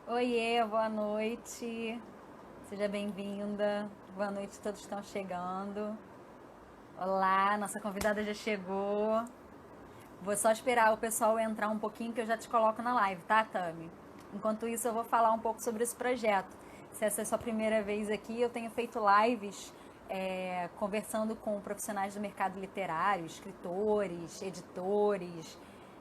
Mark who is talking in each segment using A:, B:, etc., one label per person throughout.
A: Oiê, boa noite. Seja bem-vinda. Boa noite, todos estão chegando. Olá, nossa convidada já chegou. Vou só esperar o pessoal entrar um pouquinho que eu já te coloco na live, tá, Tami? Enquanto isso, eu vou falar um pouco sobre esse projeto. Se essa é a sua primeira vez aqui, eu tenho feito lives conversando com profissionais do mercado literário, escritores, editores.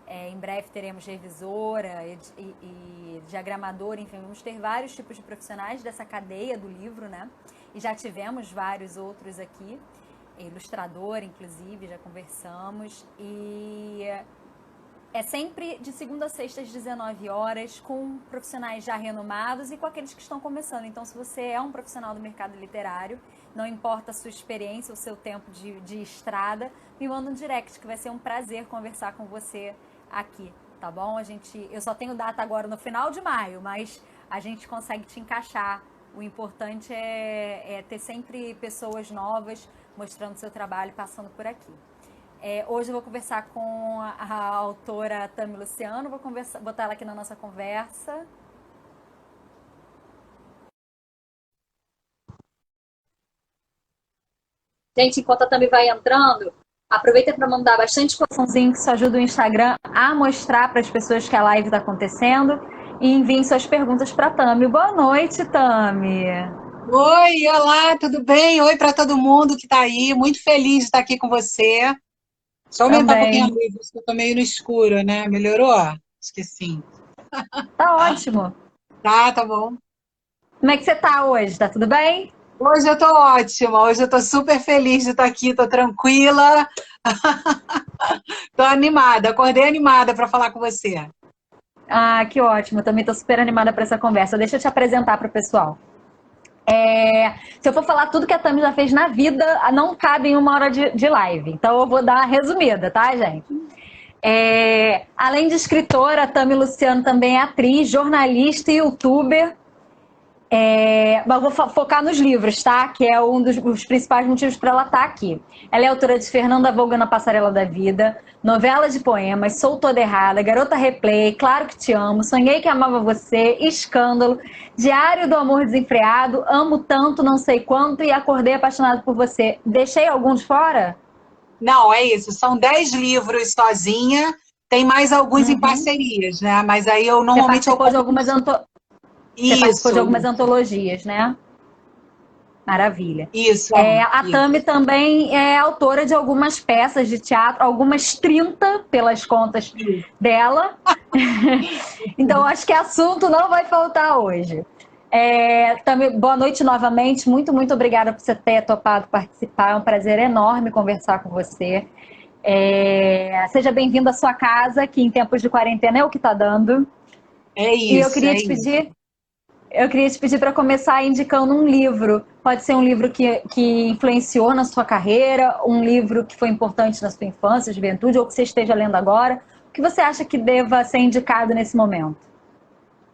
A: Em breve teremos revisora e diagramadora, enfim, vamos ter vários tipos de profissionais dessa cadeia do livro, né? E já tivemos vários outros aqui, ilustrador, inclusive, já conversamos. E é sempre de segunda a sexta às 19 horas, com profissionais já renomados e com aqueles que estão começando. Então, se você é um profissional do mercado literário, não importa a sua experiência, o seu tempo de estrada, me manda um direct, que vai ser um prazer conversar com você aqui, tá bom? Eu só tenho data agora no final de maio, mas a gente consegue te encaixar. O importante é ter sempre pessoas novas mostrando seu trabalho, passando por aqui. Hoje eu vou conversar com a autora Tami Luciano, botar ela aqui na nossa conversa. Gente, enquanto a Tami vai entrando, aproveita para mandar bastante coraçãozinho, que isso ajuda o Instagram a mostrar para as pessoas que a live está acontecendo. E enviem suas perguntas para a Tami. Boa noite, Tami.
B: Oi, olá, tudo bem? Oi para todo mundo que está aí. Muito feliz de estar aqui com você. Deixa eu aumentar um pouquinho a
A: Também.
B: luz, porque eu tô meio no escuro, né? Melhorou? Acho que sim.
A: Tá ótimo.
B: Tá bom.
A: Como é que você tá hoje? Tá tudo bem?
B: Hoje eu tô ótima, hoje eu tô super feliz de estar aqui, tô tranquila, tô animada, acordei animada para falar com você.
A: Ah, que ótimo. Eu também tô super animada para essa conversa. Deixa eu te apresentar para o pessoal. Se eu for falar tudo que a Tami já fez na vida, não cabe em uma hora de live. Então eu vou dar uma resumida, tá, gente? Além de escritora, a Tami Luciano também é atriz, jornalista e youtuber. Mas vou focar nos livros, tá? Que é um dos principais motivos para ela estar aqui. Ela é autora de Fernanda Voga na Passarela da Vida, novela de poemas, Sou Toda Errada, Garota Replay, Claro que Te Amo, Sonhei que Amava Você, Escândalo, Diário do Amor Desenfreado, Amo Tanto, Não Sei Quanto e Acordei Apaixonado por Você. Deixei alguns fora?
B: Não, é isso, são 10 livros sozinha, tem mais alguns em
A: Uhum.
B: parcerias, né? Mas aí eu
A: Você
B: normalmente eu
A: participou de
B: compro
A: algumas, Você participou de
B: isso,
A: algumas antologias, né? Maravilha.
B: isso,
A: A Tami
B: isso.
A: também é autora de algumas peças de teatro, algumas 30 pelas contas
B: Isso.
A: dela. Então, acho que assunto não vai faltar hoje. Tami, boa noite novamente. Muito, muito obrigada por você ter topado participar. É um prazer enorme conversar com você. Seja bem-vindo à sua casa, que em tempos de quarentena é o que está dando.
B: É
A: E eu
B: isso,
A: queria
B: é
A: te
B: isso.
A: pedir para começar indicando um livro. Pode ser um livro que influenciou na sua carreira, um livro que foi importante na sua infância, juventude, ou que você esteja lendo agora. O que você acha que deva ser indicado nesse momento?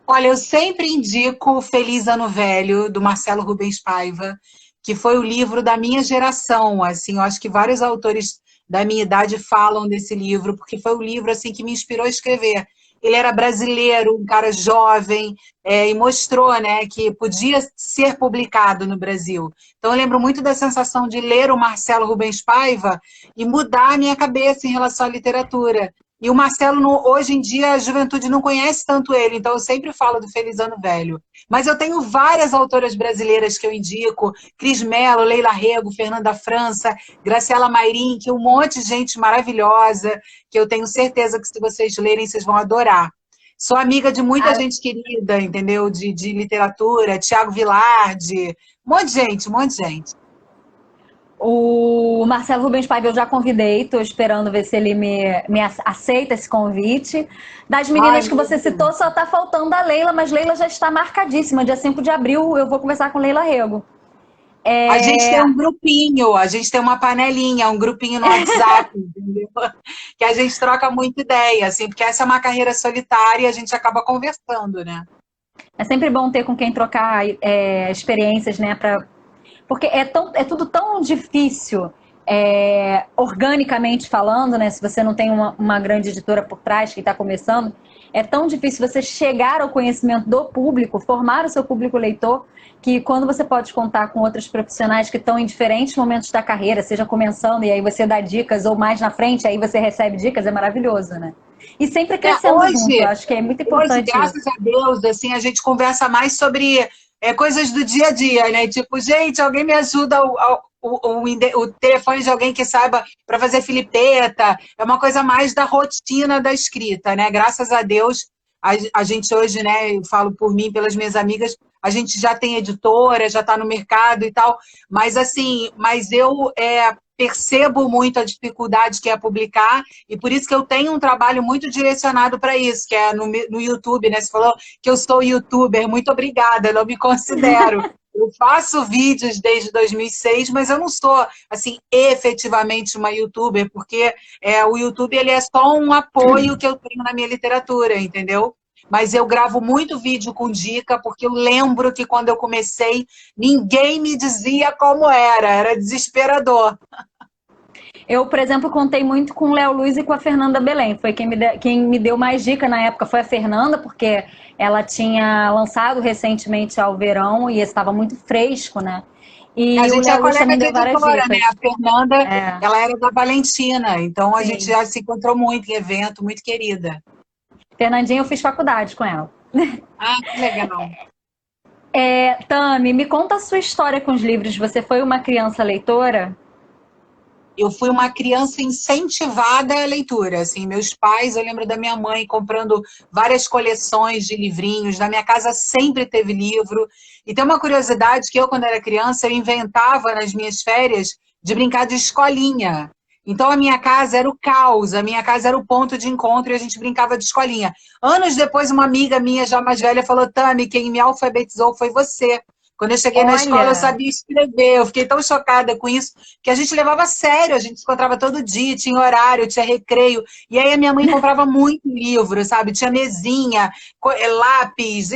B: Olha, eu sempre indico Feliz Ano Velho, do Marcelo Rubens Paiva, que foi o livro da minha geração. Assim, eu acho que vários autores da minha idade falam desse livro, porque foi o livro assim que me inspirou a escrever. Ele era brasileiro, um cara jovem, e mostrou, né, que podia ser publicado no Brasil. Então, eu lembro muito da sensação de ler o Marcelo Rubens Paiva e mudar a minha cabeça em relação à literatura. E o Marcelo, hoje em dia, a juventude não conhece tanto ele, então eu sempre falo do Feliz Ano Velho. Mas eu tenho várias autoras brasileiras que eu indico: Cris Mello, Leila Rego, Fernanda França, Graciela Mairim, que um monte de gente maravilhosa, que eu tenho certeza que se vocês lerem, vocês vão adorar. Sou amiga de muita
A: Ah,
B: gente querida, entendeu? De literatura, Tiago Vilardi, um monte de gente, um monte de gente.
A: o Marcelo Rubens Paiva eu já convidei, estou esperando ver se ele me aceita esse convite. Das
B: Ai,
A: meninas que você
B: maravilhoso.
A: citou, só está faltando a Leila, mas Leila já está marcadíssima. Dia 5 de abril eu vou conversar com Leila Rego.
B: A gente tem
A: É,
B: um grupinho, a gente tem uma panelinha, um grupinho no WhatsApp, entendeu? Que a gente troca muita ideia, assim, porque essa é uma carreira solitária e a gente acaba conversando, né?
A: É sempre bom ter com quem trocar experiências, né? Porque é tudo tão difícil organicamente falando, né? Se você não tem uma grande editora por trás que está começando, é tão difícil você chegar ao conhecimento do público, formar o seu público leitor, que quando você pode contar com outros profissionais que estão em diferentes momentos da carreira, seja começando e aí você dá dicas, ou mais na frente, aí você recebe dicas, é maravilhoso, né? E sempre crescendo junto, eu acho que é muito
B: Hoje,
A: importante isso.
B: graças a Deus, assim, a gente conversa mais sobre coisas do dia a dia, né? Tipo, gente, alguém me ajuda o telefone de alguém que saiba para fazer filipeta. É uma coisa mais da rotina da escrita, né? Graças a Deus, a gente hoje, né? Eu falo por mim, pelas minhas amigas, a gente já tem editora, já está no mercado e tal. Mas assim, eu percebo muito a dificuldade que é publicar, e por isso que eu tenho um trabalho muito direcionado para isso, que é no YouTube, né? Você falou que eu sou youtuber, muito obrigada, eu não me considero. Eu faço vídeos desde 2006, mas eu não sou, assim, efetivamente uma youtuber, porque o YouTube ele é só um apoio que eu tenho na minha literatura, entendeu? Mas eu gravo muito vídeo com dica, porque eu lembro que quando eu comecei, ninguém me dizia como era desesperador.
A: Eu, por exemplo, contei muito com o Léo Luz e com a Fernanda Belém. Foi quem me deu mais dica na época foi a Fernanda, porque ela tinha lançado recentemente ao verão e estava muito fresco, né? E
B: A
A: o
B: gente é
A: Léo Luz
B: colega
A: também
B: de
A: deu várias
B: editora, né?
A: dicas.
B: A Fernanda,
A: É,
B: ela era da Valentina, então a gente
A: sim.
B: já se encontrou muito em evento, muito querida.
A: Fernandinha, eu fiz faculdade com ela.
B: Ah, que legal.
A: Tami, me conta a sua história com os livros. Você foi uma criança leitora?
B: Eu fui uma criança incentivada à leitura, assim, meus pais, eu lembro da minha mãe comprando várias coleções de livrinhos, na minha casa sempre teve livro, e tem uma curiosidade que eu, quando era criança, eu inventava nas minhas férias de brincar de escolinha. Então a minha casa era o caos, a minha casa era o ponto de encontro e a gente brincava de escolinha. Anos depois, uma amiga minha, já mais velha, falou: Tami, quem me alfabetizou foi você. Quando eu cheguei na escola, eu
A: Olha,
B: sabia escrever. Eu fiquei tão chocada com isso, que a gente levava a sério, a gente se encontrava todo dia, tinha horário, tinha recreio. E aí a minha mãe comprava muito livro, sabe? Tinha mesinha, lápis,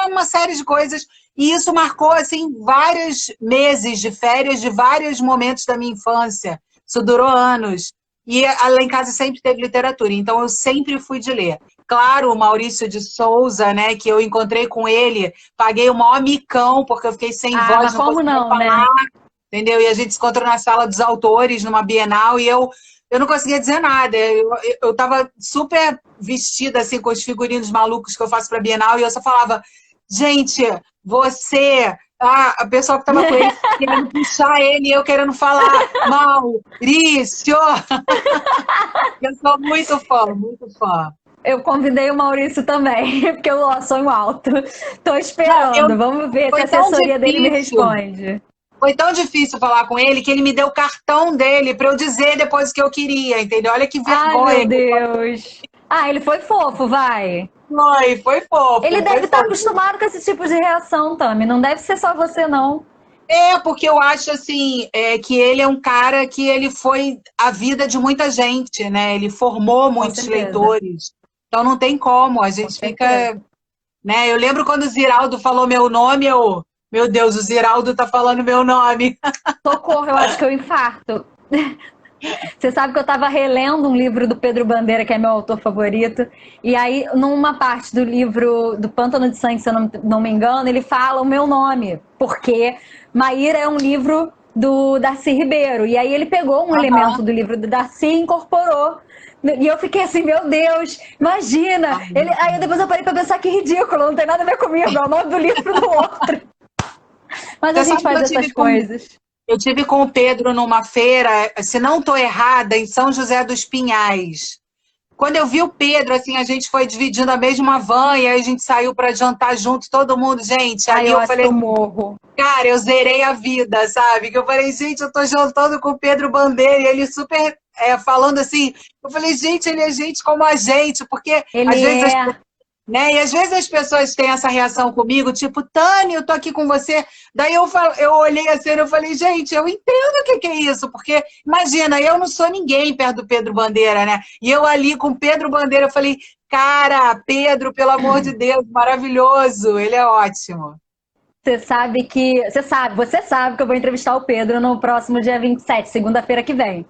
B: uma série de coisas. E isso marcou, assim, vários meses de férias de vários momentos da minha infância. Isso durou anos. E lá em casa sempre teve literatura, então eu sempre fui de ler. Claro, o Maurício de Souza, né, que eu encontrei com ele, paguei o maior micão, porque eu fiquei sem voz,
A: mas
B: não
A: como
B: conseguia
A: não,
B: falar,
A: né?
B: entendeu? E a gente se encontrou na sala dos autores, numa Bienal, e eu não conseguia dizer nada. Eu tava super vestida, assim, com os figurinos malucos que eu faço pra Bienal, e eu só falava, gente, você... a pessoa que estava com ele querendo puxar ele, e eu querendo falar, Maurício! Eu sou muito fã, muito fã.
A: Eu convidei o Maurício também, porque eu sonho alto. Tô
B: Não,
A: esperando. Vamos ver se a
B: foi tão
A: assessoria dele me
B: difícil.
A: responde.
B: Foi tão difícil falar com ele que ele me deu o cartão dele para eu dizer depois o que eu queria, entendeu? Olha que
A: Ai, meu
B: vergonha que
A: Deus. Ah, ele foi fofo, vai.
B: foi
A: Ele
B: fofo, foi
A: deve estar
B: fofo.
A: acostumado com esse tipo de reação, Tami. Não deve ser só você, não.
B: Porque eu acho assim, que ele é um cara que ele foi a vida de muita gente, né? Ele formou
A: Com
B: muitos
A: certeza.
B: leitores. Então não tem como, a
A: Com
B: gente
A: certeza.
B: fica, né? Eu lembro quando o Ziraldo falou meu nome, meu Deus, o Ziraldo tá falando meu nome.
A: Socorro, eu acho que eu infarto. Você sabe que eu estava relendo um livro do Pedro Bandeira, que é meu autor favorito, e aí, numa parte do livro do Pântano de Sangue, se eu não me engano, ele fala o meu nome, porque Maíra é um livro do Darcy Ribeiro, e aí ele pegou um elemento do livro do Darcy e incorporou. E eu fiquei assim, meu Deus, imagina! Aí depois eu parei pra pensar que ridículo, não tem nada a ver comigo, é o nome do livro do outro. Mas a
B: Você
A: gente
B: sabe que
A: faz essas coisas.
B: eu tive com o Pedro numa feira, se não estou errada, em São José dos Pinhais. Quando eu vi o Pedro, assim, a gente foi dividindo a mesma van e aí a gente saiu para jantar junto, todo mundo, gente.
A: Ai,
B: Ali
A: eu
B: eu
A: acho que
B: falei,
A: eu morro.
B: cara, eu zerei a vida, sabe? Que eu falei, gente, eu tô jantando com o Pedro Bandeira e ele super falando assim. Eu falei, gente, ele é gente como a gente, porque às
A: Ele
B: vezes
A: é.
B: né? E às vezes as pessoas têm essa reação comigo, tipo, Tânia, eu tô aqui com você. Daí eu olhei assim e eu falei, gente, eu entendo o que é isso, porque imagina, eu não sou ninguém perto do Pedro Bandeira, né? E eu ali com o Pedro Bandeira, eu falei, cara, Pedro, pelo amor de Deus, maravilhoso, ele é ótimo.
A: Você sabe que eu vou entrevistar o Pedro no próximo dia 27, segunda-feira que vem.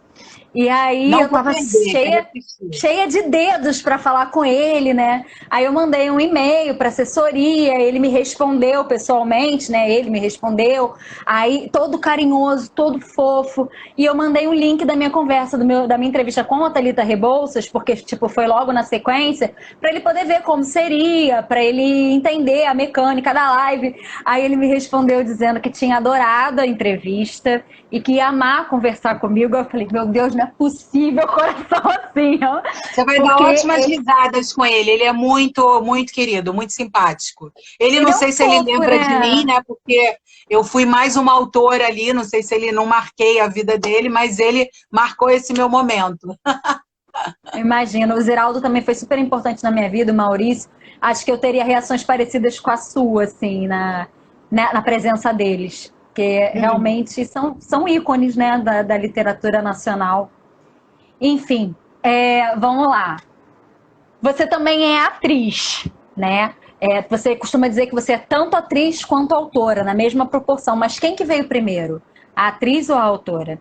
A: E aí
B: Não
A: eu
B: vou
A: tava
B: perder, quero
A: cheia,
B: assistir.
A: cheia de dedos para falar com ele, né? Aí eu mandei um e-mail para assessoria, ele me respondeu pessoalmente, né? Ele me respondeu, aí todo carinhoso, todo fofo. E eu mandei um link da minha conversa, da minha entrevista com a Thalita Rebouças, porque tipo foi logo na sequência, para ele poder ver como seria, para ele entender a mecânica da live. Aí ele me respondeu dizendo que tinha adorado a entrevista e que ia amar conversar comigo. Eu falei, meu Deus, não é possível coração assim, ó.
B: Você vai dar
A: Porque
B: ótimas risadas com ele. Ele é muito, muito querido, muito simpático. Ele,
A: ele
B: não
A: é um
B: sei se ele
A: fofo,
B: lembra de mim,
A: né?
B: né? Porque eu fui mais uma autora ali, não sei se ele não marquei a vida dele, mas ele marcou esse meu momento.
A: Eu imagino. O Ziraldo também foi super importante na minha vida, o Maurício. Acho que eu teria reações parecidas com a sua, assim, na presença deles. Porque realmente são ícones, né, da literatura nacional. Enfim, vamos lá. Você também é atriz, né? Você costuma dizer que você é tanto atriz quanto autora, na mesma proporção. Mas quem que veio primeiro? A atriz ou a autora?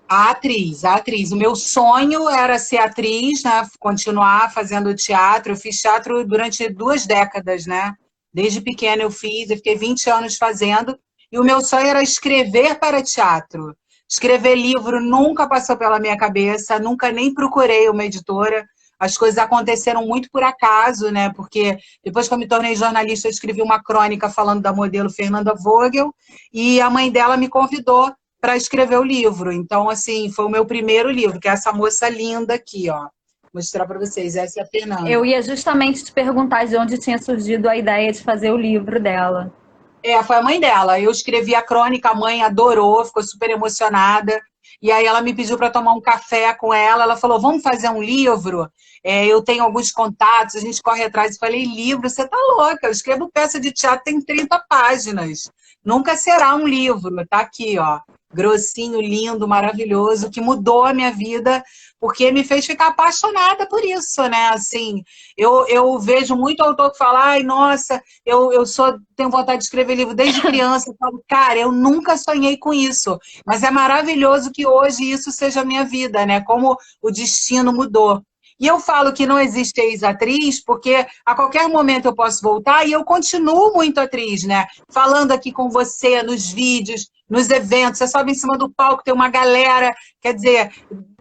B: A atriz, a atriz. O meu sonho era ser atriz, né? Continuar fazendo teatro. Eu fiz teatro durante 2 décadas, né? Desde pequena eu fiz, eu fiquei 20 anos fazendo. E o meu sonho era escrever para teatro. Escrever livro nunca passou pela minha cabeça, nunca nem procurei uma editora. As coisas aconteceram muito por acaso, né? Porque depois que eu me tornei jornalista, eu escrevi uma crônica falando da modelo Fernanda Vogel, e a mãe dela me convidou para escrever o livro. Então, assim, foi o meu primeiro livro, que é essa moça linda aqui, ó. Vou mostrar para vocês, essa é a
A: Eu
B: Fernanda.
A: ia justamente te perguntar de onde tinha surgido a ideia de fazer o livro dela.
B: Foi a mãe dela. Eu escrevi a crônica, a mãe adorou, ficou super emocionada. E aí ela me pediu para tomar um café com ela. Ela falou: vamos fazer um livro? Eu tenho alguns contatos, a gente corre atrás. Eu falei: livro? Você tá louca? Eu escrevo peça de teatro, tem 30 páginas. Nunca será um livro. Tá aqui, ó. Grossinho, lindo, maravilhoso, que mudou a minha vida, porque me fez ficar apaixonada por isso, né? Assim, eu vejo muito autor que fala: ai, nossa, tenho vontade de escrever livro desde criança. Eu falo, cara, eu nunca sonhei com isso. Mas é maravilhoso que hoje isso seja a minha vida, né? Como o destino mudou. E eu falo que não existe ex-atriz, porque a qualquer momento eu posso voltar e eu continuo muito atriz, né? Falando aqui com você, nos vídeos, nos eventos, você sobe em cima do palco, tem uma galera, quer dizer,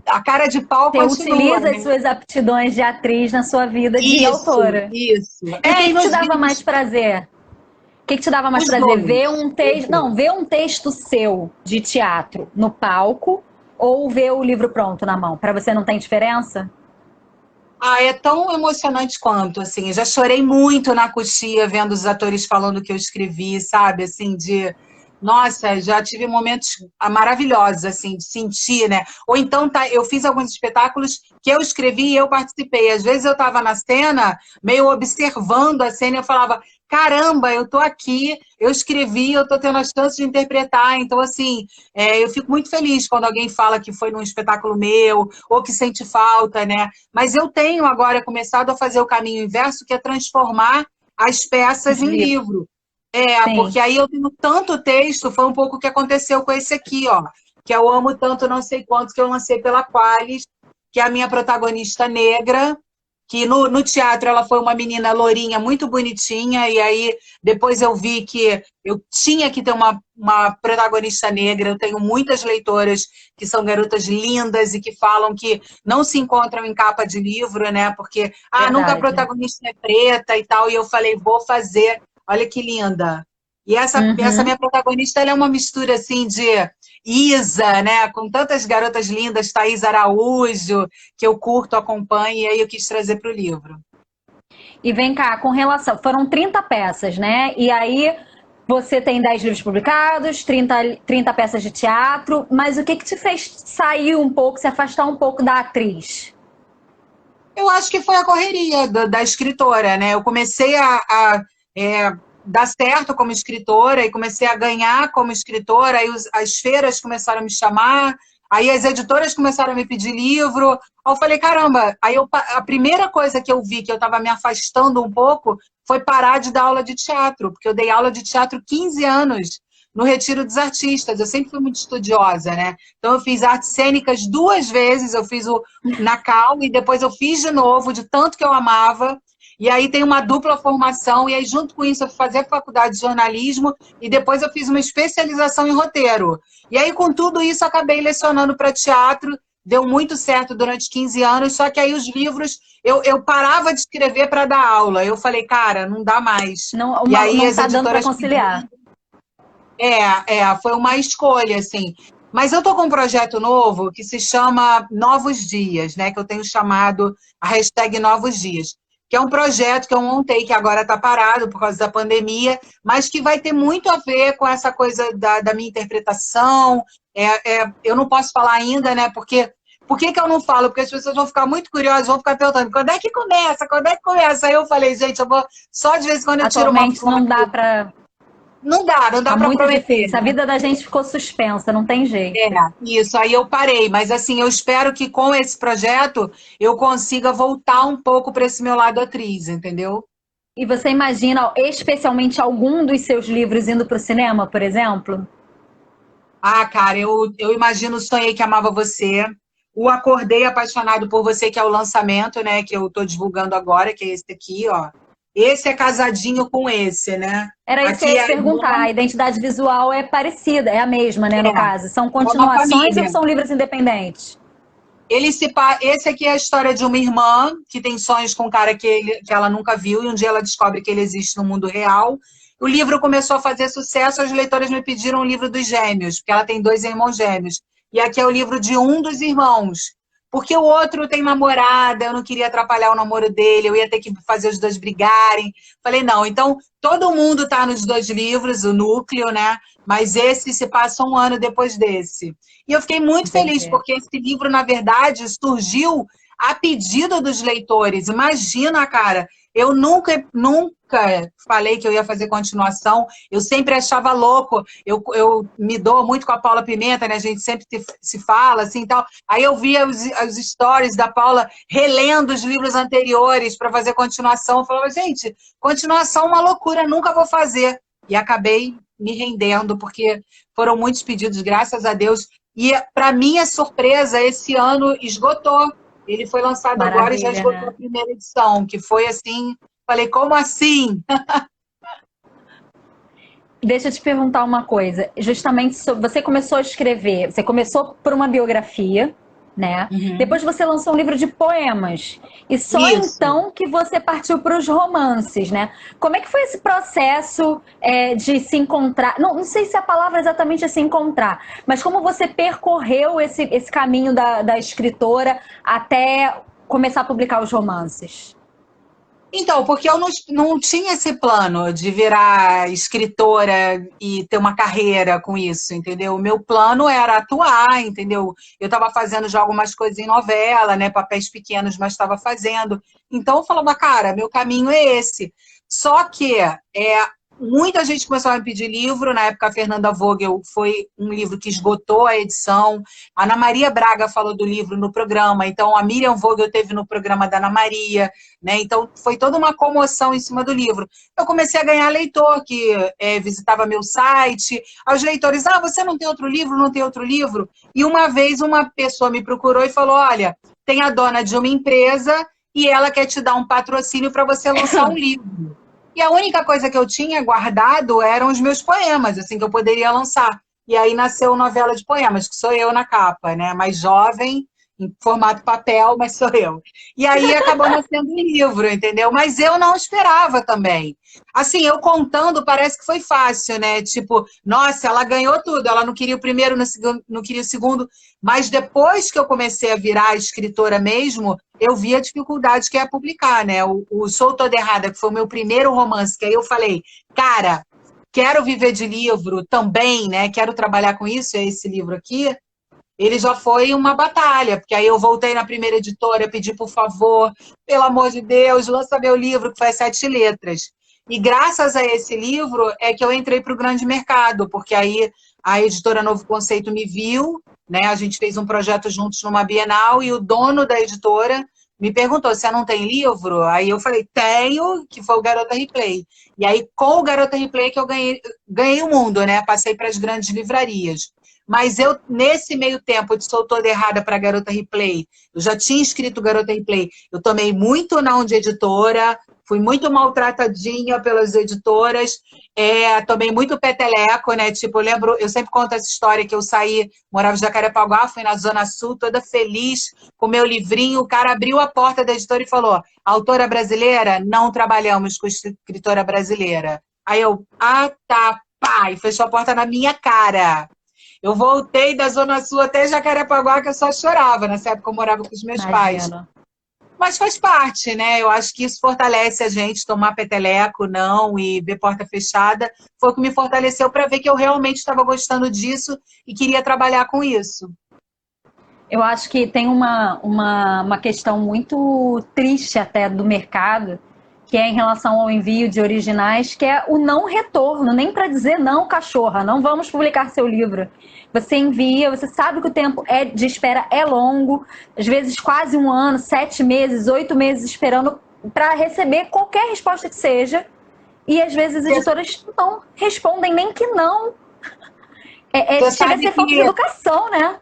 B: a cara de pau
A: Você
B: continua,
A: utiliza
B: né?
A: as suas aptidões de atriz na sua vida de
B: Isso,
A: autora.
B: isso.
A: E o
B: E
A: que que te
B: nos
A: dava mais
B: vídeos,
A: prazer? O que te dava mais
B: os
A: prazer? Ver
B: dois,
A: um
B: os
A: texto. Não,
B: dois.
A: ver um texto seu de teatro no palco ou ver o livro pronto na mão? Para você não tem diferença?
B: É tão emocionante quanto, assim, eu já chorei muito na coxia vendo os atores falando o que eu escrevi, sabe, assim, nossa, já tive momentos maravilhosos, assim, de sentir, né, ou então, eu fiz alguns espetáculos que eu escrevi e eu participei, às vezes eu estava na cena, meio observando a cena e eu falava, caramba, eu tô aqui, eu escrevi, eu tô tendo a chance de interpretar, então, assim, eu fico muito feliz quando alguém fala que foi num espetáculo meu, ou que sente falta, né, mas eu tenho agora começado a fazer o caminho inverso, que é transformar as peças
A: Os
B: em
A: livros.
B: livro.
A: Sim.
B: Porque aí eu tenho tanto texto, foi um pouco o que aconteceu com esse aqui, ó, que eu amo tanto, não sei quanto, que eu lancei pela Qualis, que é a minha protagonista negra, que no teatro ela foi uma menina lourinha, muito bonitinha, e aí depois eu vi que eu tinha que ter uma protagonista negra, eu tenho muitas leitoras que são garotas lindas e que falam que não se encontram em capa de livro, né, porque, nunca a
A: Verdade.
B: protagonista é preta e tal, e eu falei, vou fazer, olha que linda. E essa
A: Uhum.
B: minha protagonista, ela é uma mistura, assim, de Isa, né, com tantas garotas lindas, Thaís Araújo, que eu curto, acompanho, e aí eu quis trazer para o livro.
A: E vem cá, com relação. Foram 30 peças, né? E aí você tem 10 livros publicados, 30 peças de teatro, mas o que que te fez sair um pouco, se afastar um pouco da atriz?
B: Eu acho que foi a correria da escritora, né? Eu comecei a dar certo como escritora e comecei a ganhar como escritora, aí as feiras começaram a me chamar, Aí as editoras começaram a me pedir livro. Aí eu falei, caramba. A primeira coisa que eu vi que eu estava me afastando um pouco foi parar de dar aula de teatro, porque eu dei aula de teatro 15 anos no Retiro dos Artistas. Eu sempre fui muito estudiosa, né? Então eu fiz artes cênicas 2 vezes, eu fiz o na Cal e depois eu fiz de novo, de tanto que eu amava. E aí tem uma dupla formação, e aí junto com isso eu fui fazer a faculdade de jornalismo e depois eu fiz uma especialização em roteiro. E aí com tudo isso acabei lecionando para teatro, deu muito certo durante 15 anos, só que aí os livros, eu parava de escrever para dar aula. Eu falei, cara, não dá mais.
A: Não,
B: E aí
A: não
B: as
A: tá dando para
B: editoras
A: conciliar.
B: foi uma escolha, assim. Mas eu tô com um projeto novo que se chama Novos Dias, né? Que eu tenho chamado a hashtag Novos Dias, que é um projeto que eu montei, que agora está parado por causa da pandemia, mas que vai ter muito a ver com essa coisa da minha interpretação. Eu não posso falar ainda, né? Porque por que eu não falo? Porque as pessoas vão ficar muito curiosas, vão ficar perguntando quando é que começa, quando é que começa? Aí eu falei, gente, eu vou só de vez em quando eu tiro uma
A: Atualmente não
B: foto.
A: dá para.
B: Não dá
A: Tá
B: para
A: muito
B: prometer,
A: difícil. A
B: né?
A: vida da gente ficou suspensa, não tem jeito.
B: Isso, aí eu parei, mas assim, eu espero que com esse projeto eu consiga voltar um pouco para esse meu lado atriz, entendeu?
A: E você imagina especialmente algum dos seus livros indo para o cinema, por exemplo?
B: Ah, cara, eu imagino Sonhei que Amava Você, o Acordei Apaixonado por Você, que é o lançamento, né, que eu tô divulgando agora, que é esse aqui, ó. Esse é casadinho com esse, né?
A: Era isso que eu
B: Aqui
A: ia
B: é
A: te perguntar. A identidade visual é parecida, é a mesma, né, no caso. São
B: uma
A: continuações ou
B: família.
A: são livros independentes?
B: Esse aqui é a história de uma irmã que tem sonhos com um cara que ela nunca viu e um dia ela descobre que ele existe no mundo real. O livro começou a fazer sucesso, as leitoras me pediram o livro dos gêmeos, porque ela tem 2 irmãos gêmeos. E aqui é o livro de um dos irmãos. Porque o outro tem namorada, eu não queria atrapalhar o namoro dele, eu ia ter que fazer os dois brigarem. Falei, não, então todo mundo está nos 2 livros, o núcleo, né? Mas esse se passa um ano depois desse. E eu fiquei muito feliz,
A: Entendi.
B: porque esse livro, na verdade, surgiu a pedido dos leitores. Imagina, cara, eu nunca falei que eu ia fazer continuação, eu sempre achava louco, eu me dou muito com a Paula Pimenta, né? A gente sempre se fala, assim, tal. Aí eu via os stories da Paula relendo os livros anteriores para fazer continuação, eu falava, gente, continuação é uma loucura, nunca vou fazer. E acabei me rendendo, porque foram muitos pedidos, graças a Deus. E, para minha surpresa, esse ano esgotou. Ele foi lançado agora e já
A: Maravilha,
B: esgotou a
A: né?
B: primeira edição, que foi assim. Falei, como assim?
A: Deixa eu te perguntar uma coisa. Justamente você começou a escrever, você começou por uma biografia, né?
B: Uhum.
A: Depois você lançou um livro de poemas. E só
B: Isso.
A: então que você partiu para os romances, né? Como é que foi esse processo de se encontrar? Não sei se a palavra exatamente é se encontrar, mas como você percorreu esse caminho da escritora até começar a publicar os romances?
B: Então, porque eu não tinha esse plano de virar escritora e ter uma carreira com isso, entendeu? O meu plano era atuar, entendeu? Eu estava fazendo já algumas coisas em novela, né? Papéis pequenos, mas estava fazendo. Então eu falava, cara, meu caminho é esse. Só que muita gente começou a me pedir livro. Na época, a Fernanda Vogel foi um livro que esgotou a edição. A Ana Maria Braga falou do livro no programa, então a Miriam Vogel teve no programa da Ana Maria, né? Então foi toda uma comoção em cima do livro. Eu comecei a ganhar leitor que visitava meu site. Os leitores, você não tem outro livro, não tem outro livro? E uma vez uma pessoa me procurou e falou, olha, tem a dona de uma empresa e ela quer te dar um patrocínio para você lançar um livro. E a única coisa que eu tinha guardado eram os meus poemas, assim, que eu poderia lançar. E aí nasceu Novela de Poemas, que sou eu na capa, né? Mais jovem, em formato papel, mas sou eu. E aí acabou nascendo um livro, entendeu? Mas eu não esperava também. Assim, eu contando, parece que foi fácil, né? Tipo, nossa, ela ganhou tudo, ela não queria o primeiro, não queria o segundo. Mas depois que eu comecei a virar escritora mesmo, eu vi a dificuldade que é publicar, né? O Sou Toda Errada, que foi o meu primeiro romance, que aí eu falei, cara, quero viver de livro também, né? Quero trabalhar com isso, é esse livro aqui. Ele já foi uma batalha, porque aí eu voltei na primeira editora, pedi por favor, pelo amor de Deus, lança meu livro, que foi as 7 letras. E graças a esse livro é que eu entrei para o grande mercado, porque aí a editora Novo Conceito me viu, né? A gente fez um projeto juntos numa Bienal e o dono da editora me perguntou: você não tem livro? Aí eu falei: tenho, que foi o Garota Replay. E aí, com o Garota Replay, que eu ganhei o mundo, né? Passei para as grandes livrarias. Mas eu, nesse meio tempo, eu sou toda errada para Garota Replay. Eu já tinha escrito Garota Replay. Eu tomei muito não de editora, fui muito maltratadinha pelas editoras, tomei muito peteleco, né? Tipo, eu lembro, eu sempre conto essa história que eu saí, morava em Jacarepaguá, fui na Zona Sul, toda feliz, com meu livrinho. O cara abriu a porta da editora e falou: autora brasileira? Não trabalhamos com escritora brasileira. Aí eu, tá, pá, e fechou a porta na minha cara. Eu voltei da Zona Sul até Jacarepaguá, que eu só chorava. Nessa época eu morava com os meus pais. Mas faz parte, né? Eu acho que isso fortalece a gente, tomar peteleco, não, e ver porta fechada. Foi o que me fortaleceu para ver que eu realmente estava gostando disso e queria trabalhar com isso.
A: Eu acho que tem uma questão muito triste até do mercado, que é em relação ao envio de originais, que é o não retorno, nem para dizer não, cachorra, não vamos publicar seu livro. Você envia, você sabe que o tempo de espera é longo, às vezes quase um ano, 7 meses, 8 meses esperando para receber qualquer resposta que seja, e às vezes as editoras não respondem nem que não. Chega a ser falta de educação, né?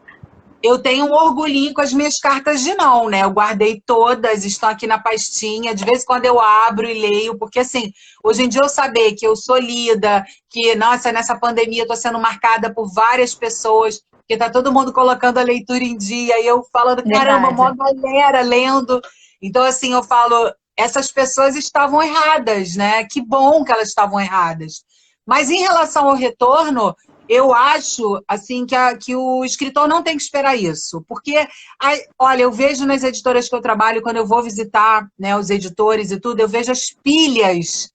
B: Eu tenho um orgulhinho com as minhas cartas de não, né? Eu guardei todas, estão aqui na pastinha. De vez em quando eu abro e leio, porque assim, hoje em dia eu saber que eu sou lida, que, nossa, nessa pandemia eu tô sendo marcada por várias pessoas, porque tá todo mundo colocando a leitura em dia, e eu falando, caramba, mó galera lendo. Então, assim, eu falo, essas pessoas estavam erradas, né? Que bom que elas estavam erradas. Mas em relação ao retorno, eu acho assim que o escritor não tem que esperar isso, porque, olha, eu vejo nas editoras que eu trabalho, quando eu vou visitar, né, os editores e tudo, eu vejo as pilhas,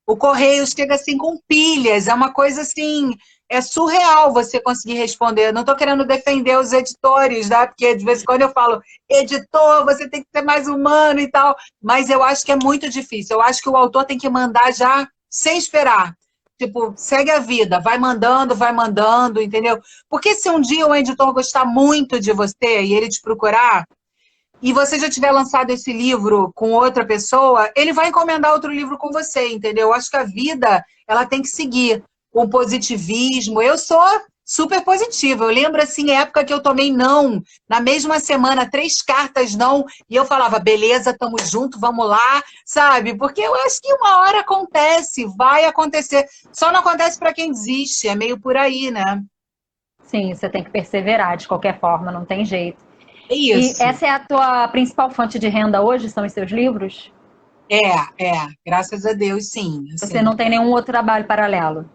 B: o correio chega assim com pilhas, é uma coisa assim, é surreal você conseguir responder. Eu não estou querendo defender os editores, né, porque de vez em quando eu falo, editor, você tem que ser mais humano e tal, mas eu acho que é muito difícil, eu acho que o autor tem que mandar já sem esperar. Tipo, segue a vida, vai mandando, entendeu? Porque se um dia o editor gostar muito de você e ele te procurar, e você já tiver lançado esse livro com outra pessoa, ele vai encomendar outro livro com você, entendeu? Eu acho que a vida, ela tem que seguir com positivismo. Eu sou super positiva. Eu lembro, assim, época que eu tomei não, na mesma semana, 3 cartas não, e eu falava, beleza, tamo junto, vamos lá, sabe? Porque eu acho que uma hora acontece, vai acontecer. Só não acontece para quem desiste, é meio por aí, né?
A: Sim, você tem que perseverar de qualquer forma, não tem jeito.
B: É isso.
A: E essa é a tua principal fonte de renda hoje, são os seus livros?
B: Graças a Deus, sim. Assim.
A: Você não tem nenhum outro trabalho paralelo?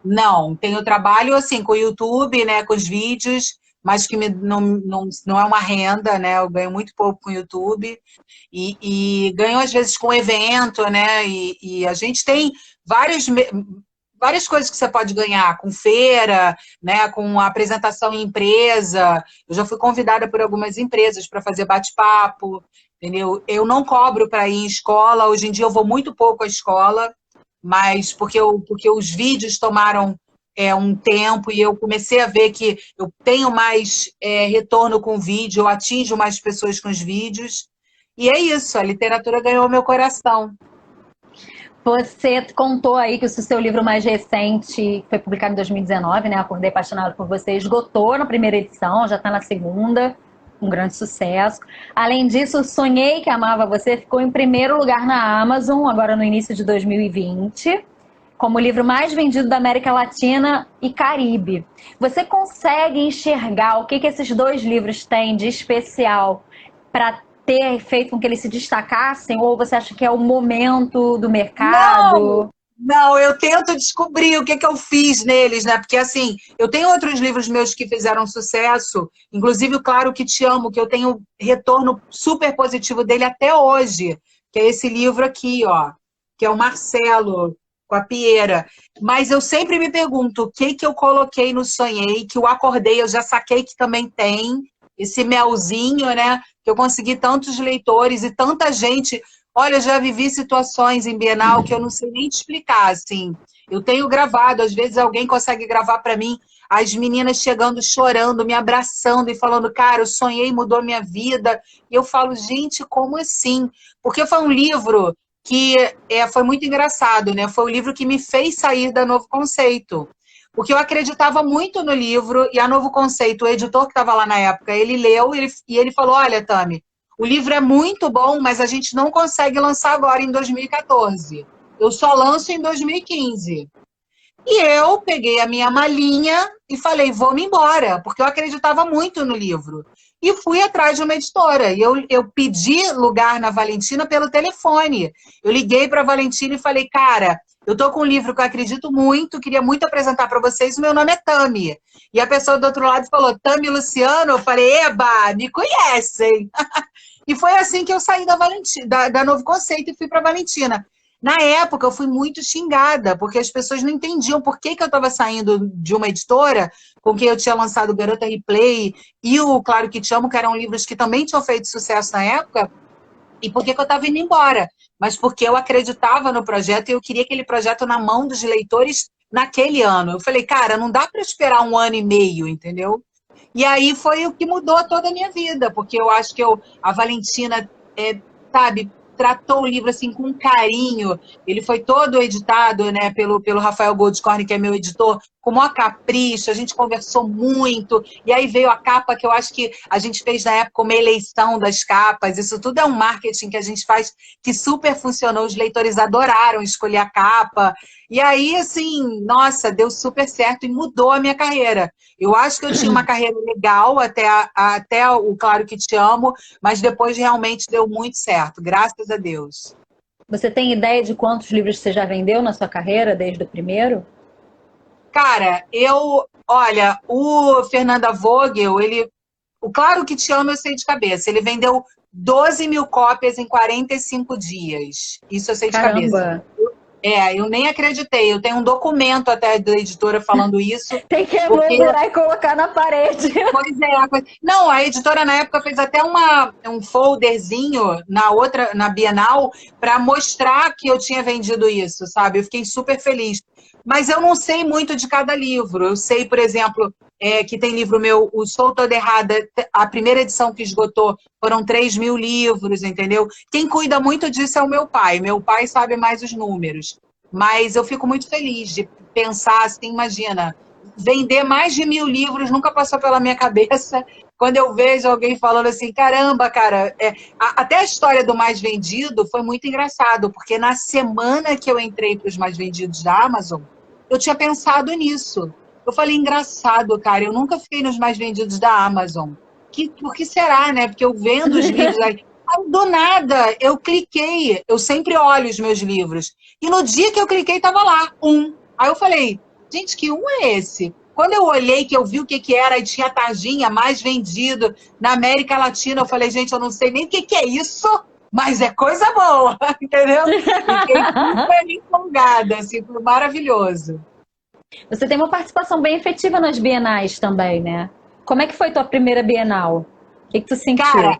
B: Não, tenho trabalho assim com o YouTube, né, com os vídeos, mas que não é uma renda, né? Eu ganho muito pouco com o YouTube e ganho às vezes com evento, né? E a gente tem várias coisas que você pode ganhar, com feira, né? Com apresentação em empresa. Eu já fui convidada por algumas empresas para fazer bate-papo, entendeu? Eu não cobro para ir em escola. Hoje em dia eu vou muito pouco à escola, mas porque os vídeos tomaram um tempo e eu comecei a ver que eu tenho mais retorno com o vídeo, eu atinjo mais pessoas com os vídeos. E é isso, a literatura ganhou meu coração.
A: Você contou aí que o seu livro mais recente foi publicado em 2019, né? Acordei Apaixonado por Você, esgotou na primeira edição, já está na segunda, um grande sucesso. Além disso, Sonhei que Amava Você ficou em primeiro lugar na Amazon, agora no início de 2020, como o livro mais vendido da América Latina e Caribe. Você consegue enxergar o que esses 2 livros têm de especial para ter feito com que eles se destacassem? Ou você acha que é o momento do mercado?
B: Não, eu tento descobrir o que eu fiz neles, né? Porque, assim, eu tenho outros livros meus que fizeram sucesso, inclusive o Claro que Te Amo, que eu tenho retorno super positivo dele até hoje, que é esse livro aqui, ó, que é o Marcelo, com a Pieira. Mas eu sempre me pergunto o que eu coloquei no Sonhei, que o Acordei eu já saquei que também tem, esse melzinho, né? Que eu consegui tantos leitores e tanta gente. Olha, eu já vivi situações em Bienal que eu não sei nem te explicar, assim. Eu tenho gravado, às vezes alguém consegue gravar para mim. as meninas chegando, chorando, me abraçando e falando, cara, eu sonhei, mudou minha vida. E eu falo, gente, como assim? Porque foi um livro que foi muito engraçado, né? Foi o livro que me fez sair da Novo Conceito. Porque eu acreditava muito no livro, e a Novo Conceito, o editor que estava lá na época, ele leu e ele falou, olha, Tami, o livro é muito bom, mas a gente não consegue lançar agora em 2014. Eu só lanço em 2015. E eu peguei a minha malinha e falei, vou-me embora, porque eu acreditava muito no livro. E fui atrás de uma editora. E eu pedi lugar na Valentina pelo telefone. Eu liguei para a Valentina e falei, cara, eu estou com um livro que eu acredito muito, queria muito apresentar para vocês, o meu nome é Tami. E a pessoa do outro lado falou, Tami Luciano? Eu falei, eba, me conhecem. E foi assim que eu saí da Valentina, da Novo Conceito e fui para a Valentina. Na época, eu fui muito xingada, porque as pessoas não entendiam por que eu estava saindo de uma editora com quem eu tinha lançado Garota Replay e o Claro que Te Amo, que eram livros que também tinham feito sucesso na época, e por que eu estava indo embora. Mas porque eu acreditava no projeto e eu queria aquele projeto na mão dos leitores naquele ano. Eu falei, cara, não dá para esperar 1 ano e meio, entendeu? E aí foi o que mudou toda a minha vida, porque eu acho que a Valentina, sabe, tratou o livro assim com carinho. Ele foi todo editado, né, pelo Rafael Goldcorn, que é meu editor, com o maior capricho, a gente conversou muito, e aí veio a capa que eu acho que a gente fez na época uma eleição das capas, isso tudo é um marketing que a gente faz que super funcionou, os leitores adoraram escolher a capa, e aí, assim, nossa, deu super certo e mudou a minha carreira. Eu acho que eu tinha uma carreira legal até o Claro que Te Amo, mas depois realmente deu muito certo, graças a Deus.
A: Você tem ideia de quantos livros você já vendeu na sua carreira, desde o primeiro?
B: Cara, olha, o Fernanda Vogel, o Claro que Te Amo eu sei de cabeça, ele vendeu 12 mil cópias em 45 dias, isso eu sei de cabeça.
A: Caramba!
B: Eu nem acreditei, eu tenho um documento até da editora falando isso,
A: Tem que
B: porque
A: emoldurar e colocar na parede.
B: pois é. Não, a editora na época fez até um folderzinho na Bienal para mostrar que eu tinha vendido isso, sabe? Eu fiquei super feliz. Mas eu não sei muito de cada livro. Eu sei, por exemplo, que tem livro meu, o Sou Toda Errada, a primeira edição que esgotou foram 3 mil livros, entendeu? Quem cuida muito disso é o meu pai. Meu pai sabe mais os números. Mas eu fico muito feliz de pensar assim, imagina, vender mais de 1.000 livros nunca passou pela minha cabeça. Quando eu vejo alguém falando assim, caramba, cara, até a história do mais vendido foi muito engraçado, porque na semana que eu entrei para os mais vendidos da Amazon, eu tinha pensado nisso. Eu falei, engraçado, cara, eu nunca fiquei nos mais vendidos da Amazon. Por que será, né? Porque eu vendo os livros aí. Do nada, eu cliquei, eu sempre olho os meus livros. E no dia que eu cliquei, estava lá, um. Aí eu falei, gente, que um é esse? Quando eu olhei, que eu vi o que era, e tinha a tarjinha mais vendido na América Latina, eu falei, gente, eu não sei nem o que é isso, mas é coisa boa, entendeu? Fiquei super empolgada, assim, foi maravilhoso.
A: Você tem uma participação bem efetiva nas bienais também, né? Como é que foi tua primeira bienal? O que tu sentiu?
B: Cara,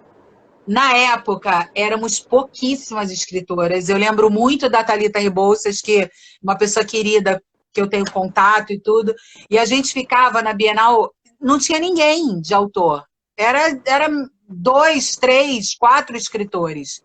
B: na época, éramos pouquíssimas escritoras. Eu lembro muito da Thalita Rebouças, que é uma pessoa querida, que eu tenho contato e tudo. E a gente ficava na Bienal, não tinha ninguém de autor. Era 2, 3, 4 escritores.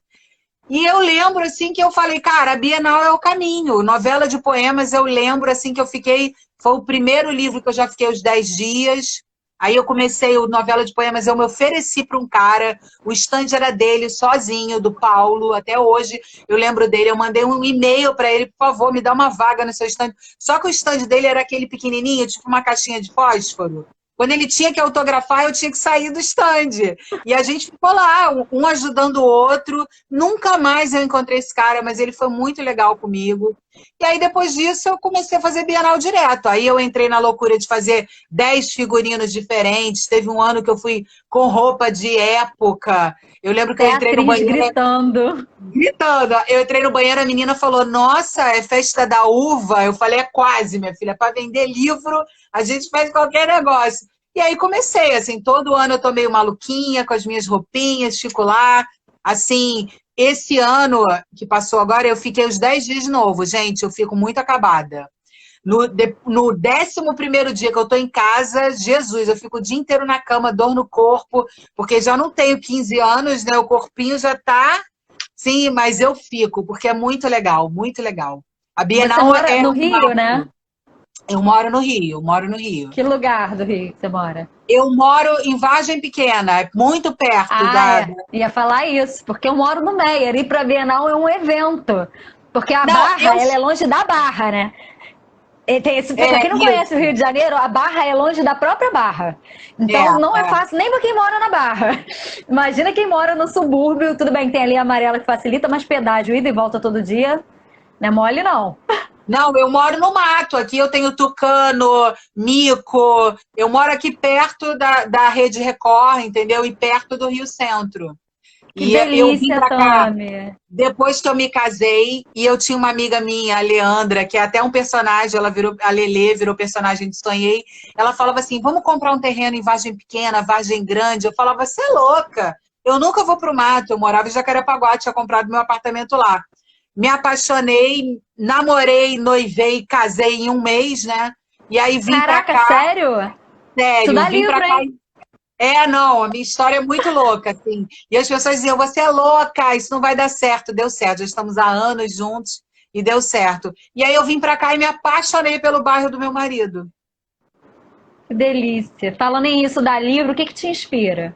B: E eu lembro, assim, que eu falei, cara, a Bienal é o caminho. Novela de poemas, eu lembro, assim, que eu fiquei... Foi o primeiro livro que eu já fiquei os 10 dias. Aí eu comecei o Novela de Poemas, eu me ofereci para um cara, o stand era dele, sozinho, do Paulo, até hoje eu lembro dele, eu mandei um e-mail para ele, por favor, me dá uma vaga no seu stand. Só que o stand dele era aquele pequenininho, tipo uma caixinha de fósforo. Quando ele tinha que autografar, eu tinha que sair do stand. E a gente ficou lá, um ajudando o outro. Nunca mais eu encontrei esse cara, mas ele foi muito legal comigo. E aí, depois disso, eu comecei a fazer Bienal direto. Aí eu entrei na loucura de fazer 10 figurinos diferentes. Teve um ano que eu fui com roupa de época. Eu lembro que eu entrei no banheiro...
A: gritando.
B: Gritando. Eu entrei no banheiro, a menina falou, nossa, é festa da uva? Eu falei, é quase, minha filha. Para vender livro, a gente faz qualquer negócio. E aí comecei, assim, todo ano eu tô meio maluquinha, com as minhas roupinhas, fico lá. Assim, esse ano que passou agora, eu fiquei os 10 dias de novo. Gente, eu fico muito acabada. No 11º dia que eu tô em casa, Jesus, eu fico o dia inteiro na cama, dor no corpo, porque já não tenho 15 anos, né? O corpinho já tá... Sim, mas eu fico, porque é muito legal, muito legal. A
A: Você
B: Bienal
A: mora
B: é
A: no
B: um
A: Rio, né?
B: marco. Eu moro no Rio, eu moro no Rio.
A: Que lugar do Rio que você mora?
B: Eu moro em Vargem Pequena, muito perto
A: Ah,
B: da...
A: é. Ia falar isso, porque eu moro no Meier. Ir pra Bienal é um evento. Porque a
B: Não,
A: Barra, ela é longe da Barra, né? E pra quem não conhece o
B: isso.
A: Rio de Janeiro, a Barra é longe da própria Barra.
B: É,
A: Então não é
B: é.
A: fácil nem pra quem mora na Barra. Imagina quem mora no subúrbio, tudo bem, tem ali a amarela que facilita, mas pedágio, ida e volta todo dia, não é mole não.
B: Não, eu moro no mato. Aqui eu tenho tucano, mico. Eu moro aqui perto da Rede Record, entendeu? E perto do Rio Centro.
A: Que
B: E eu vim
A: delícia,
B: para cá
A: Tami.
B: depois que eu me casei. E eu tinha uma amiga minha, a Leandra, que é até um personagem. Ela virou, a Lelê virou personagem de Sonhei. Ela falava assim: vamos comprar um terreno em Vargem Pequena, Vargem Grande. Eu falava: você é louca? Eu nunca vou para o mato. Eu morava em Jacarepaguá, tinha comprado meu apartamento lá. Me apaixonei, namorei, noivei, casei em um mês, né? E aí vim pra
A: Caraca,
B: cá,
A: sério? Isso
B: sério,
A: dá
B: vim pra
A: livro,
B: cá.
A: hein?
B: Não, a minha história é muito louca, assim. E as pessoas diziam, você é louca, isso não vai dar certo. Deu certo, já estamos há anos juntos e deu certo. E aí eu vim pra cá e me apaixonei pelo bairro do meu marido.
A: Que delícia. Falando em isso, dá livro, o que que te inspira?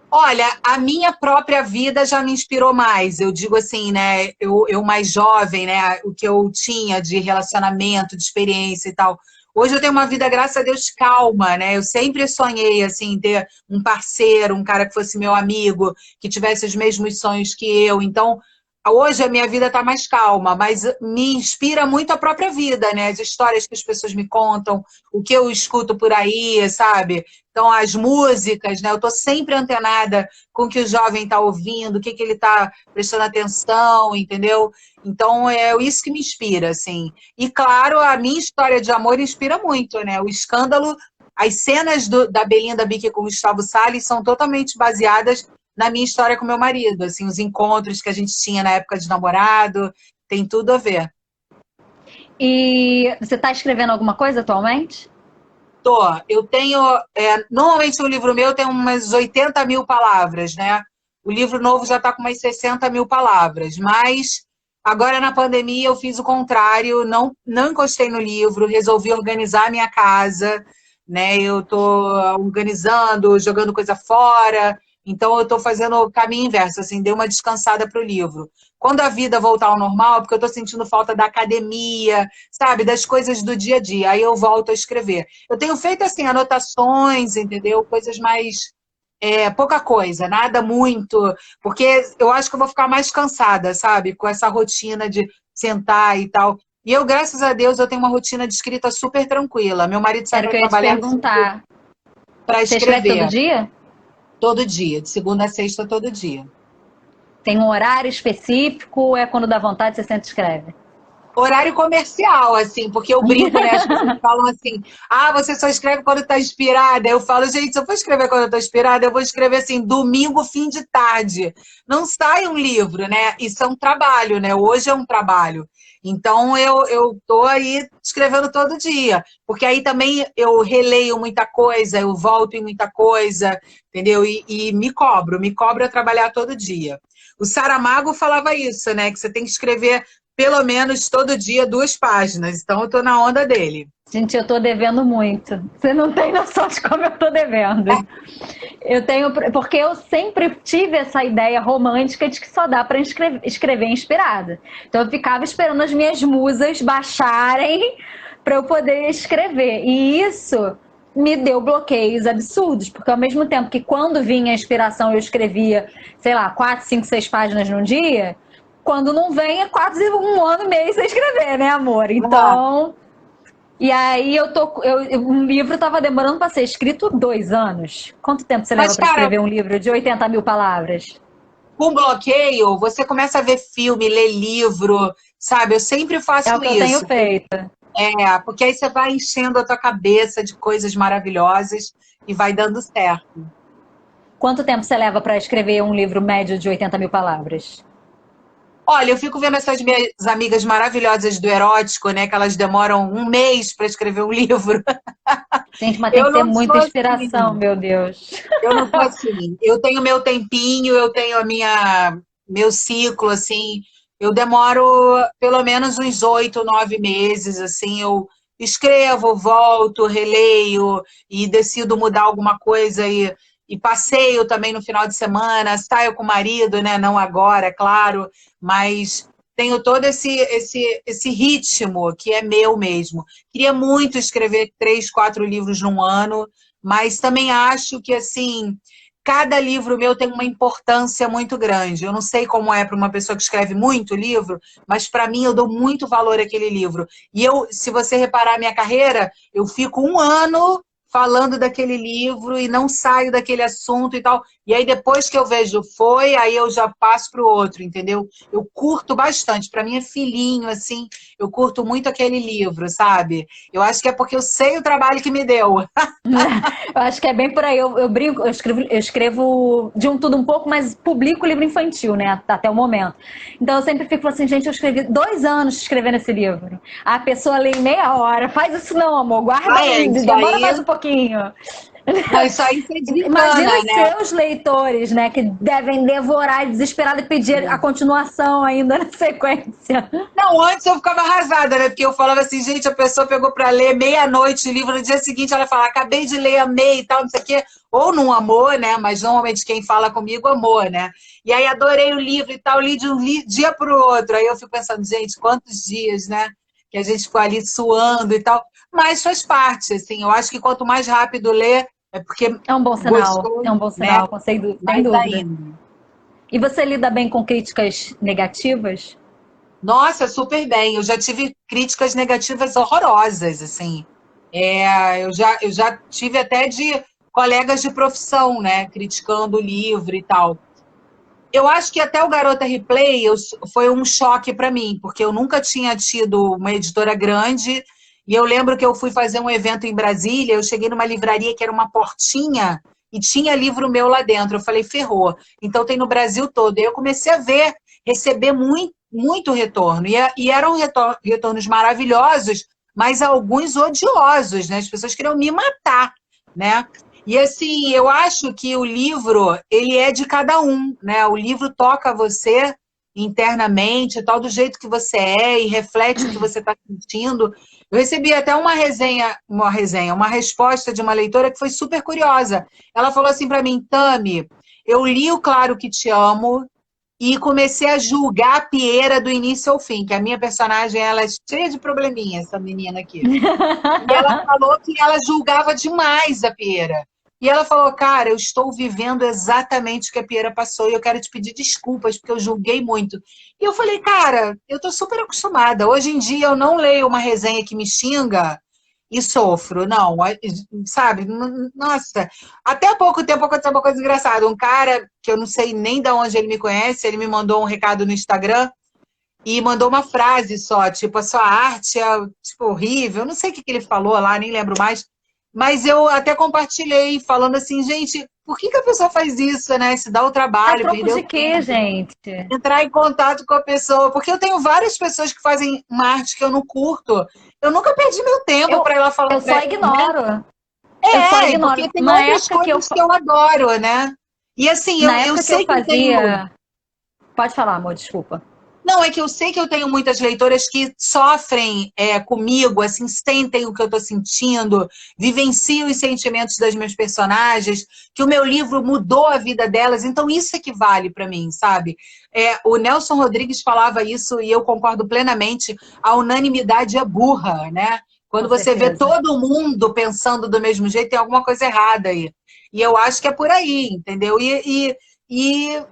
B: Olha, a minha própria vida já me inspirou mais. Eu digo assim, né? Eu mais jovem, né? O que eu tinha de relacionamento, de experiência e tal. Hoje eu tenho uma vida, graças a Deus, calma, né? Eu sempre sonhei, assim, ter um parceiro, um cara que fosse meu amigo, que tivesse os mesmos sonhos que eu. Então, hoje a minha vida está mais calma, mas me inspira muito a própria vida, né? As histórias que as pessoas me contam, o que eu escuto por aí, sabe? Então, as músicas, né? Eu estou sempre antenada com o que o jovem está ouvindo, o que, que ele está prestando atenção, entendeu? Então, é isso que me inspira, assim. E, claro, a minha história de amor inspira muito, né? O escândalo, as cenas da Belinda Bique com o Gustavo Salles são totalmente baseadas na minha história com meu marido, assim, os encontros que a gente tinha na época de namorado, tem tudo a ver.
A: E você está escrevendo alguma coisa atualmente?
B: Tô, eu tenho. Normalmente o livro meu tem umas 80 mil palavras, né? O livro novo já está com umas 60 mil palavras, mas agora na pandemia eu fiz o contrário, não encostei no livro, resolvi organizar a minha casa, né? Eu tô organizando, jogando coisa fora, então eu estou fazendo o caminho inverso, assim, dei uma descansada para o livro. Quando a vida voltar ao normal, porque eu estou sentindo falta da academia, sabe, das coisas do dia a dia, aí eu volto a escrever. Eu tenho feito assim anotações, entendeu? Coisas mais pouca coisa, nada muito, porque eu acho que eu vou ficar mais cansada, sabe? Com essa rotina de sentar e tal. E eu, graças a Deus, eu tenho uma rotina de escrita super tranquila. Meu marido sai
A: Era o
B: para
A: que eu ia te
B: trabalhar
A: perguntar.
B: para
A: Você escreve todo
B: escrever
A: dia?
B: todo dia, de segunda a sexta, todo dia.
A: Tem um horário específico ou é quando dá vontade você sempre escreve?
B: Horário comercial, assim, porque eu brinco, né? As pessoas falam assim, você só escreve quando está inspirada. Eu falo, gente, se eu for escrever quando eu estou inspirada, eu vou escrever assim, domingo, fim de tarde. Não sai um livro, né? Isso é um trabalho, né? Hoje é um trabalho. Então, eu tô aí escrevendo todo dia. Porque aí também eu releio muita coisa, eu volto em muita coisa, entendeu? E me cobro a trabalhar todo dia. O Saramago falava isso, né? Que você tem que escrever pelo menos todo dia 2 páginas. Então eu tô na onda dele.
A: Gente, eu tô devendo muito. Você não tem noção de como eu tô devendo. Eu tenho, porque eu sempre tive essa ideia romântica de que só dá para escrever inspirada. Então eu ficava esperando as minhas musas baixarem para eu poder escrever. E isso me deu bloqueios absurdos, porque ao mesmo tempo que quando vinha a inspiração eu escrevia, sei lá, 4, 5, 6 páginas num dia, quando não vem é quase um ano e meio sem escrever, né, amor?
B: Ah,
A: Então, e aí um livro tava demorando para ser escrito 2 anos. Quanto tempo você leva
B: mas,
A: para
B: cara,
A: escrever um livro de 80 mil palavras?
B: com bloqueio, você começa a ver filme, ler livro, sabe? Eu sempre
A: É o
B: faço
A: que eu tenho
B: isso.
A: feito.
B: Porque aí você vai enchendo a tua cabeça de coisas maravilhosas e vai dando certo.
A: Quanto tempo você leva para escrever um livro médio de 80 mil palavras?
B: Olha, eu fico vendo essas minhas amigas maravilhosas do erótico, né? Que elas demoram um mês para escrever um livro.
A: Gente, mas tem
B: Eu
A: que ter
B: não sou
A: muita inspiração,
B: assim.
A: meu Deus.
B: Eu não sou assim. Eu tenho meu tempinho, eu tenho a minha meu ciclo, assim. Eu demoro pelo menos uns 8, 9 meses, assim. Eu escrevo, volto, releio e decido mudar alguma coisa e passeio também no final de semana. Saio com o marido, né? Não agora, é claro, mas tenho todo esse ritmo que é meu mesmo. Queria muito escrever 3, 4 livros num ano, mas também acho que, assim, cada livro meu tem uma importância muito grande. Eu não sei como é para uma pessoa que escreve muito livro, mas para mim eu dou muito valor àquele livro. E eu, se você reparar a minha carreira, eu fico um ano falando daquele livro e não saio daquele assunto e tal. E aí depois que eu vejo foi, aí eu já passo para o outro, entendeu? Eu curto bastante. Para mim é filhinho, assim. Eu curto muito aquele livro, sabe? Eu acho que é porque eu sei o trabalho que me deu.
A: Eu acho que é bem por aí. Eu brinco, eu escrevo de um tudo um pouco, mas publico livro infantil, né? Até o momento. Então eu sempre fico assim, gente, eu escrevi 2 anos escrevendo esse livro. A pessoa lê em meia hora. Faz isso não, amor. Guarda
B: Ah, é,
A: aí,
B: isso
A: demora
B: aí.
A: mais um pouquinho.
B: Não, isso aí você
A: Imagina
B: desencana,
A: os
B: né?
A: seus leitores, né? Que devem devorar desesperado e pedir a continuação ainda na sequência.
B: Não, antes eu ficava arrasada, né? Porque eu falava assim, gente, a pessoa pegou para ler meia-noite o livro, no dia seguinte ela fala, acabei de ler, amei e tal, não sei o quê. Ou não amou, né? Mas normalmente quem fala comigo amou, né? E aí adorei o livro e tal, li de um dia para o outro. Aí eu fico pensando, gente, quantos dias, né? Que a gente ficou ali suando e tal. Mas faz parte, assim. Eu acho que quanto mais rápido ler, é porque
A: É um bom sinal,
B: gostou,
A: é um bom
B: né?
A: sinal, sem
B: Mais
A: dúvida.
B: ainda.
A: E você lida bem com críticas negativas?
B: Nossa, super bem. Eu já tive críticas negativas horrorosas, assim. Eu já tive até de colegas de profissão, né, criticando o livro e tal. Eu acho que até o Garota Replay foi um choque para mim, porque eu nunca tinha tido uma editora grande. E eu lembro que eu fui fazer um evento em Brasília, eu cheguei numa livraria que era uma portinha e tinha livro meu lá dentro. Eu falei, ferrou. Então tem no Brasil todo. E eu comecei a receber muito, muito retorno. E eram retornos maravilhosos, mas alguns odiosos, né? As pessoas queriam me matar, né? E assim, eu acho que o livro, ele é de cada um, né? O livro toca você internamente, tal, do jeito que você é e reflete o que você está sentindo. Eu recebi até uma resposta de uma leitora que foi super curiosa. Ela falou assim para mim, Tami, eu li o Claro que Te Amo e comecei a julgar a Pieira do início ao fim, que a minha personagem, ela é cheia de probleminha, essa menina aqui. E ela falou que ela julgava demais a Pieira. E ela falou, cara, eu estou vivendo exatamente o que a Pieira passou e eu quero te pedir desculpas, porque eu julguei muito. E eu falei, cara, eu estou super acostumada. Hoje em dia eu não leio uma resenha que me xinga e sofro. Não, sabe? Nossa, até há pouco tempo aconteceu uma coisa engraçada. Um cara, que eu não sei nem de onde ele me conhece, ele me mandou um recado no Instagram e mandou uma frase só, tipo, a sua arte é tipo, horrível. Eu não sei o que ele falou lá, nem lembro mais. Mas eu até compartilhei, falando assim, gente, por que a pessoa faz isso, né? Se dá o
A: A
B: trabalho,
A: troco
B: perder o
A: de quê,
B: tempo,
A: gente?
B: entrar em contato com a pessoa. Porque eu tenho várias pessoas que fazem uma arte que eu não curto. Eu nunca perdi meu tempo
A: Eu,
B: para ir lá falar
A: eu
B: para
A: só
B: ela, né?
A: ignoro. Eu só
B: É, porque
A: ignoro.
B: tem outras coisas que eu adoro, né? E assim,
A: Na
B: eu
A: época que eu
B: sei que eu tenho.
A: fazia. Pode falar, amor, desculpa.
B: Não, é que eu sei que eu tenho muitas leitoras que sofrem comigo, assim, sentem o que eu estou sentindo, vivenciam os sentimentos das minhas personagens, que o meu livro mudou a vida delas, então isso é que vale para mim, sabe? O Nelson Rodrigues falava isso e eu concordo plenamente, a unanimidade é burra, né? Quando
A: Com
B: você vê
A: certeza.
B: todo mundo pensando do mesmo jeito, tem alguma coisa errada aí. E eu acho que é por aí, entendeu? E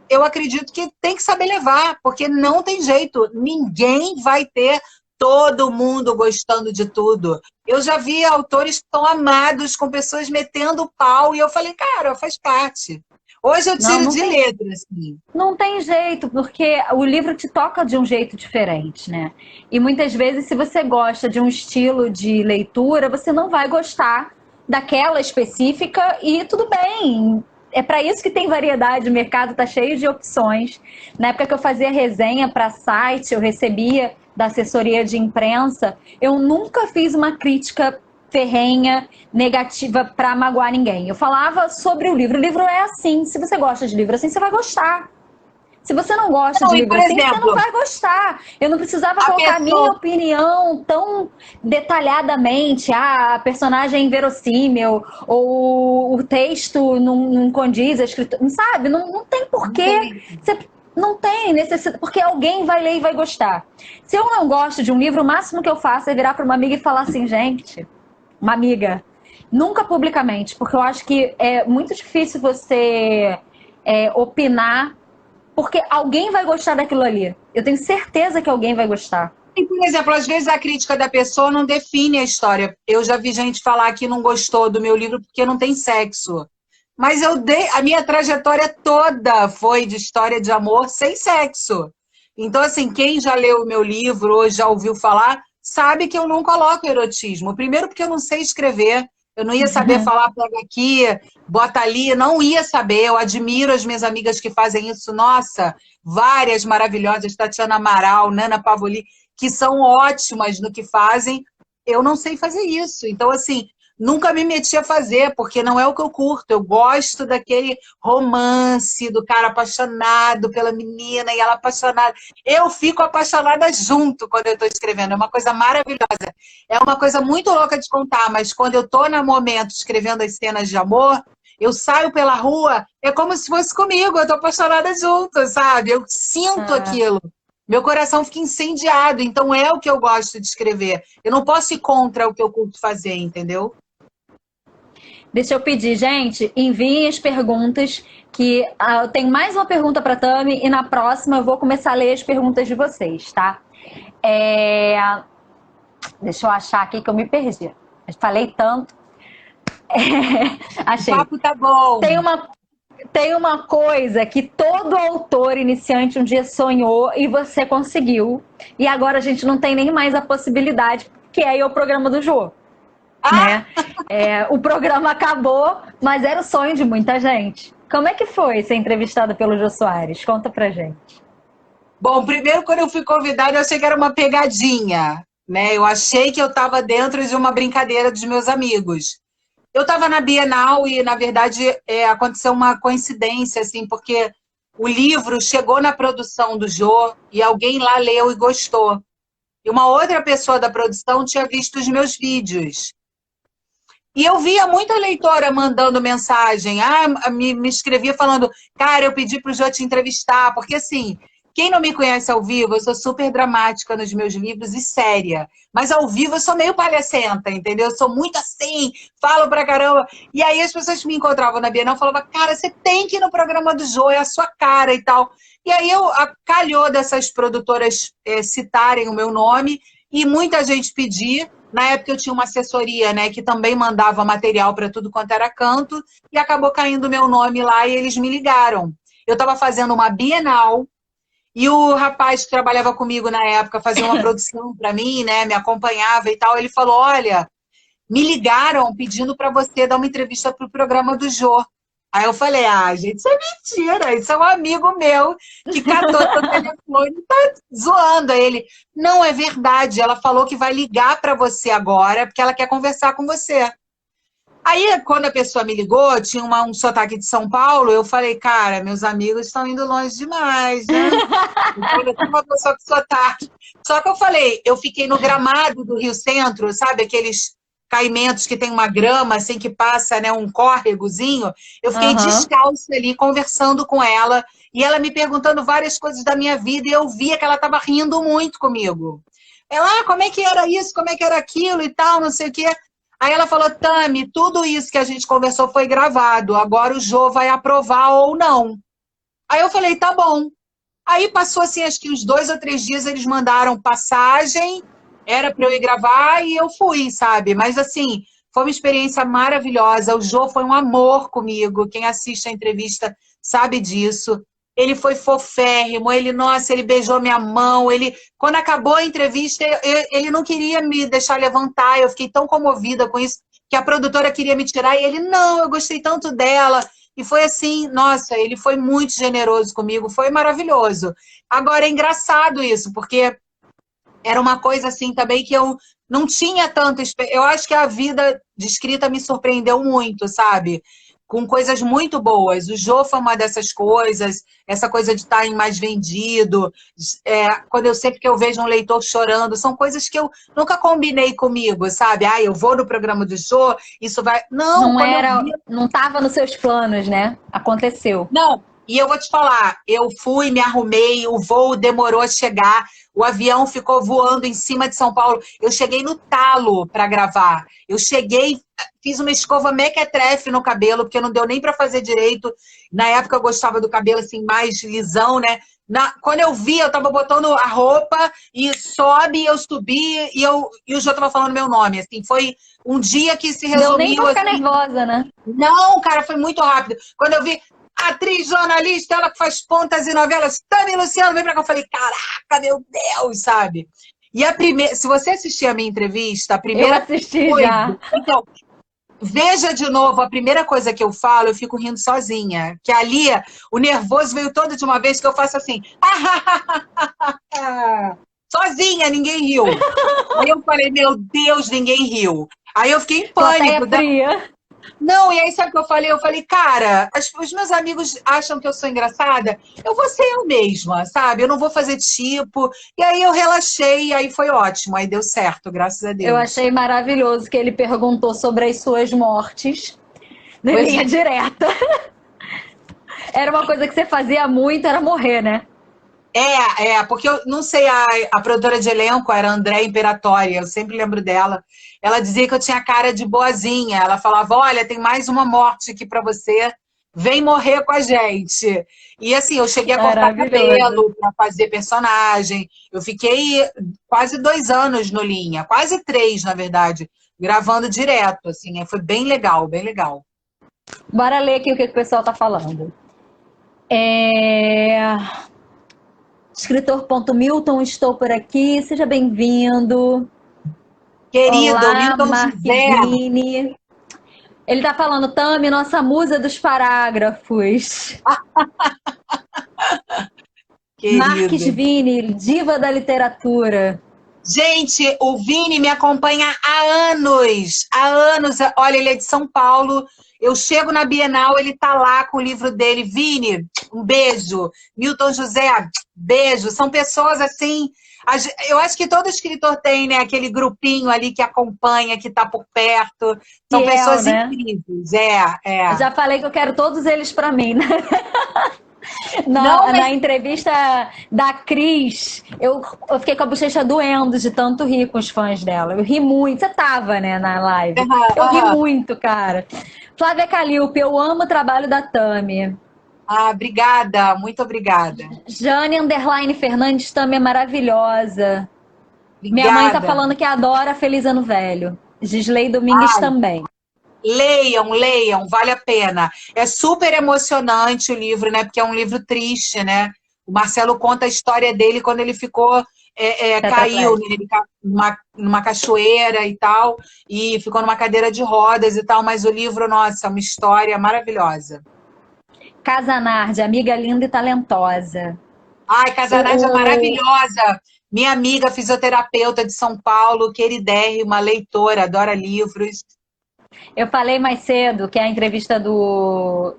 B: eu acredito que tem que saber levar, porque não tem jeito. Ninguém vai ter todo mundo gostando de tudo. Eu já vi autores que estão amados com pessoas metendo pau, e eu falei, cara, faz parte. Hoje eu
A: Não,
B: tiro de letra, assim.
A: não tem jeito, porque o livro te toca de um jeito diferente, né? E muitas vezes, se você gosta de um estilo de leitura, você não vai gostar daquela específica e tudo bem. é para isso que tem variedade, o mercado tá cheio de opções. Na época que eu fazia resenha para site, eu recebia da assessoria de imprensa, eu nunca fiz uma crítica ferrenha, negativa para magoar ninguém. Eu falava sobre o livro. O livro é assim. Se você gosta de livro assim, você vai gostar. Se você não gosta de
B: Não, e
A: livro
B: por
A: assim, você não
B: exemplo,
A: vai gostar. Eu não precisava
B: a
A: colocar a minha
B: pessoa.
A: opinião tão detalhadamente. Ah, a personagem é inverossímil, ou o texto não condiz, a escritura. Não sabe? Não tem
B: Não
A: porquê.
B: tem.
A: Você não tem necessidade, porque alguém vai ler e vai gostar. Se eu não gosto de um livro, o máximo que eu faço é virar para uma amiga e falar assim, gente, uma amiga, nunca publicamente, porque eu acho que é muito difícil você opinar, porque alguém vai gostar daquilo ali. Eu tenho certeza que alguém vai gostar.
B: E, por exemplo, às vezes a crítica da pessoa não define a história. Eu já vi gente falar que não gostou do meu livro porque não tem sexo. Mas a minha trajetória toda foi de história de amor sem sexo. Então, assim, quem já leu o meu livro ou já ouviu falar, sabe que eu não coloco erotismo. Primeiro porque eu não sei escrever, eu não ia saber falar, pega aqui, bota ali, não ia saber. Eu admiro as minhas amigas que fazem isso. Nossa, várias maravilhosas, Tatiana Amaral, Nana Pavoli, que são ótimas no que fazem. Eu não sei fazer isso. Então, assim, nunca me meti a fazer, porque não é o que eu curto. Eu gosto daquele romance, do cara apaixonado pela menina e ela apaixonada. Eu fico apaixonada junto quando eu estou escrevendo. É uma coisa maravilhosa. É uma coisa muito louca de contar, mas quando eu estou no momento escrevendo as cenas de amor, eu saio pela rua, é como se fosse comigo. Eu estou apaixonada junto, sabe? Eu sinto aquilo. Meu coração fica incendiado, então é o que eu gosto de escrever. Eu não posso ir contra o que eu curto fazer, entendeu?
A: Deixa eu pedir, gente, enviem as perguntas, que eu tenho mais uma pergunta para a Tami e na próxima eu vou começar a ler as perguntas de vocês, tá? Deixa eu achar aqui que eu me perdi. Eu falei tanto.
B: O
A: Achei.
B: papo tá bom.
A: Tem uma coisa que todo autor iniciante um dia sonhou e você conseguiu. E agora a gente não tem nem mais a possibilidade, que é o programa do Jô. Né? O programa acabou, mas era o sonho de muita gente. Como é que foi ser entrevistada pelo Jô Soares? Conta pra gente.
B: Bom, primeiro, quando eu fui convidada, eu achei que era uma pegadinha, né? Eu achei que eu estava dentro de uma brincadeira dos meus amigos. Eu estava na Bienal e, na verdade, aconteceu uma coincidência, assim, porque o livro chegou na produção do Jô e alguém lá leu e gostou. E uma outra pessoa da produção tinha visto os meus vídeos. E eu via muita leitora mandando mensagem, me escrevia falando, cara, eu pedi para o Jô te entrevistar, porque assim, quem não me conhece ao vivo, eu sou super dramática nos meus livros e séria, mas ao vivo eu sou meio palhacenta, entendeu? Eu sou muito assim, falo pra caramba. E aí as pessoas me encontravam na Bienal e falavam, cara, você tem que ir no programa do Jô, é a sua cara e tal. E aí calhou dessas produtoras citarem o meu nome e muita gente pedir. Na época eu tinha uma assessoria, né, que também mandava material para tudo quanto era canto, e acabou caindo o meu nome lá e eles me ligaram. Eu estava fazendo uma Bienal, e o rapaz que trabalhava comigo na época fazia uma produção para mim, né, me acompanhava e tal, ele falou, olha, me ligaram pedindo para você dar uma entrevista para o programa do Jô. Aí eu falei, gente, isso é mentira, isso é um amigo meu que catou seu telefone e tá zoando. Aí ele, não, é verdade, ela falou que vai ligar para você agora, porque ela quer conversar com você. Aí, quando a pessoa me ligou, tinha um sotaque de São Paulo, eu falei, cara, meus amigos estão indo longe demais, né? Então, eu tenho uma pessoa com sotaque. Só que eu falei, eu fiquei no gramado do Rio Centro, sabe, aqueles caimentos que tem uma grama, assim, que passa, né, um córregozinho. Eu fiquei descalça ali, conversando com ela, e ela me perguntando várias coisas da minha vida, e eu via que ela estava rindo muito comigo. Ela, como é que era isso, como é que era aquilo e tal, não sei o quê. Aí ela falou, Tami, tudo isso que a gente conversou foi gravado, agora o Jô vai aprovar ou não. Aí eu falei, tá bom. Aí passou assim, acho que uns 2 ou 3 dias eles mandaram passagem, era para eu ir gravar e eu fui, sabe? Mas assim, foi uma experiência maravilhosa. O Jô foi um amor comigo. Quem assiste a entrevista sabe disso. Ele foi foférrimo, nossa, ele beijou minha mão, quando acabou a entrevista, ele não queria me deixar levantar, eu fiquei tão comovida com isso, que a produtora queria me tirar, e ele, não, eu gostei tanto dela, E foi assim, nossa, ele foi muito generoso comigo, foi maravilhoso. Agora é engraçado isso, porque era uma coisa assim também que eu não tinha tanto. Eu acho que a vida de escrita me surpreendeu muito, sabe? Com coisas muito boas. O Jô foi uma dessas coisas, essa coisa de estar em mais vendido, quando eu sempre que eu vejo um leitor chorando, são coisas que eu nunca combinei comigo, sabe? Ah, eu vou no programa do Jô, isso vai. Não,
A: Não
B: quando eu
A: era,
B: vi.
A: não estava nos seus planos, né? Aconteceu.
B: Não, e eu vou te falar, eu fui, me arrumei, o voo demorou a chegar, o avião ficou voando em cima de São Paulo. Eu cheguei no talo para gravar. Eu cheguei, fiz uma escova mequetrefe no cabelo, porque não deu nem para fazer direito. Na época eu gostava do cabelo assim mais lisão, né? Quando eu vi, eu tava botando a roupa e sobe, eu subi e o Jô tava falando meu nome. Assim, foi um dia que se
A: Deu nem
B: resumiu
A: pra ficar
B: assim.
A: nervosa, né?
B: Não, cara, foi muito rápido. Quando eu vi atriz, jornalista, ela que faz pontas e novelas, Tami Luciano, vem pra cá. Eu falei, caraca, meu Deus, sabe? E a primeira, se você assistir a minha entrevista, a
A: Eu
B: primeira
A: assisti
B: coisa.
A: já.
B: Então, veja de novo, a primeira coisa que eu falo, eu fico rindo sozinha. Que ali, o nervoso veio todo de uma vez que eu faço assim. Sozinha, ninguém riu. Aí eu falei, meu Deus, ninguém riu. Aí eu fiquei em
A: Plateia
B: pânico.
A: fria.
B: Não, e aí sabe o que eu falei? Eu falei, cara, os meus amigos acham que eu sou engraçada, eu vou ser eu mesma, sabe? Eu não vou fazer tipo. E aí eu relaxei, e aí foi ótimo, aí deu certo, graças a
A: Eu
B: Deus.
A: achei maravilhoso que ele perguntou sobre as suas mortes. Em
B: Pois
A: linha direta. Era uma coisa que você fazia muito, era morrer, né?
B: porque eu não sei, a produtora de elenco era a André Imperatori, eu sempre lembro dela. Ela dizia que eu tinha cara de boazinha. Ela falava: olha, tem mais uma morte aqui para você, vem morrer com a gente. E assim, eu cheguei a cortar
A: Maravilhoso.
B: cabelo para fazer personagem. Eu fiquei quase 2 anos no Linha, quase 3, na verdade, gravando direto. Assim, foi bem legal, bem legal.
A: Bora ler aqui o que o pessoal tá falando. É... Escritor Milton, estou por aqui. Seja bem-vindo.
B: Querido
A: Olá,
B: Milton José,
A: Marquezine. Ele tá falando, Tami, nossa musa dos parágrafos. Marques
B: querido.
A: Vini, diva da literatura.
B: Gente, o Vini me acompanha há anos, há anos. Olha, ele é de São Paulo. Eu chego na Bienal, ele tá lá com o livro dele. Vini, um beijo. Milton José, beijo. São pessoas assim. Eu acho que todo escritor tem, né? Aquele grupinho ali que acompanha, que tá por perto. São
A: Fiel,
B: pessoas
A: né?
B: incríveis.
A: Eu já falei que eu quero todos eles para mim, né?
B: Não, mas.
A: Na entrevista da Cris, eu fiquei com a bochecha doendo de tanto rir com os fãs dela. Eu ri muito. Você tava, né, na live.
B: Aham,
A: Eu ri
B: aham.
A: muito, cara. Flávia Calilpe, eu amo o trabalho da Tami.
B: Ah, obrigada, muito obrigada.
A: Jane Underline Fernandes, Tami é maravilhosa. Minha mãe tá
B: Obrigada.
A: falando que adora Feliz Ano Velho. Gisley Domingues também.
B: Leiam, leiam, vale a pena. É super emocionante o livro, né? Porque é um livro triste, né? O Marcelo conta a história dele quando ele ficou, caiu, né? Ele numa cachoeira e tal, e ficou numa cadeira de rodas e tal, mas o livro, nossa, é uma história maravilhosa.
A: Casanardi, amiga linda e talentosa.
B: Ai, Casanage é maravilhosa. Minha amiga fisioterapeuta de São Paulo, queridérrima, leitora, adora livros.
A: Eu falei mais cedo que a entrevista meu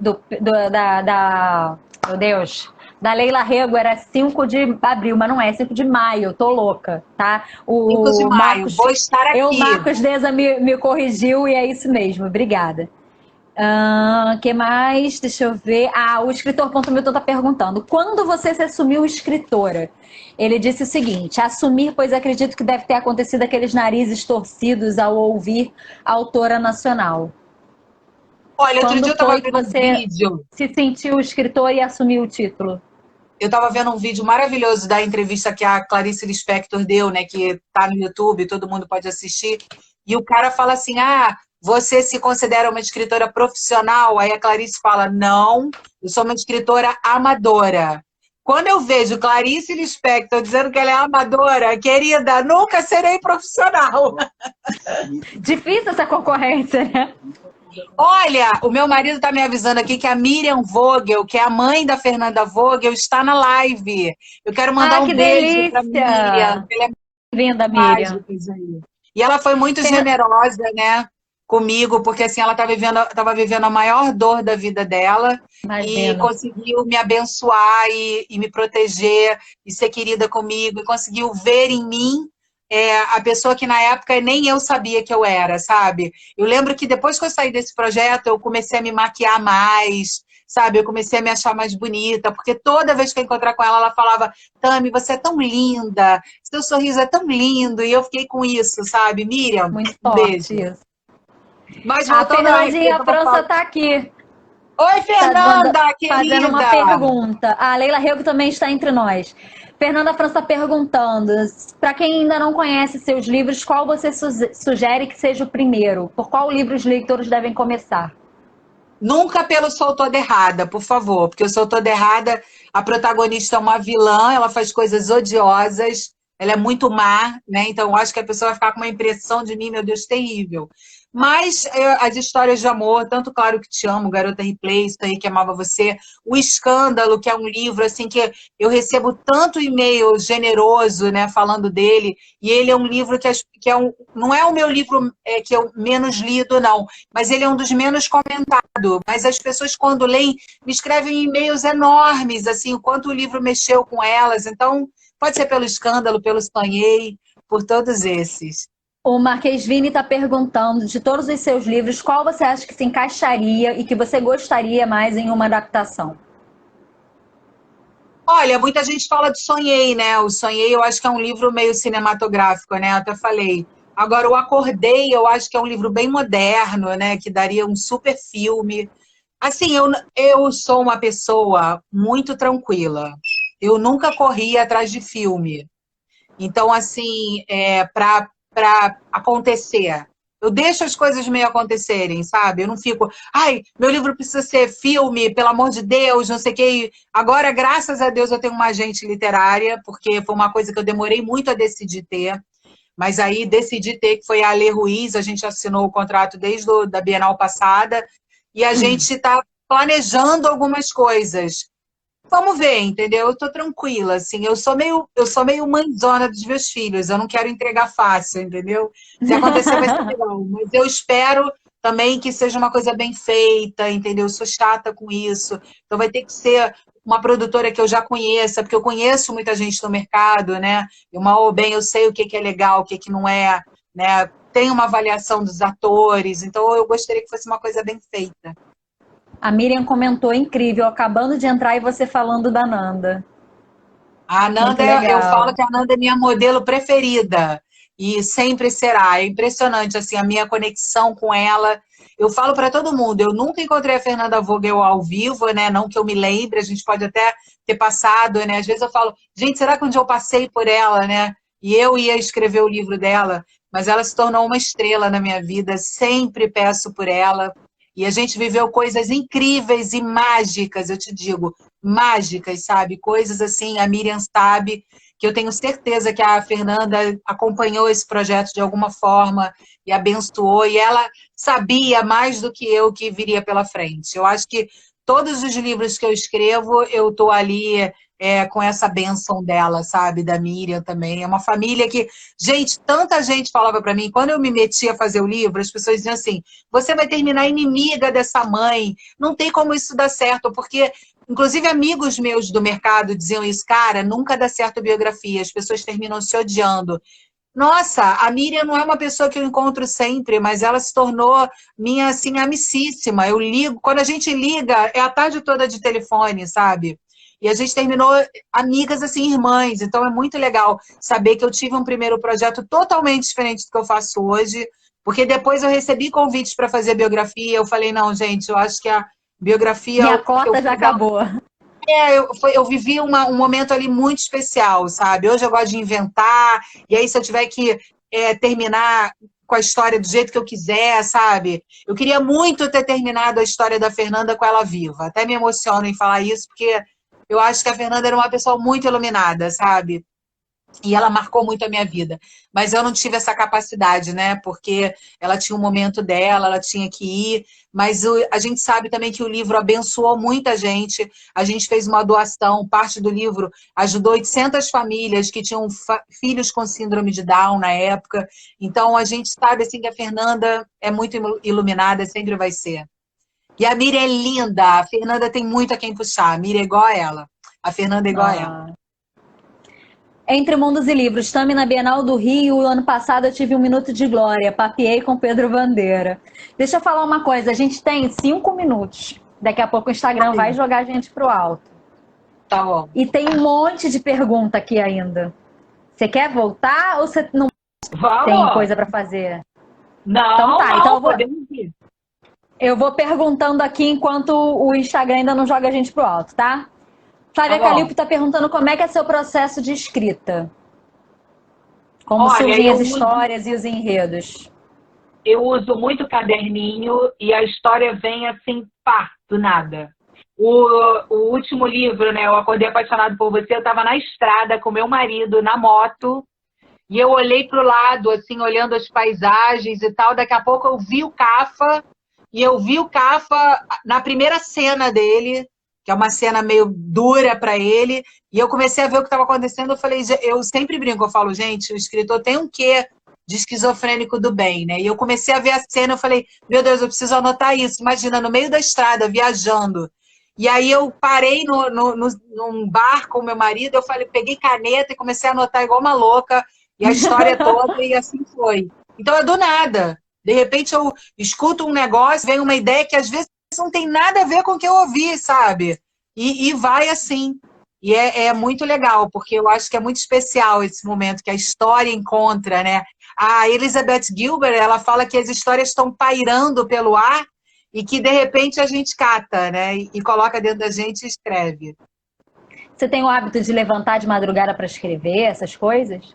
A: Deus, da Leila Rego era 5 de abril, mas não é 5 de maio, eu tô louca, tá?
B: 5 de
A: O
B: maio,
A: Marcos,
B: vou estar aqui.
A: Marcos Deza me corrigiu e é isso mesmo, obrigada. Que mais? Deixa eu ver. O escritor Milton está perguntando: quando você se assumiu escritora? Ele disse o seguinte: assumir, pois acredito que deve ter acontecido aqueles narizes torcidos ao ouvir a autora nacional.
B: Olha, outro dia
A: Quando
B: eu estava
A: foi que
B: vendo um
A: você
B: vídeo.
A: se sentiu escritor e assumiu o título?
B: Eu estava vendo um vídeo maravilhoso da entrevista que a Clarice Lispector deu, né? Que tá no YouTube, todo mundo pode assistir. E o cara fala assim: você se considera uma escritora profissional? Aí a Clarice fala: não, eu sou uma escritora amadora. Quando eu vejo Clarice Lispector dizendo que ela é amadora, querida, nunca serei profissional.
A: Difícil essa concorrência, né?
B: Olha, o meu marido está me avisando aqui que a Miriam Vogel, que é a mãe da Fernanda Vogel, está na live. Eu quero mandar
A: Ah,
B: um
A: que
B: beijo para Miriam,
A: delícia!
B: que ela é
A: Bem-vinda, Miriam.
B: mágica, aí. E ela foi muito
A: Fernan-
B: generosa, né, comigo, porque assim ela estava vivendo a maior dor da vida dela e
A: Imagino.
B: conseguiu me abençoar e me proteger e ser querida comigo e conseguiu ver em mim a pessoa que na época nem eu sabia que eu era, sabe? Eu lembro que depois que eu saí desse projeto, eu comecei a me maquiar mais, sabe? Eu comecei a me achar mais bonita, porque toda vez que eu encontrar com ela, ela falava: Tami, você é tão linda, seu sorriso é tão lindo, e eu fiquei com isso, sabe? Miriam,
A: Muito
B: um
A: forte
B: beijo.
A: isso.
B: Mas
A: A
B: voltando ao que eu
A: Fernandinha
B: estava
A: França
B: falando.
A: tá aqui.
B: Oi, Fernanda,
A: Fazendo uma
B: querida!
A: pergunta. A Leila Rego também está entre nós. Fernanda França está perguntando: para quem ainda não conhece seus livros, qual você sugere que seja o primeiro? Por qual livro os leitores devem começar?
B: Nunca pelo Sou Toda Errada, por favor, porque eu Sou Toda Errada, a protagonista é uma vilã, ela faz coisas odiosas, ela é muito má, né? Então eu acho que a pessoa vai ficar com uma impressão de mim, meu Deus, terrível. Mas as histórias de amor, tanto Claro que Te Amo, Garota Replay, Isso Aí Que Amava Você, O Escândalo, que é um livro assim que eu recebo tanto e-mail generoso, né, falando dele, e ele é um livro que é não é o meu livro que eu menos lido, não, mas ele é um dos menos comentados. Mas as pessoas, quando leem, me escrevem e-mails enormes, assim, o quanto o livro mexeu com elas. Então, pode ser pelo Escândalo, pelo Espanhei, por todos esses.
A: O Marquês Vini está perguntando: de todos os seus livros, qual você acha que se encaixaria e que você gostaria mais em uma adaptação?
B: Olha, muita gente fala de Sonhei, né? O Sonhei eu acho que é um livro meio cinematográfico, né? Eu até falei. Agora, o Acordei, eu acho que é um livro bem moderno, né? Que daria um super filme. Assim, eu sou uma pessoa muito tranquila. Eu nunca corri atrás de filme. Então, assim, para acontecer, eu deixo as coisas meio acontecerem, sabe? Eu não fico, ai, meu livro precisa ser filme, pelo amor de Deus, não sei o quê. Agora, graças a Deus, eu tenho uma agente literária, porque foi uma coisa que eu demorei muito a decidir ter. Mas aí decidi ter, que foi a Ale Ruiz, a gente assinou o contrato desde da Bienal passada, e a gente está planejando algumas coisas. Vamos ver, entendeu? Eu tô tranquila, assim, eu sou meio mãezona dos meus filhos, eu não quero entregar fácil, entendeu? Se acontecer vai ser legal, mas eu espero também que seja uma coisa bem feita, entendeu? Eu sou chata com isso, então vai ter que ser uma produtora que eu já conheça, porque eu conheço muita gente no mercado, né? Eu mal ou bem eu sei o que que é legal, o que que não é, né? Tem uma avaliação dos atores, então eu gostaria que fosse uma coisa bem feita.
A: A Miriam comentou: incrível, acabando de entrar e você falando da Nanda.
B: A
A: Muito
B: Nanda, eu falo
A: legal.
B: que a Nanda é minha modelo preferida e sempre será. É impressionante assim a minha conexão com ela. Eu falo para todo mundo, eu nunca encontrei a Fernanda Vogel ao vivo, né? Não que eu me lembre, a gente pode até ter passado, né? Às vezes eu falo, gente, será que um dia eu passei por ela, né? E eu ia escrever o livro dela, mas ela se tornou uma estrela na minha vida, sempre peço por ela. E a gente viveu coisas incríveis e mágicas, eu te digo, mágicas, sabe? Coisas assim, a Miriam sabe, que eu tenho certeza que a Fernanda acompanhou esse projeto de alguma forma e abençoou, e ela sabia mais do que eu que viria pela frente. Eu acho que todos os livros que eu escrevo, eu estou ali com essa bênção dela, sabe? Da Miriam também. É uma família que, gente, tanta gente falava para mim, quando eu me meti a fazer o livro, as pessoas diziam assim: você vai terminar inimiga dessa mãe, não tem como isso dar certo, porque inclusive, amigos meus do mercado diziam isso, cara, nunca dá certo a biografia, as pessoas terminam se odiando. Nossa, a Miriam não é uma pessoa que eu encontro sempre, mas ela se tornou minha, assim, amicíssima. Eu ligo, quando a gente liga, é a tarde toda de telefone, sabe? E a gente terminou amigas, assim, irmãs. Então é muito legal saber que eu tive um primeiro projeto totalmente diferente do que eu faço hoje, porque depois eu recebi convites para fazer biografia. Eu falei, não, gente, eu acho que a biografia
A: Minha
B: eu
A: cota já
B: fui dar
A: acabou.
B: eu vivi um momento ali muito especial, sabe? Hoje eu gosto de inventar, e aí se eu tiver que terminar com a história do jeito que eu quiser, sabe? Eu queria muito ter terminado a história da Fernanda com ela viva. Até me emociono em falar isso, porque eu acho que a Fernanda era uma pessoa muito iluminada, sabe? e ela marcou muito a minha vida. Mas eu não tive essa capacidade, né? Porque ela tinha um momento dela, ela tinha que ir. Mas a gente sabe também que o livro abençoou muita gente. A gente fez uma doação, parte do livro ajudou 800 famílias que tinham filhos com síndrome de Down na época. Então a gente sabe assim que a Fernanda é muito iluminada, sempre vai ser. E a Miriam é linda. A Fernanda tem muito a quem puxar. A Miriam é igual a ela. A Fernanda é igual a ela.
A: Ah. Entre Mundos e Livros, estamos na Bienal do Rio. O ano passado eu tive um minuto de glória. Papiei com Pedro Bandeira. Deixa eu falar uma coisa. A gente tem 5 minutos. Daqui a pouco o Instagram vai jogar a gente pro alto.
B: Tá bom.
A: E tem um monte de pergunta aqui ainda. Você quer voltar ou você não tem coisa para fazer?
B: Não,
A: então tá.
B: Não,
A: Então
B: podemos ir.
A: Eu vou perguntando aqui enquanto o Instagram ainda não joga a gente pro alto, tá? Flávia Calipo tá perguntando como é que é seu processo de escrita. Como surgem as histórias e os enredos.
B: Eu uso muito caderninho e a história vem assim, pá, do nada. O último livro, né, Eu Acordei Apaixonado por Você, eu estava na estrada com meu marido, na moto, e eu olhei para o lado, assim, olhando as paisagens e tal, daqui a pouco eu vi o Cafa, e eu vi o Cafa na primeira cena dele, que é uma cena meio dura para ele, e eu comecei a ver o que estava acontecendo, eu falei, eu sempre brinco, eu falo, gente, o escritor tem um quê de esquizofrênico do bem, né? E eu comecei a ver a cena, eu falei, meu Deus, eu preciso anotar isso. Imagina, no meio da estrada, viajando. E aí eu parei num bar com meu marido, eu falei, peguei caneta e comecei a anotar igual uma louca, e a história toda, e assim foi. Então é do nada. De repente eu escuto um negócio, vem uma ideia que às vezes não tem nada a ver com o que eu ouvi, sabe? E vai assim. E é muito legal, porque eu acho que é muito especial esse momento que a história encontra, né? A Elizabeth Gilbert, ela fala que as histórias estão pairando pelo ar e que, de repente, a gente cata, né? E coloca dentro da gente e escreve.
A: Você tem o hábito de levantar de madrugada para escrever essas coisas?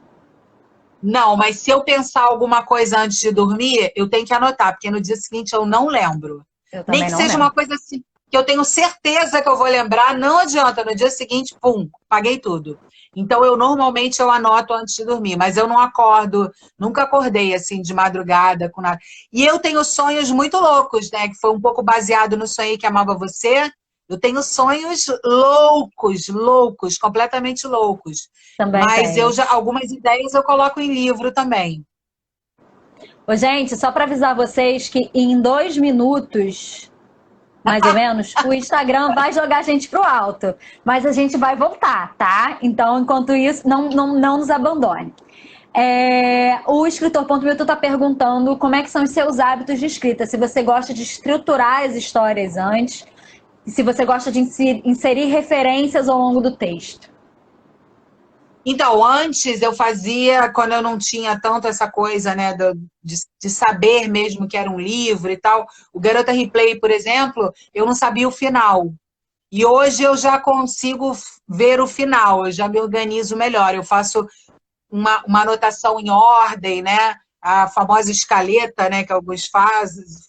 B: Não, mas se eu pensar alguma coisa antes de dormir, eu tenho que anotar, porque no dia seguinte eu não lembro.
A: Eu
B: Nem
A: também
B: que
A: não
B: seja
A: lembro.
B: uma coisa assim, que eu tenho certeza que eu vou lembrar, não adianta, no dia seguinte, pum, paguei tudo. Então eu normalmente eu anoto antes de dormir, mas eu não acordo, nunca acordei assim de madrugada com nada. E eu tenho sonhos muito loucos, né, que foi um pouco baseado no Sonhei que Amava Você. Eu tenho sonhos loucos, loucos, completamente loucos.
A: Também
B: Mas
A: tenho.
B: algumas ideias eu coloco em livro também.
A: Ô, gente, só para avisar vocês que em 2 minutos, mais ou menos, o Instagram vai jogar a gente pro alto. Mas a gente vai voltar, tá? Então, enquanto isso, não nos abandone. O escritor Ponto Milton está perguntando como é que são os seus hábitos de escrita. Se você gosta de estruturar as histórias antes, e se você gosta de inserir referências ao longo do texto.
B: Então, antes eu fazia, quando eu não tinha tanto essa coisa, né, de saber mesmo que era um livro e tal. O Garota Replay, por exemplo, eu não sabia o final. E hoje eu já consigo ver o final, eu já me organizo melhor. Eu faço uma anotação em ordem, né? A famosa escaleta, né, que alguns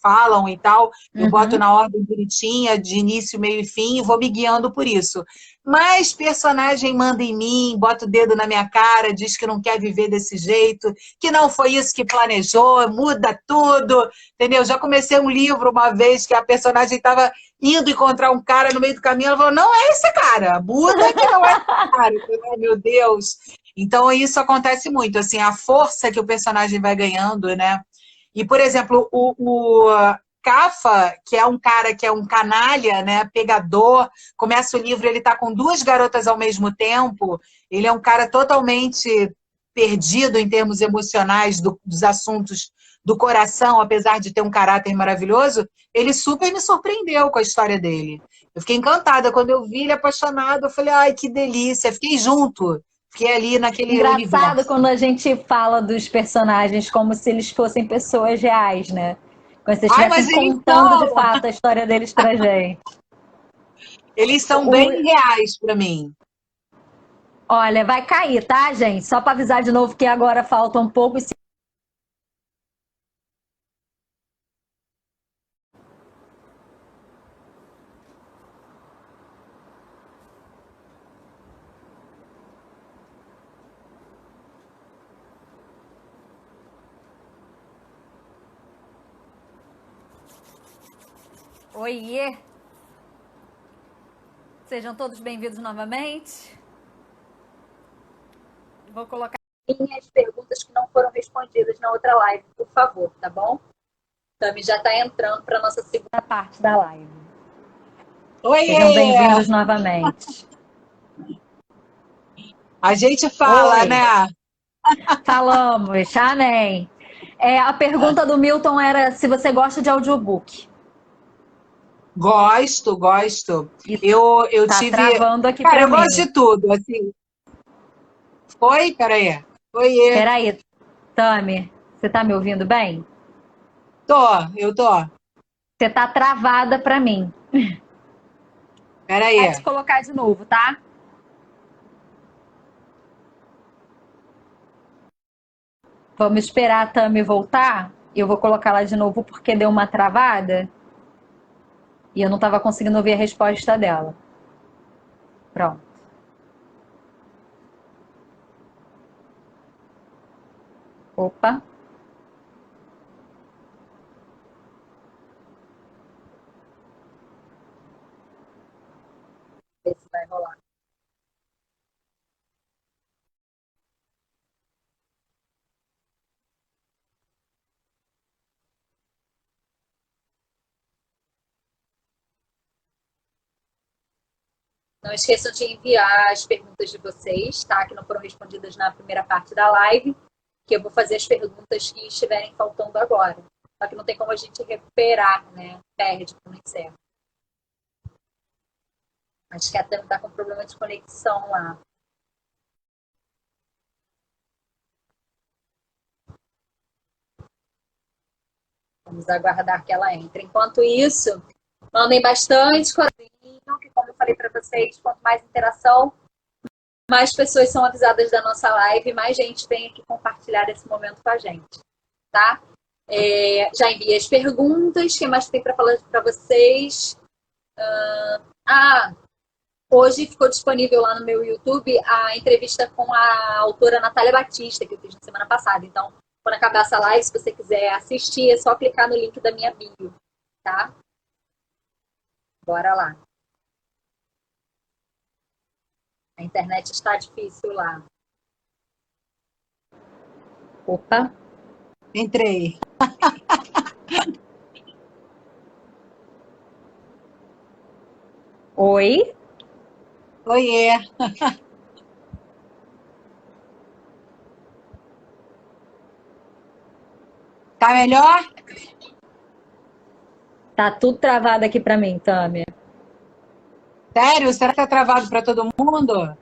B: falam e tal, eu boto na ordem bonitinha, de início, meio e fim, e vou me guiando por isso. Mas personagem manda em mim, bota o dedo na minha cara, diz que não quer viver desse jeito, que não foi isso que planejou, muda tudo, entendeu? Já comecei um livro uma vez que a personagem estava indo encontrar um cara no meio do caminho, ela falou, não é esse cara, muda que não é esse cara. Eu falei, meu Deus. Então, isso acontece muito, assim, a força que o personagem vai ganhando, né? E, por exemplo, o Cafa, que é um cara que é um canalha, né, pegador, começa o livro, ele tá com duas garotas ao mesmo tempo, ele é um cara totalmente perdido em termos emocionais dos assuntos do coração, apesar de ter um caráter maravilhoso, ele super me surpreendeu com a história dele. Eu fiquei encantada, quando eu vi ele apaixonado, eu falei, ai, que delícia, fiquei junto. Fiquei ali naquele
A: Engraçado
B: universo.
A: quando a gente fala dos personagens como se eles fossem pessoas reais, né? Como se
B: Ai,
A: estivessem
B: mas
A: contando de fato a história deles pra gente.
B: eles são
A: O,
B: bem reais para mim.
A: olha, vai cair, tá, gente? Só para avisar de novo que agora falta um pouco. Oiê! Sejam todos bem-vindos novamente. Vou colocar as perguntas que não foram respondidas na outra live, por favor, tá bom? Tami já está entrando para a nossa segunda parte da live.
B: Oiê!
A: Sejam bem-vindos novamente.
B: A gente fala,
A: Oi.
B: né?
A: Falamos, amém. A pergunta do Milton era se você gosta de audiobook.
B: Gosto. Eu
A: Tá
B: tive.
A: travando aqui
B: Cara,
A: para
B: eu
A: mim.
B: gosto de tudo, assim. Foi? Peraí. Oiê.
A: Peraí, Tami, você tá me ouvindo bem?
B: Eu tô.
A: Você tá travada para mim.
B: Peraí.
A: Vou te colocar de novo, tá? Vamos esperar a Tami voltar. Eu vou colocar ela de novo porque deu uma travada. E eu não estava conseguindo ouvir a resposta dela. Pronto. Opa. Ver se vai rolar. Não esqueçam de enviar as perguntas de vocês, tá? Que não foram respondidas na primeira parte da live, que eu vou fazer as perguntas que estiverem faltando agora. Só que não tem como a gente recuperar, né? Perde quando encerra. Acho que a Tami tá com problema de conexão lá. Vamos aguardar que ela entre. Enquanto isso, mandem bastante coração, que como eu falei para vocês, quanto mais interação, mais pessoas são avisadas da nossa live, mais gente vem aqui compartilhar esse momento com a gente, tá? Já enviei as perguntas, o que mais tem para falar para vocês? Hoje ficou disponível lá no meu YouTube a entrevista com a autora Natália Batista, que eu fiz na semana passada. Então, quando acabar essa live, se você quiser assistir, é só clicar no link da minha bio, tá? Bora lá. A internet está difícil lá. Opa.
B: Entrei.
A: Oi.
B: Oiê. Tá melhor?
A: Tá tudo travado aqui para mim, Tami.
B: Sério? Será que tá travado para todo mundo?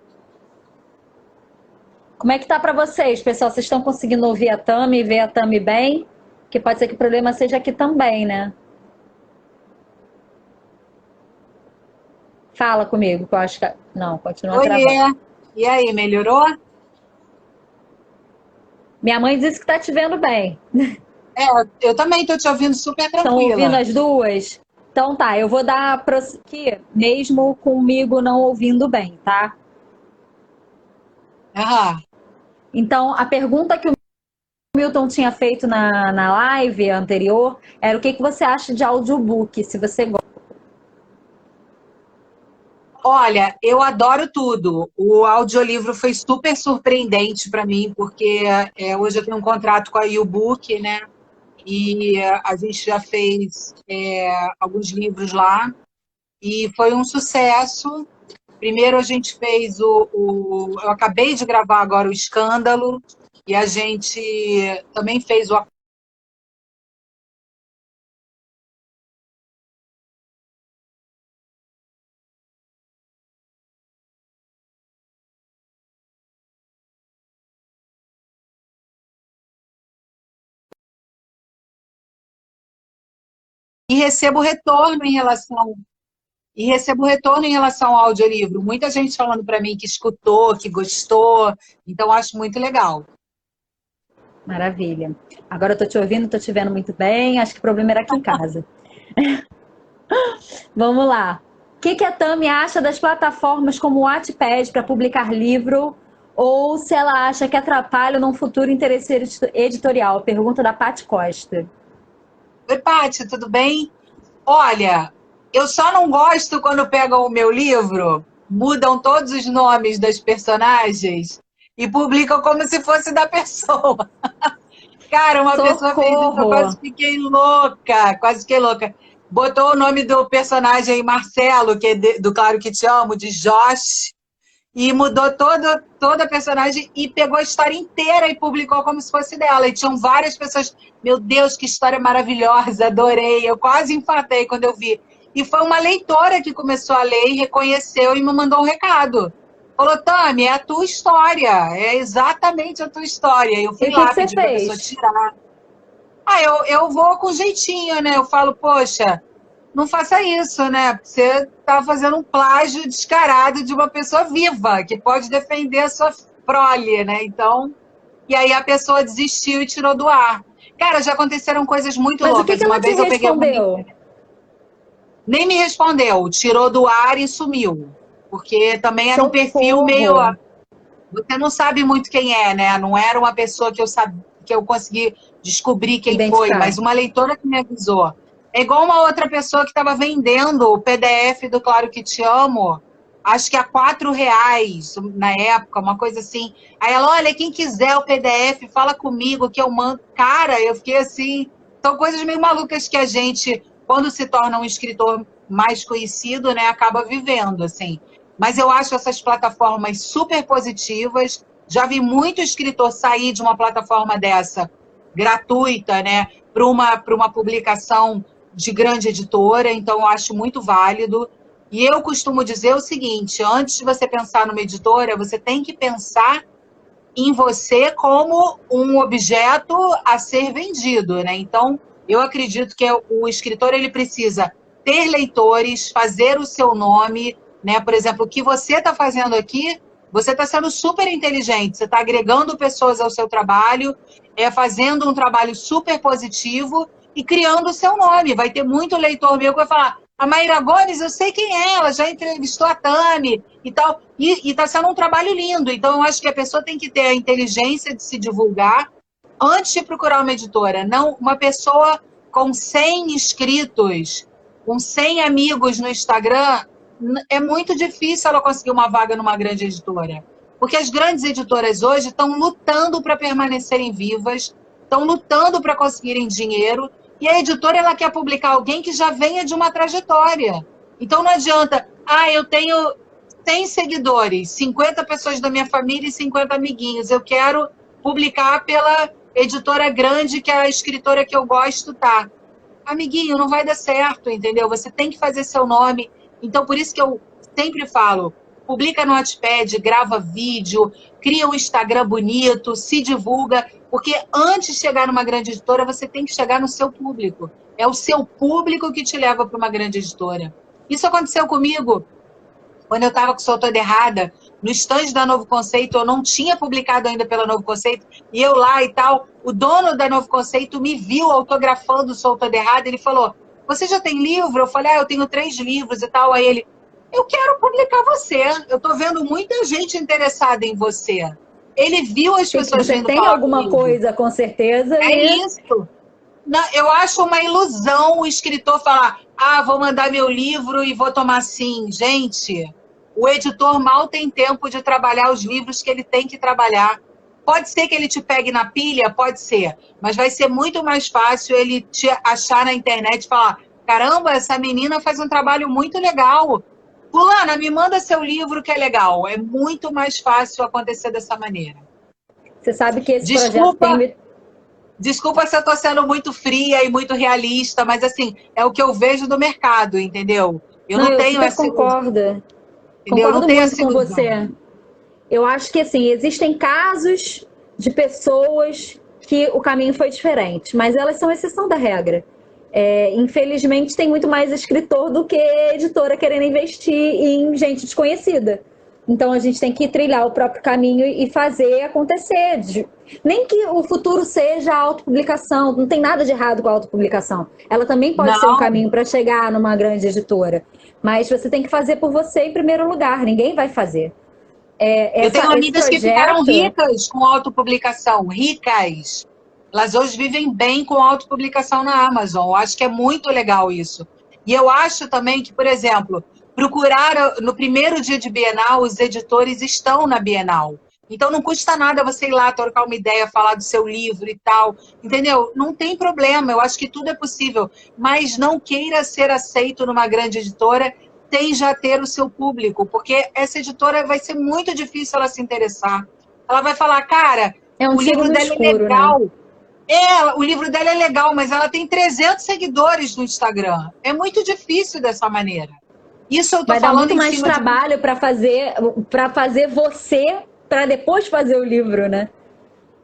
A: Como é que tá para vocês, pessoal? Vocês estão conseguindo ouvir a Tami e ver a Tami bem? Que pode ser que o problema seja aqui também, né? Fala comigo, que eu acho que... Não, continua travando.
B: Oiê. E aí, melhorou?
A: Minha mãe disse que tá te vendo bem.
B: Eu também tô te ouvindo super
A: Estão ouvindo
B: tranquila.
A: as duas? Então tá, eu vou dar aqui, mesmo comigo não ouvindo bem, tá?
B: Aham.
A: Então, a pergunta que o Milton tinha feito na live anterior era o que você acha de audiobook, se você gosta.
B: Olha, eu adoro tudo. O audiolivro foi super surpreendente para mim, porque hoje eu tenho um contrato com a YouBook, né? E a gente já fez alguns livros lá e foi um sucesso. Primeiro a gente fez eu acabei de gravar agora o Escândalo e a gente também fez o e recebo retorno em relação ao audiolivro. Muita gente falando para mim que escutou, que gostou, então acho muito legal.
A: Maravilha. Agora eu tô te ouvindo, tô te vendo muito bem. Acho que o problema era aqui em casa. Vamos lá. O que a Tami acha das plataformas como o Wattpad para publicar livro? Ou se ela acha que atrapalha num futuro interesse editorial? Pergunta da Paty Costa.
B: Oi, Paty, tudo bem? Olha, Eu só não gosto quando pegam o meu livro, mudam todos os nomes das personagens e publicam como se fosse da pessoa. Cara, uma pessoa fez isso, eu
A: Socorro!
B: quase fiquei louca, quase fiquei louca. Botou o nome do personagem Marcelo, que é do Claro Que Te Amo, de Josh, e mudou toda a personagem e pegou a história inteira e publicou como se fosse dela. E tinham várias pessoas. Meu Deus, que história maravilhosa, adorei. Eu quase infartei quando eu vi. E foi uma leitora que começou a ler e reconheceu e me mandou um recado. Falou, Tami, é a tua história, é exatamente a tua história. E eu
A: E
B: fui
A: o que que
B: lá
A: você
B: pedir para a pessoa
A: fez?
B: tirar. Ah, eu vou com jeitinho, né? Eu falo, poxa, não faça isso, né? Você está fazendo um plágio descarado de uma pessoa viva, que pode defender a sua prole, né? Então, e aí a pessoa desistiu e tirou do ar. Cara, já aconteceram coisas muito
A: Mas o que
B: loucas.
A: que ela
B: Uma
A: te
B: vez eu peguei uma
A: respondeu?
B: nem me respondeu, tirou do ar e sumiu. Porque também era um perfil meio.
A: Socorro!
B: Você não sabe muito quem é, né? Não era uma pessoa que eu sabia, que eu consegui descobrir quem foi,
A: Identificar.
B: mas uma leitora que me avisou. É igual uma outra pessoa que estava vendendo o PDF do Claro Que Te Amo, acho que a R$ 4 na época, uma coisa assim. Aí ela, olha, quem quiser o PDF, fala comigo que eu mando. Cara, eu fiquei assim. São coisas meio malucas que a gente, quando se torna um escritor mais conhecido, né, acaba vivendo, assim. Mas eu acho essas plataformas super positivas. Já vi muito escritor sair de uma plataforma dessa, gratuita, né, para uma publicação de grande editora, então eu acho muito válido. E eu costumo dizer o seguinte: antes de você pensar numa editora, você tem que pensar em você como um objeto a ser vendido, né? Então, eu acredito que o escritor ele precisa ter leitores, fazer o seu nome, né? Por exemplo, o que você está fazendo aqui, você está sendo super inteligente, você está agregando pessoas ao seu trabalho, fazendo um trabalho super positivo e criando o seu nome. Vai ter muito leitor meu que vai falar: a Maíra Gomes, eu sei quem é, ela já entrevistou a Tami e tal. E está sendo um trabalho lindo. Então, eu acho que a pessoa tem que ter a inteligência de se divulgar antes de procurar uma editora. Não uma pessoa com 100 inscritos, com 100 amigos no Instagram, é muito difícil ela conseguir uma vaga numa grande editora. Porque as grandes editoras hoje estão lutando para permanecerem vivas, estão lutando para conseguirem dinheiro, e a editora ela quer publicar alguém que já venha de uma trajetória. Então não adianta, eu tenho 100 seguidores, 50 pessoas da minha família e 50 amiguinhos. Eu quero publicar pela editora grande que a escritora que eu gosto tá. Amiguinho, não vai dar certo, entendeu? Você tem que fazer seu nome. Então, por isso que eu sempre falo, publica no Wattpad, grava vídeo, cria um Instagram bonito, se divulga, porque antes de chegar numa grande editora, você tem que chegar no seu público. É o seu público que te leva para uma grande editora. Isso aconteceu comigo quando eu estava com Sou Toda Errada, no stand da Novo Conceito, eu não tinha publicado ainda pela Novo Conceito, e eu lá e tal, o dono da Novo Conceito me viu autografando Sou Toda Errada, ele falou, você já tem livro? Eu falei, eu tenho 3 livros e tal. Aí ele, eu quero publicar você, eu estou vendo muita gente interessada em você. Ele viu as pessoas
A: Você
B: vindo
A: tem
B: falar
A: alguma
B: comigo.
A: coisa, com certeza,
B: É
A: e
B: isso. Não, eu acho uma ilusão o escritor falar, vou mandar meu livro e vou tomar sim. Gente, o editor mal tem tempo de trabalhar os livros que ele tem que trabalhar. Pode ser que ele te pegue na pilha? Pode ser. Mas vai ser muito mais fácil ele te achar na internet e falar, caramba, essa menina faz um trabalho muito legal. Fulana, me manda seu livro que é legal. É muito mais fácil acontecer dessa maneira.
A: você sabe que esse projeto tem
B: Desculpa
A: me...
B: Desculpa se eu estou sendo muito fria e muito realista, mas assim, é o que eu vejo do mercado, entendeu? Eu
A: Não,
B: não
A: eu
B: tenho
A: super
B: essa ilusão,
A: concordo.
B: entendeu? Eu não
A: Concordo
B: tenho
A: muito
B: essa
A: com
B: ilusão.
A: você. Eu acho que, assim, existem casos de pessoas que o caminho foi diferente, mas elas são exceção da regra. Infelizmente, tem muito mais escritor do que editora querendo investir em gente desconhecida. Então, a gente tem que trilhar o próprio caminho e fazer acontecer. Nem que o futuro seja a autopublicação, não tem nada de errado com a autopublicação. Ela também pode ser um
B: Não,
A: caminho para chegar numa grande editora. Mas você tem que fazer por você em primeiro lugar, ninguém vai fazer.
B: eu tenho
A: Esse
B: amigas que ficaram
A: projeto,
B: ricas com autopublicação, ricas. Elas hoje vivem bem com autopublicação na Amazon. Eu acho que é muito legal isso. E eu acho também que, por exemplo, procurar no primeiro dia de Bienal, os editores estão na Bienal. Então não custa nada você ir lá, trocar uma ideia, falar do seu livro e tal, entendeu? Não tem problema, eu acho que tudo é possível, mas não queira ser aceito numa grande editora sem já ter o seu público, porque essa editora vai ser muito difícil ela se interessar. Ela vai falar, cara,
A: É um
B: o
A: tiro
B: livro
A: no
B: dela é
A: escuro, né?
B: legal. O livro dela é legal, mas ela tem 300 seguidores no Instagram. É muito difícil dessa maneira. Isso eu tô
A: Vai dar
B: falando
A: muito
B: em
A: mais
B: cima de...
A: trabalho para fazer você, para depois fazer o livro, né?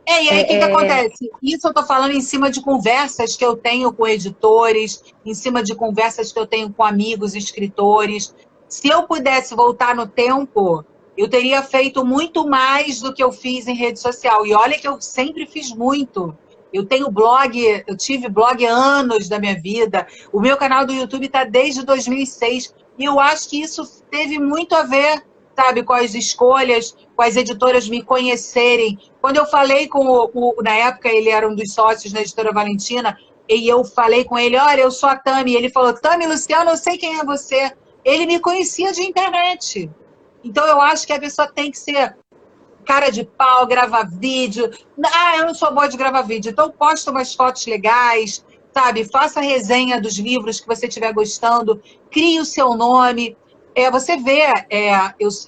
B: E aí o que acontece? Isso eu tô falando em cima de conversas que eu tenho com editores, em cima de conversas que eu tenho com amigos escritores. Se eu pudesse voltar no tempo, eu teria feito muito mais do que eu fiz em rede social. E olha que eu sempre fiz muito. Eu tenho blog, eu tive blog há anos da minha vida. O meu canal do YouTube está desde 2006. E eu acho que isso teve muito a ver, sabe, com as escolhas, com as editoras me conhecerem. Quando eu falei com na época, ele era um dos sócios da editora Valentina, e eu falei com ele, olha, eu sou a Tami. E ele falou, Tami, Luciano, eu sei quem é você. Ele me conhecia de internet. Então, eu acho que a pessoa tem que ser cara de pau, gravar vídeo. Ah, eu não sou boa de gravar vídeo. Então, posta umas fotos legais, sabe? Faça resenha dos livros que você estiver gostando. Crie o seu nome. Você vê,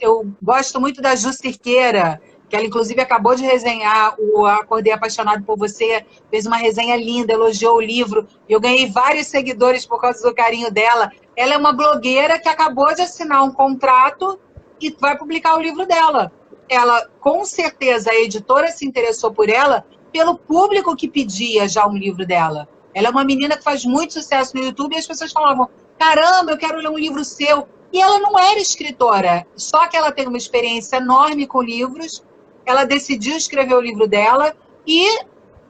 B: eu gosto muito da Ju Cirqueira, que ela, inclusive, acabou de resenhar o Acordei Apaixonado por Você, fez uma resenha linda, elogiou o livro. Eu ganhei vários seguidores por causa do carinho dela. Ela é uma blogueira que acabou de assinar um contrato e vai publicar o livro dela. Ela, com certeza, a editora se interessou por ela pelo público que pedia já um livro dela. Ela é uma menina que faz muito sucesso no YouTube e as pessoas falavam, caramba, eu quero ler um livro seu. E ela não era escritora, só que ela tem uma experiência enorme com livros, ela decidiu escrever o livro dela e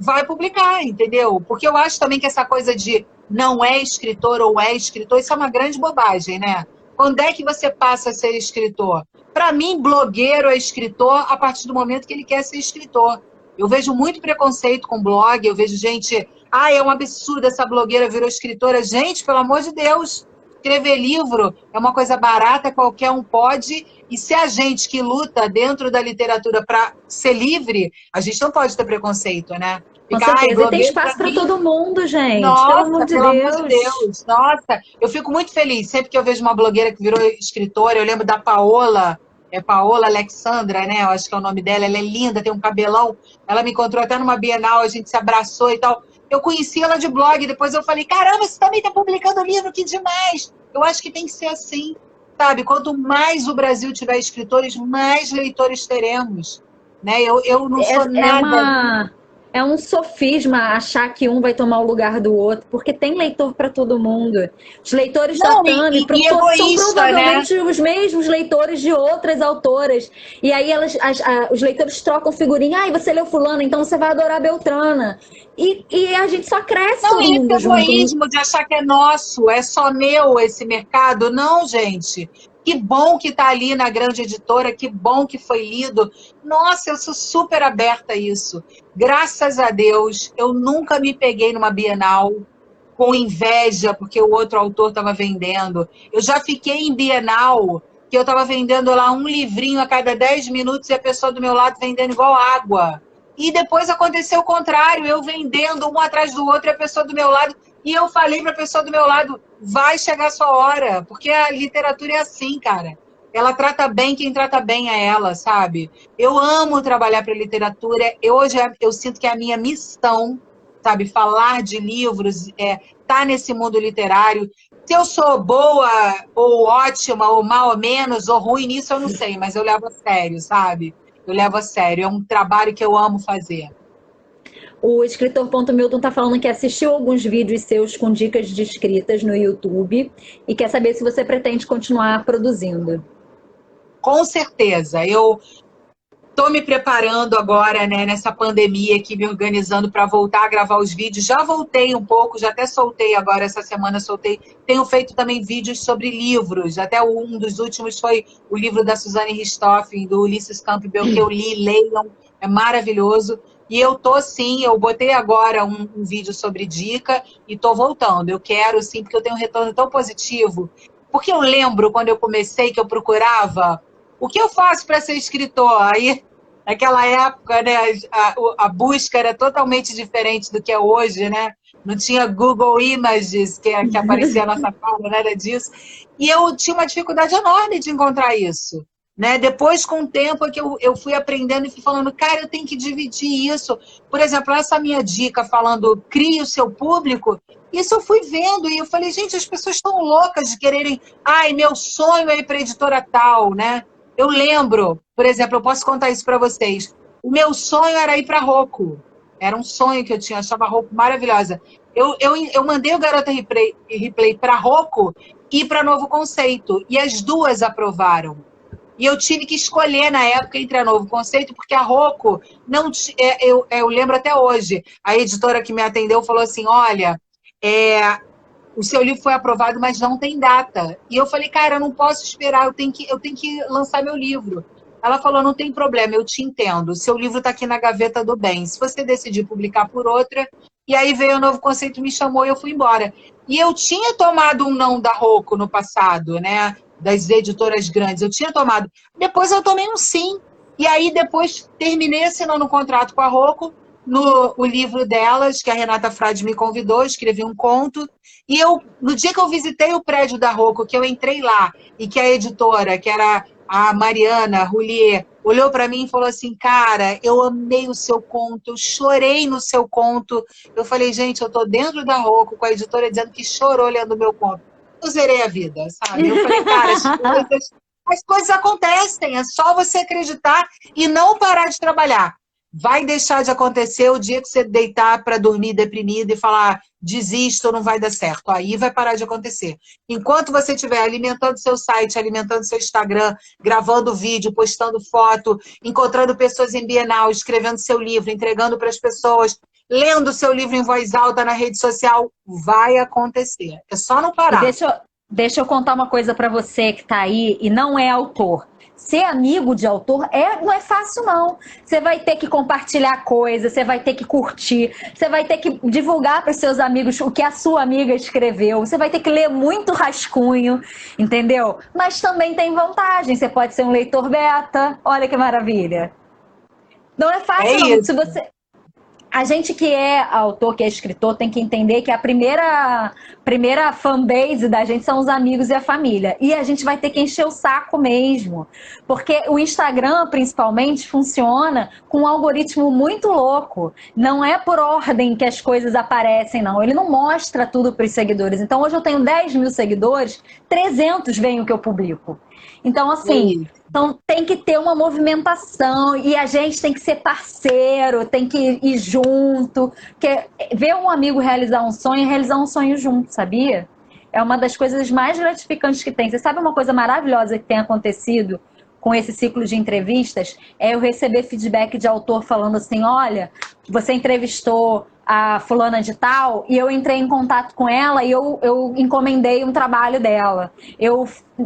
B: vai publicar, entendeu? Porque eu acho também que essa coisa de não é escritor ou é escritor, isso é uma grande bobagem, né? Quando é que você passa a ser escritor? Para mim, blogueiro é escritor a partir do momento que ele quer ser escritor. Eu vejo muito preconceito com blog, eu vejo gente, é um absurdo, essa blogueira virou escritora. Gente, pelo amor de Deus, escrever livro é uma coisa barata, qualquer um pode, e se a gente que luta dentro da literatura para ser livre, a gente não pode ter preconceito, né?
A: Com
B: Ficar,
A: certeza. E tem
B: blogueiro
A: espaço
B: para
A: para
B: mim...
A: todo mundo, gente. Pelo amor
B: Nossa,
A: de
B: pelo amor de
A: Deus.
B: Deus. Nossa, eu fico muito feliz. Sempre que eu vejo uma blogueira que virou escritora, eu lembro da Paola, Paola Alexandra, né? Eu acho que é o nome dela. Ela é linda, tem um cabelão. Ela me encontrou até numa Bienal, a gente se abraçou e tal. Eu conheci ela de blog, depois eu falei, caramba, você também está publicando livro, que demais. Eu acho que tem que ser assim, sabe? Quanto mais o Brasil tiver escritores, mais leitores teremos. Né? Eu não sou
A: É
B: nada...
A: uma. É um sofisma achar que um vai tomar o lugar do outro, porque tem leitor para todo mundo. Os leitores da
B: Não,
A: Tami
B: e
A: são
B: egoísta, né?
A: provavelmente os mesmos leitores de outras autoras. E aí os leitores trocam figurinha. Você leu fulana, então você vai adorar Beltrana. E a gente só cresce
B: Não,
A: todo
B: e esse
A: mundo junto.
B: egoísmo de achar que é nosso, é só meu esse mercado. Não, gente. Que bom que está ali na grande editora, que bom que foi lido. Nossa, eu sou super aberta a isso. Graças a Deus, eu nunca me peguei numa Bienal com inveja porque o outro autor estava vendendo. Eu já fiquei em Bienal que eu estava vendendo lá um livrinho a cada 10 minutos e a pessoa do meu lado vendendo igual água. E depois aconteceu o contrário, eu vendendo um atrás do outro e a pessoa do meu lado. E eu falei para a pessoa do meu lado, vai chegar a sua hora, porque a literatura é assim, cara. Ela trata bem quem trata bem a ela, sabe? Eu amo trabalhar para a literatura. Hoje eu sinto que é a minha missão, sabe? Falar de livros, tá nesse mundo literário. Se eu sou boa, ou ótima, ou mal ou menos, ou ruim nisso, eu não sei, mas eu levo a sério, sabe? Eu levo a sério. É um trabalho que eu amo fazer.
A: O escritor Ponto Milton está falando que assistiu alguns vídeos seus com dicas de escritas no YouTube e quer saber se você pretende continuar produzindo.
B: Com certeza. Eu estou me preparando agora, né, nessa pandemia aqui, me organizando para voltar a gravar os vídeos. Já voltei um pouco, já até soltei agora, essa semana soltei. Tenho feito também vídeos sobre livros. Até um dos últimos foi o livro da Suzane Richthofen, do Ulisses Campbell, que eu li, leiam, é maravilhoso. E eu tô sim, eu botei agora um vídeo sobre dica e tô voltando. Eu quero sim, porque eu tenho um retorno tão positivo. Porque eu lembro quando eu comecei que eu procurava o que eu faço para ser escritor. Aí, naquela época, né, a busca era totalmente diferente do que é hoje, né? Não tinha Google Images que aparecia a nossa cara, nada disso. E eu tinha uma dificuldade enorme de encontrar isso. Né? Depois, com o tempo, é que eu fui aprendendo e fui falando, cara, eu tenho que dividir isso. Por exemplo, essa minha dica falando, crie o seu público, isso eu fui vendo e eu falei, gente, as pessoas estão loucas de quererem, ai, meu sonho é ir para a editora tal, né? Eu lembro, por exemplo, eu posso contar isso para vocês, o meu sonho era ir para a Rocco, era um sonho que eu tinha, achava a Rocco maravilhosa. Eu mandei o Garota Replay para a Rocco e para Novo Conceito, e as duas aprovaram. E eu tive que escolher na época entre a Novo Conceito, porque a Rocco não eu lembro até hoje. A editora que me atendeu falou assim: olha, o seu livro foi aprovado, mas não tem data. E eu falei, cara, eu não posso esperar, eu tenho que lançar meu livro. Ela falou, não tem problema, eu te entendo. O seu livro está aqui na gaveta do bem. Se você decidir publicar por outra, e aí veio o Novo Conceito, me chamou e eu fui embora. E eu tinha tomado um não da Rocco no passado, né? Das editoras grandes, eu tinha tomado. Depois eu tomei um sim. E aí depois terminei assinando um contrato com a Rocco, no o livro delas, que a Renata Frade me convidou, escrevi um conto, e eu, no dia que eu visitei o prédio da Rocco, que eu entrei lá, e que a editora, que era a Mariana Roulier, olhou para mim e falou assim, cara, eu amei o seu conto, eu chorei no seu conto. Eu falei, gente, eu tô dentro da Rocco, com a editora dizendo que chorou lendo o meu conto. Eu zerei a vida, sabe? Eu falei, cara, as coisas acontecem, é só você acreditar e não parar de trabalhar. Vai deixar de acontecer o dia que você deitar para dormir deprimido e falar desisto, não vai dar certo. Aí vai parar de acontecer. Enquanto você estiver alimentando seu site, alimentando seu Instagram, gravando vídeo, postando foto, encontrando pessoas em Bienal, escrevendo seu livro, entregando para as pessoas, lendo seu livro em voz alta na rede social, vai acontecer. É só não
A: E
B: parar.
A: deixa eu contar uma coisa para você que está aí e não é autor. Ser amigo de autor não é fácil, não. Você vai ter que compartilhar coisas, você vai ter que curtir, você vai ter que divulgar para os seus amigos o que a sua amiga escreveu, você vai ter que ler muito rascunho, entendeu? Mas também tem vantagem, você pode ser um leitor beta, olha que maravilha. Não é fácil, não. Se você, a gente que é autor, que é escritor, tem que entender que a primeira fanbase da gente são os amigos e a família. E a gente vai ter que encher o saco mesmo. Porque o Instagram, principalmente, funciona com um algoritmo muito louco. Não é por ordem que as coisas aparecem, não. Ele não mostra tudo para os seguidores. Então, hoje eu tenho 10 mil seguidores, 300 veem o que eu publico. Então, assim... Então tem que ter uma movimentação e a gente tem que ser parceiro, tem que ir junto. Porque ver um amigo realizar um sonho é realizar um sonho junto, sabia? É uma das coisas mais gratificantes que tem. Você sabe uma coisa maravilhosa que tem acontecido com esse ciclo de entrevistas? É eu receber feedback de autor falando assim, olha, você entrevistou a fulana de tal, e eu entrei em contato com ela e eu encomendei um trabalho dela.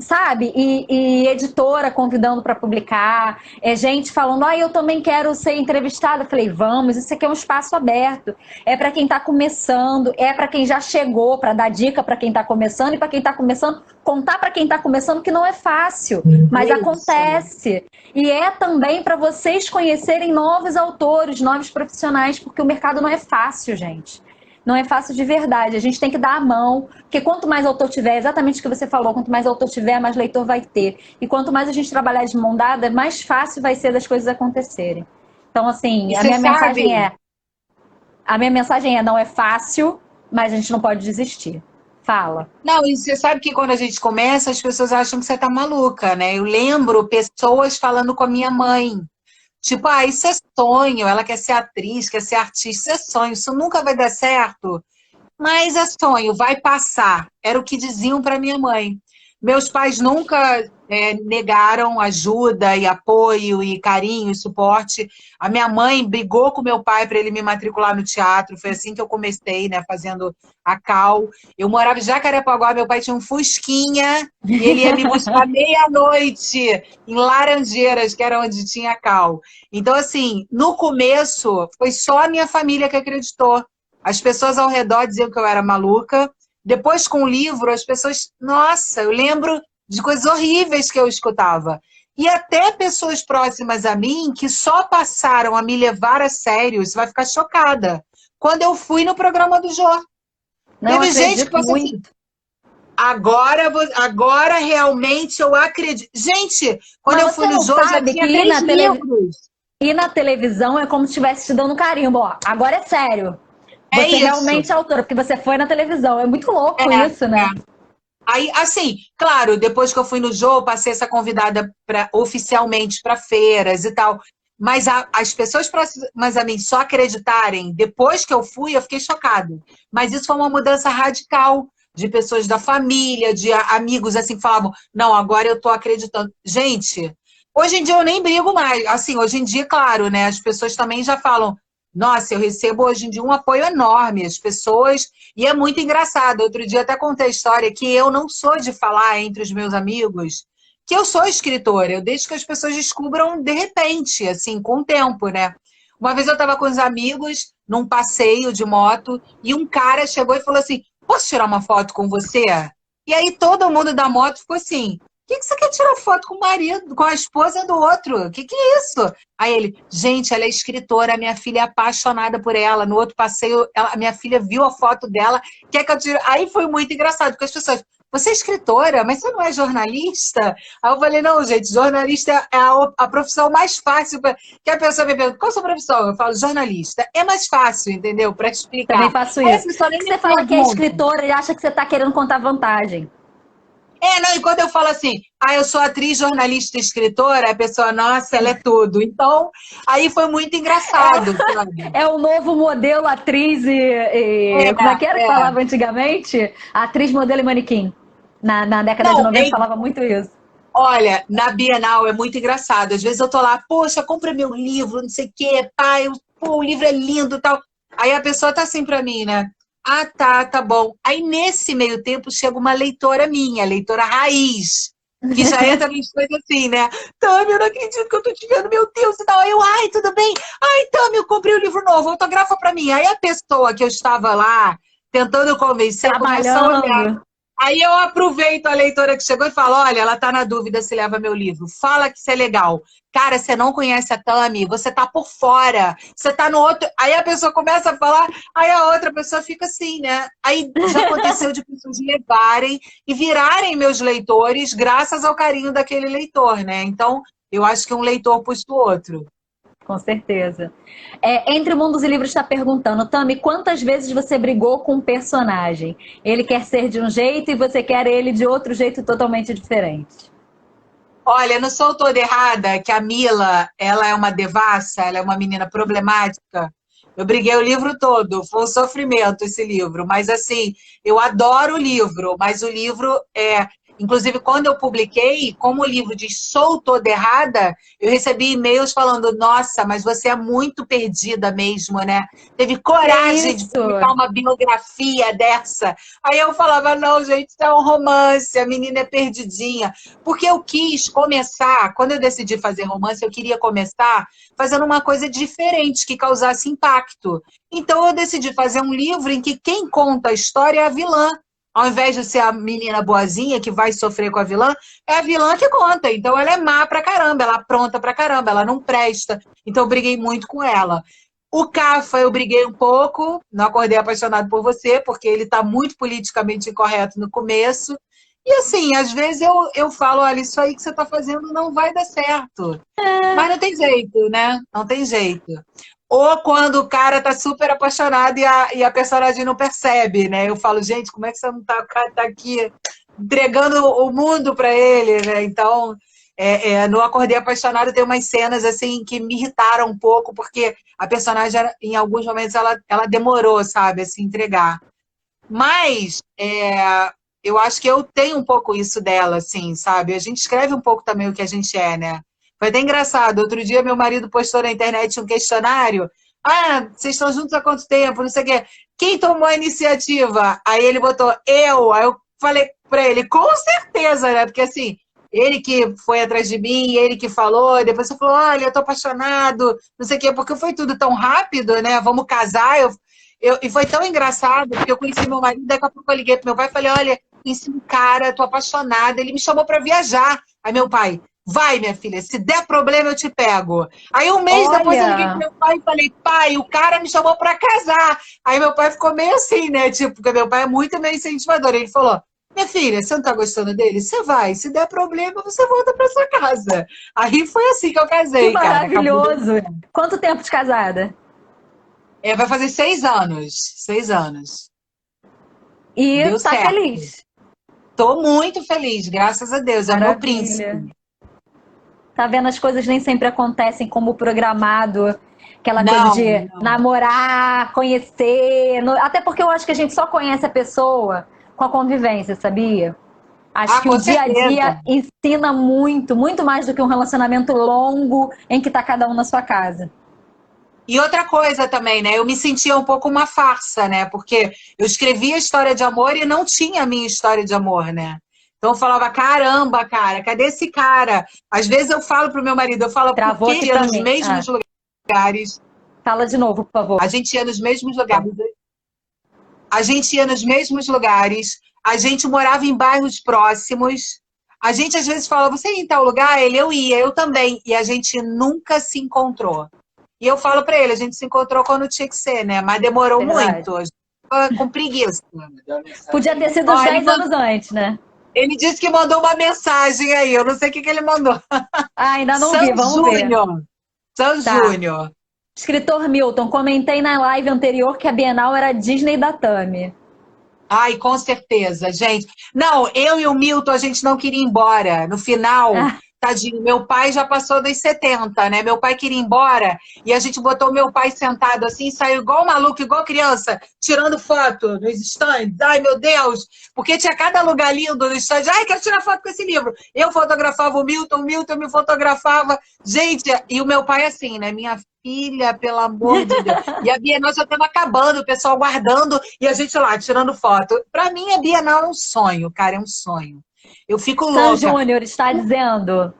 A: Sabe? E editora convidando para publicar, gente falando, eu também quero ser entrevistada. Eu falei, vamos, isso aqui é um espaço aberto. É para quem está começando, é para quem já chegou, para dar dica para quem está começando, e para quem está começando, contar para quem está começando que não é fácil, mas acontece. E é também para vocês conhecerem novos autores, novos profissionais, porque o mercado não é fácil, gente. Não é fácil de verdade. A gente tem que dar a mão, porque quanto mais autor tiver, exatamente o que você falou, quanto mais autor tiver, mais leitor vai ter. E quanto mais a gente trabalhar de mão dada, mais fácil vai ser das coisas acontecerem. Então, assim, a minha mensagem é, não é fácil, mas a gente não pode desistir. Fala.
B: Não, e você sabe que quando a gente começa, as pessoas acham que você tá maluca, né? Eu lembro pessoas falando com a minha mãe. Tipo, isso é sonho, ela quer ser atriz, quer ser artista, isso é sonho, isso nunca vai dar certo. Mas é sonho, vai passar. Era o que diziam para minha mãe. Meus pais nunca negaram ajuda e apoio e carinho e suporte. A minha mãe brigou com meu pai para ele me matricular no teatro. Foi assim que eu comecei, né, fazendo a Cal. Eu morava em Jacarepaguá, meu pai tinha um Fusquinha e ele ia me buscar meia-noite em Laranjeiras, que era onde tinha a Cal. Então, assim, no começo, foi só a minha família que acreditou. As pessoas ao redor diziam que eu era maluca. Depois, com o livro, as pessoas... Nossa, eu lembro de coisas horríveis que eu escutava. E até pessoas próximas a mim que só passaram a me levar a sério, você vai ficar chocada. Quando eu fui no programa do Jô.
A: Não
B: Teve gente que
A: acredito
B: passou assim,
A: muito.
B: agora realmente eu acredito. Gente, quando
A: Mas
B: eu
A: você
B: fui no
A: não
B: Jô, já
A: sabe que
B: tinha 3 livros.
A: ir na televisão é como se estivesse te dando um carimbo. Ó, agora é sério.
B: É
A: Você
B: isso.
A: realmente é autora, porque você foi na televisão. É muito louco
B: É,
A: isso, né?
B: é. Aí, assim, claro, depois que eu fui no Jô, passei essa convidada oficialmente para feiras e tal. Mas as pessoas próximas a mim só acreditarem depois que eu fui, eu fiquei chocada. Mas isso foi uma mudança radical de pessoas da família, de amigos assim que falavam: não, agora eu tô acreditando. Gente, hoje em dia eu nem brigo mais. Assim, hoje em dia, claro, né? As pessoas também já falam. Nossa, eu recebo hoje em dia um apoio enorme. As pessoas e é muito engraçado. Outro dia até contei a história que eu não sou de falar entre os meus amigos que eu sou escritora. Eu deixo que as pessoas descubram de repente, assim, com o tempo, né? Uma vez eu estava com os amigos num passeio de moto e um cara chegou e falou assim: posso tirar uma foto com você? E aí todo mundo da moto ficou assim: que você quer tirar foto com o marido, com a esposa do outro? Que é isso? Aí ele, gente, ela é escritora, minha filha é apaixonada por ela. No outro passeio, a minha filha viu a foto dela, quer que eu tire. Aí foi muito engraçado, porque as pessoas, você é escritora, mas você não é jornalista? Aí eu falei, não, gente, jornalista é a profissão mais fácil. Que a pessoa me pergunta, qual é a sua profissão? Eu falo, jornalista. É mais fácil, entendeu? Para
A: Também
B: explicar.
A: faço
B: Aí a
A: isso.
B: pessoa nem
A: Porque
B: me
A: você fala que é
B: pergunta.
A: escritora e acha que você está querendo contar vantagem.
B: Não, e quando eu falo assim, eu sou atriz, jornalista e escritora, a pessoa, nossa, ela é tudo. Então, aí foi muito engraçado, sabe?
A: É o novo modelo atriz como é que era que
B: É.
A: falava antigamente? Atriz, modelo e manequim. Na década de
B: Não,
A: 90 falava muito isso.
B: olha, na Bienal é muito engraçado. Às vezes eu tô lá, poxa, compra meu livro, não sei o quê, pai, pô, o livro é lindo e tal. Aí a pessoa tá assim pra mim, né? Ah, tá bom. Aí nesse meio tempo chega uma leitora minha, leitora raiz, que já entra nas coisas assim, né? Tami, eu não acredito que eu tô te vendo, meu Deus e tal. Aí eu, ai, tudo bem? Ai, Tami, eu comprei o livro novo, autografa pra mim. Aí a pessoa que eu estava lá tentando convencer começa a olhar.
A: Trabalhando.
B: Aí eu aproveito a leitora que chegou e falo: olha, ela tá na dúvida se leva meu livro. Fala que isso é legal. Cara, você não conhece a Tami, você tá por fora, você tá no outro. Aí a pessoa começa a falar, aí a outra pessoa fica assim, né? Aí já aconteceu de pessoas levarem e virarem meus leitores graças ao carinho daquele leitor, né? Então, eu acho que um leitor puxa o outro.
A: Com certeza. Entre Mundos e Livros está perguntando, Tami, quantas vezes você brigou com um personagem? Ele quer ser de um jeito e você quer ele de outro jeito totalmente diferente.
B: Olha, não sou toda errada que a Mila, ela é uma devassa, ela é uma menina problemática. Eu briguei o livro todo, foi um sofrimento esse livro, mas assim, eu adoro o livro, mas o livro é, inclusive quando eu publiquei, como o livro diz sou toda errada, eu recebi e-mails falando, nossa, mas você é muito perdida mesmo, né? Teve
A: Que
B: coragem de
A: isso?
B: publicar uma biografia dessa. Aí eu falava, não, gente, isso é um romance, a menina é perdidinha. Porque eu quis começar, quando eu decidi fazer romance, eu queria começar fazendo uma coisa diferente, que causasse impacto. Então eu decidi fazer um livro em que quem conta a história é a vilã. Ao invés de ser a menina boazinha que vai sofrer com a vilã, é a vilã que conta. Então ela é má pra caramba, ela apronta pra caramba, ela não presta. Então eu briguei muito com ela. O Cafa eu briguei um pouco, não acordei apaixonado por você, porque ele está muito politicamente incorreto no começo. E assim, às vezes eu falo, olha, isso aí que você está fazendo não vai dar certo. Mas não tem jeito, né? Não tem jeito. Ou quando o cara tá super apaixonado e a personagem não percebe, né? Eu falo, gente, como é que você não tá, o cara tá aqui entregando o mundo para ele, né? Então, no Acordei Apaixonado tem umas cenas assim que me irritaram um pouco, porque a personagem, em alguns momentos, ela demorou, sabe, a se entregar. Mas eu acho que eu tenho um pouco isso dela, assim, sabe? A gente escreve um pouco também o que a gente é, né? Foi até engraçado. Outro dia, meu marido postou na internet um questionário. Ah, vocês estão juntos há quanto tempo? Não sei o quê. Quem tomou a iniciativa? Aí ele botou eu. Aí eu falei pra ele, com certeza, né? Porque assim, ele que foi atrás de mim, ele que falou, depois você falou, olha, eu tô apaixonado, não sei o quê, porque foi tudo tão rápido, né? Vamos casar. E foi tão engraçado, porque eu conheci meu marido, daqui a pouco eu liguei pro meu pai e falei, olha, conheci um cara, tô apaixonada, ele me chamou pra viajar. Aí meu pai, vai, minha filha, se der problema eu te pego. Aí um mês depois eu liguei pro
A: Olha,
B: meu pai e falei, pai, o cara me chamou pra casar. Aí meu pai ficou meio assim, né? Tipo, porque meu pai é muito meio incentivador. Ele falou, minha filha, você não tá gostando dele? Você vai, se der problema, você volta pra sua casa. Aí foi assim que eu
A: que
B: casei, cara. Acabou dando
A: maravilhoso.
B: certo.
A: Quanto tempo de casada?
B: É, vai fazer 6 anos. 6 anos.
A: E
B: Deu
A: tá
B: certo.
A: feliz.
B: Tô muito feliz, graças a Deus. É o meu
A: Maravilha.
B: príncipe.
A: Tá vendo? As coisas nem sempre acontecem como programado. Aquela coisa
B: Não,
A: de
B: não.
A: namorar, conhecer. Até porque eu acho que a gente só conhece a pessoa com a convivência, sabia? Acho
B: Ah,
A: que o
B: com
A: dia a
B: certeza.
A: dia ensina muito, muito mais do que um relacionamento longo em que tá cada um na sua casa.
B: E outra coisa também, né? Eu me sentia um pouco uma farsa, né? Porque eu escrevia história de amor e não tinha a minha história de amor, né? Então eu falava, caramba, cara, cadê esse cara? Às vezes eu falo pro meu marido, eu falo, por
A: Travou
B: que
A: aqui
B: ia
A: pra
B: nos
A: mim.
B: mesmos
A: Ah,
B: lugares?
A: fala de novo, por favor.
B: A gente ia nos mesmos lugares. A gente ia nos mesmos lugares. A gente morava em bairros próximos. A gente às vezes fala, você ia em tal lugar? Ele, eu ia, eu também. E a gente nunca se encontrou. E eu falo pra ele, a gente se encontrou quando tinha que ser, né? Mas demorou
A: Verdade.
B: muito. A gente ficou com preguiça.
A: Podia ter sido
B: Ó,
A: uns 10 anos antes, né?
B: ele disse que mandou uma mensagem aí. Eu não sei o que ele mandou.
A: Ah, ainda não
B: San
A: vi, vamos ver.
B: Júnior. San
A: Tá.
B: Júnior.
A: Escritor Milton, comentei na live anterior que a Bienal era a Disney da Tami.
B: Ai, com certeza, gente. Não, eu e o Milton, a gente não queria ir embora. No final,
A: Ah,
B: tadinho, meu pai já passou dos 70, né? Meu pai queria ir embora e a gente botou meu pai sentado assim, saiu igual maluco, igual criança, tirando foto nos stands. Ai, meu Deus! Porque tinha cada lugar lindo no stand. Ai, quero tirar foto com esse livro. Eu fotografava o Milton me fotografava. Gente, e o meu pai assim, né? Minha filha, pelo amor de Deus. E a Bienal já estava acabando, o pessoal guardando e a gente lá tirando foto. Para mim, a Bienal é um sonho, cara, é um sonho. Eu fico
A: San
B: louca.
A: Júnior está dizendo.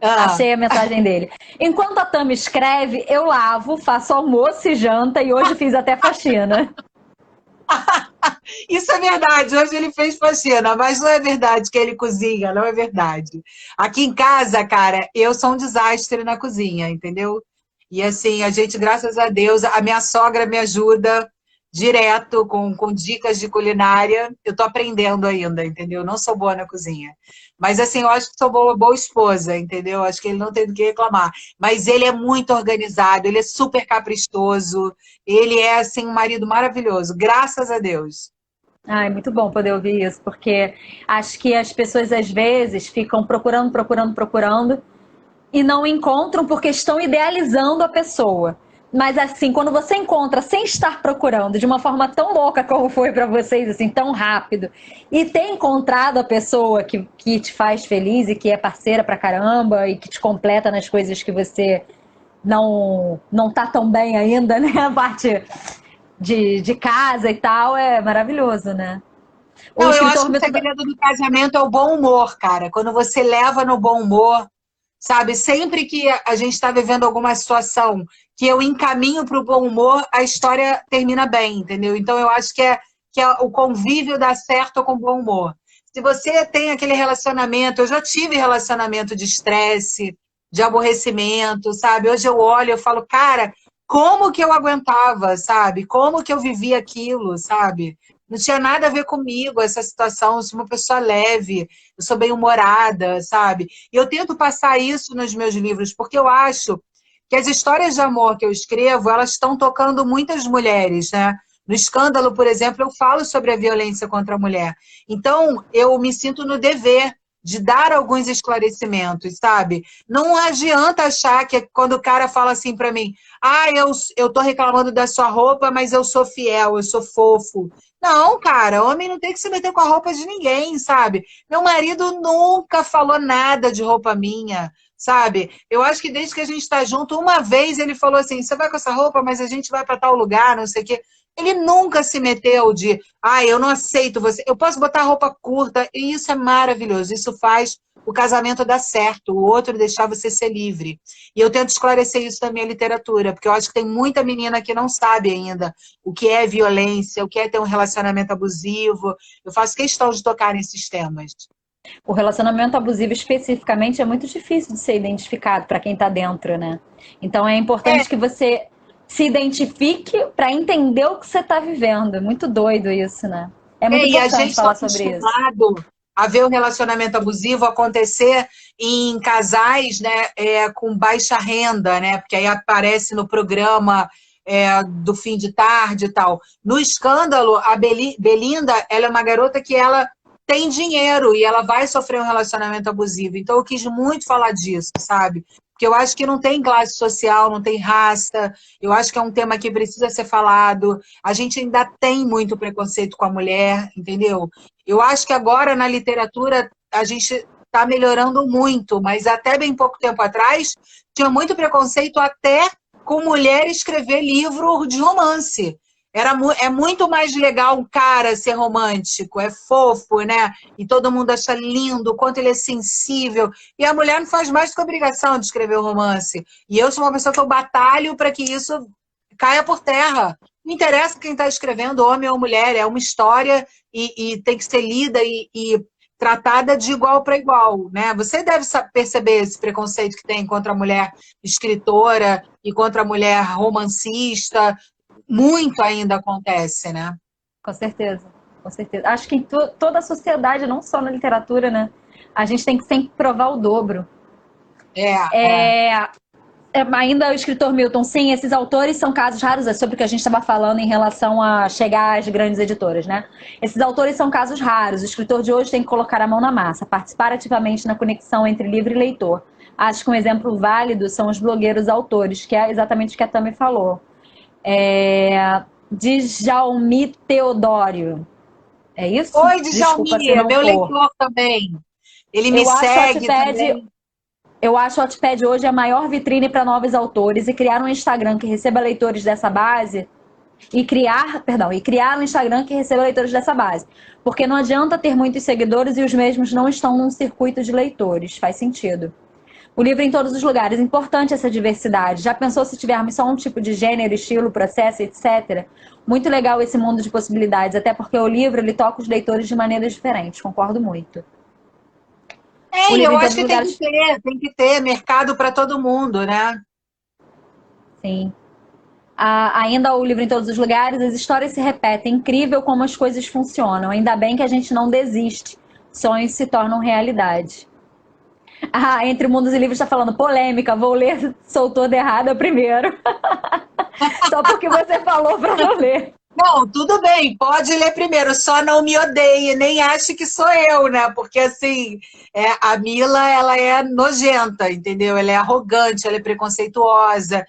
B: Ah,
A: Achei a mensagem dele. Enquanto a Tami escreve, eu lavo, faço almoço e janta e hoje fiz até faxina.
B: isso é verdade. Hoje ele fez faxina, mas não é verdade que ele cozinha, não é verdade. Aqui em casa, cara, eu sou um desastre na cozinha, entendeu? E assim, a gente, graças a Deus, a minha sogra me ajuda direto com dicas de culinária. Eu tô aprendendo ainda, entendeu? Não sou boa na cozinha. Mas assim, eu acho que sou boa esposa, entendeu? Acho que ele não tem do que reclamar. Mas ele é muito organizado, ele é super caprichoso, ele é assim um marido maravilhoso, graças a Deus.
A: Ai, muito bom poder ouvir isso, porque acho que as pessoas às vezes ficam procurando, procurando, procurando e não encontram porque estão idealizando a pessoa. Mas assim, quando você encontra sem estar procurando, de uma forma tão louca como foi para vocês, assim, tão rápido, e ter encontrado a pessoa que te faz feliz e que é parceira pra caramba e que te completa nas coisas que você não tá tão bem ainda, né? A parte de casa e tal, é maravilhoso, né? O
B: Não, eu acho
A: escritor
B: que o
A: Milton.
B: segredo do casamento é o bom humor, cara. Quando você leva no bom humor, sabe? Sempre que a gente está vivendo alguma situação que eu encaminho para o bom humor, a história termina bem, entendeu? Então eu acho que o convívio dá certo com bom humor. Se você tem aquele relacionamento, eu já tive relacionamento de estresse, de aborrecimento, sabe? Hoje eu olho e eu falo, cara, como que eu aguentava, sabe? Como que eu vivia aquilo, sabe? Não tinha nada a ver comigo essa situação, eu sou uma pessoa leve, eu sou bem-humorada, sabe? E eu tento passar isso nos meus livros, porque eu acho que as histórias de amor que eu escrevo, elas estão tocando muitas mulheres, né? No Escândalo, por exemplo, eu falo sobre a violência contra a mulher. Então, eu me sinto no dever de dar alguns esclarecimentos, sabe? Não adianta achar que quando o cara fala assim para mim, eu tô reclamando da sua roupa, mas eu sou fiel, eu sou fofo. Não, cara, homem não tem que se meter com a roupa de ninguém, sabe? Meu marido nunca falou nada de roupa minha, sabe? Eu acho que desde que a gente está junto, uma vez ele falou assim: você vai com essa roupa, mas a gente vai para tal lugar, não sei o quê. Ele nunca se meteu de, eu não aceito você. Eu posso botar roupa curta, e isso é maravilhoso. Isso faz o casamento dar certo, o outro deixar você ser livre. E eu tento esclarecer isso na minha literatura, porque eu acho que tem muita menina que não sabe ainda o que é violência, o que é ter um relacionamento abusivo. Eu faço questão de tocar nesses temas.
A: O relacionamento abusivo especificamente é muito difícil de ser identificado para quem está dentro, né? Então é importante que você se identifique para entender o que você está vivendo. É muito doido isso, né? É muito
B: E a
A: importante
B: gente está
A: falar sobre isso.
B: acostumado a ver o relacionamento abusivo acontecer em casais, né, com baixa renda, né? Porque aí aparece no programa do fim de tarde e tal. No Escândalo, a Belinda, ela é uma garota que ela tem dinheiro e ela vai sofrer um relacionamento abusivo. Então eu quis muito falar disso, sabe? Porque eu acho que não tem classe social, não tem raça. Eu acho que é um tema que precisa ser falado. A gente ainda tem muito preconceito com a mulher, entendeu? Eu acho que agora na literatura a gente está melhorando muito, mas até bem pouco tempo atrás tinha muito preconceito até com mulher escrever livro de romance. É muito mais legal um cara ser romântico, é fofo, né? E todo mundo acha lindo, o quanto ele é sensível. E a mulher não faz mais do que a obrigação de escrever o romance. E eu sou uma pessoa que eu batalho para que isso caia por terra. Não interessa quem está escrevendo, homem ou mulher, é uma história e tem que ser lida e tratada de igual para igual, né? Você deve perceber esse preconceito que tem contra a mulher escritora e contra a mulher romancista. Muito ainda acontece, né?
A: Com certeza, com certeza. Acho que em toda a sociedade, não só na literatura, né? A gente tem que sempre provar o dobro. Ainda o escritor Milton, sim, esses autores são casos raros, é sobre o que a gente estava falando em relação a chegar às grandes editoras, né? Esses autores são casos raros, o escritor de hoje tem que colocar a mão na massa, participar ativamente na conexão entre livro e leitor. Acho que um exemplo válido são os blogueiros autores, que é exatamente o que a Tami falou. Djalmi Teodório. É isso?
B: Oi,
A: Desculpa se
B: Djalmir,
A: não
B: meu
A: for.
B: leitor também. Ele me
A: Eu acho o
B: segue
A: Wattpad,
B: também.
A: eu acho o Wattpad hoje a maior vitrine para novos autores, e criar um Instagram que receba leitores dessa base e criar um Instagram que receba leitores dessa base. Porque não adianta ter muitos seguidores e os mesmos não estão num circuito de leitores. Faz sentido. O livro em todos os lugares. Importante essa diversidade. Já pensou se tivermos só um tipo de gênero, estilo, processo, etc? Muito legal esse mundo de possibilidades, até porque o livro ele toca os leitores de maneiras diferentes. Concordo muito. O
B: E
A: livro
B: eu
A: em
B: acho
A: todos os
B: que
A: lugares.
B: tem que ter mercado para todo mundo, né?
A: Sim. Ainda o livro em todos os lugares, as histórias se repetem. Incrível como as coisas funcionam. Ainda bem que a gente não desiste. Sonhos se tornam realidade. Entre Mundos e Livros está falando polêmica. Vou ler Sou Toda Errada primeiro. Só porque você falou para não ler.
B: Não, tudo bem, pode ler primeiro, só não me odeie, nem ache que sou eu, né? Porque, assim, a Mila, ela é nojenta, entendeu? Ela é arrogante, ela é preconceituosa.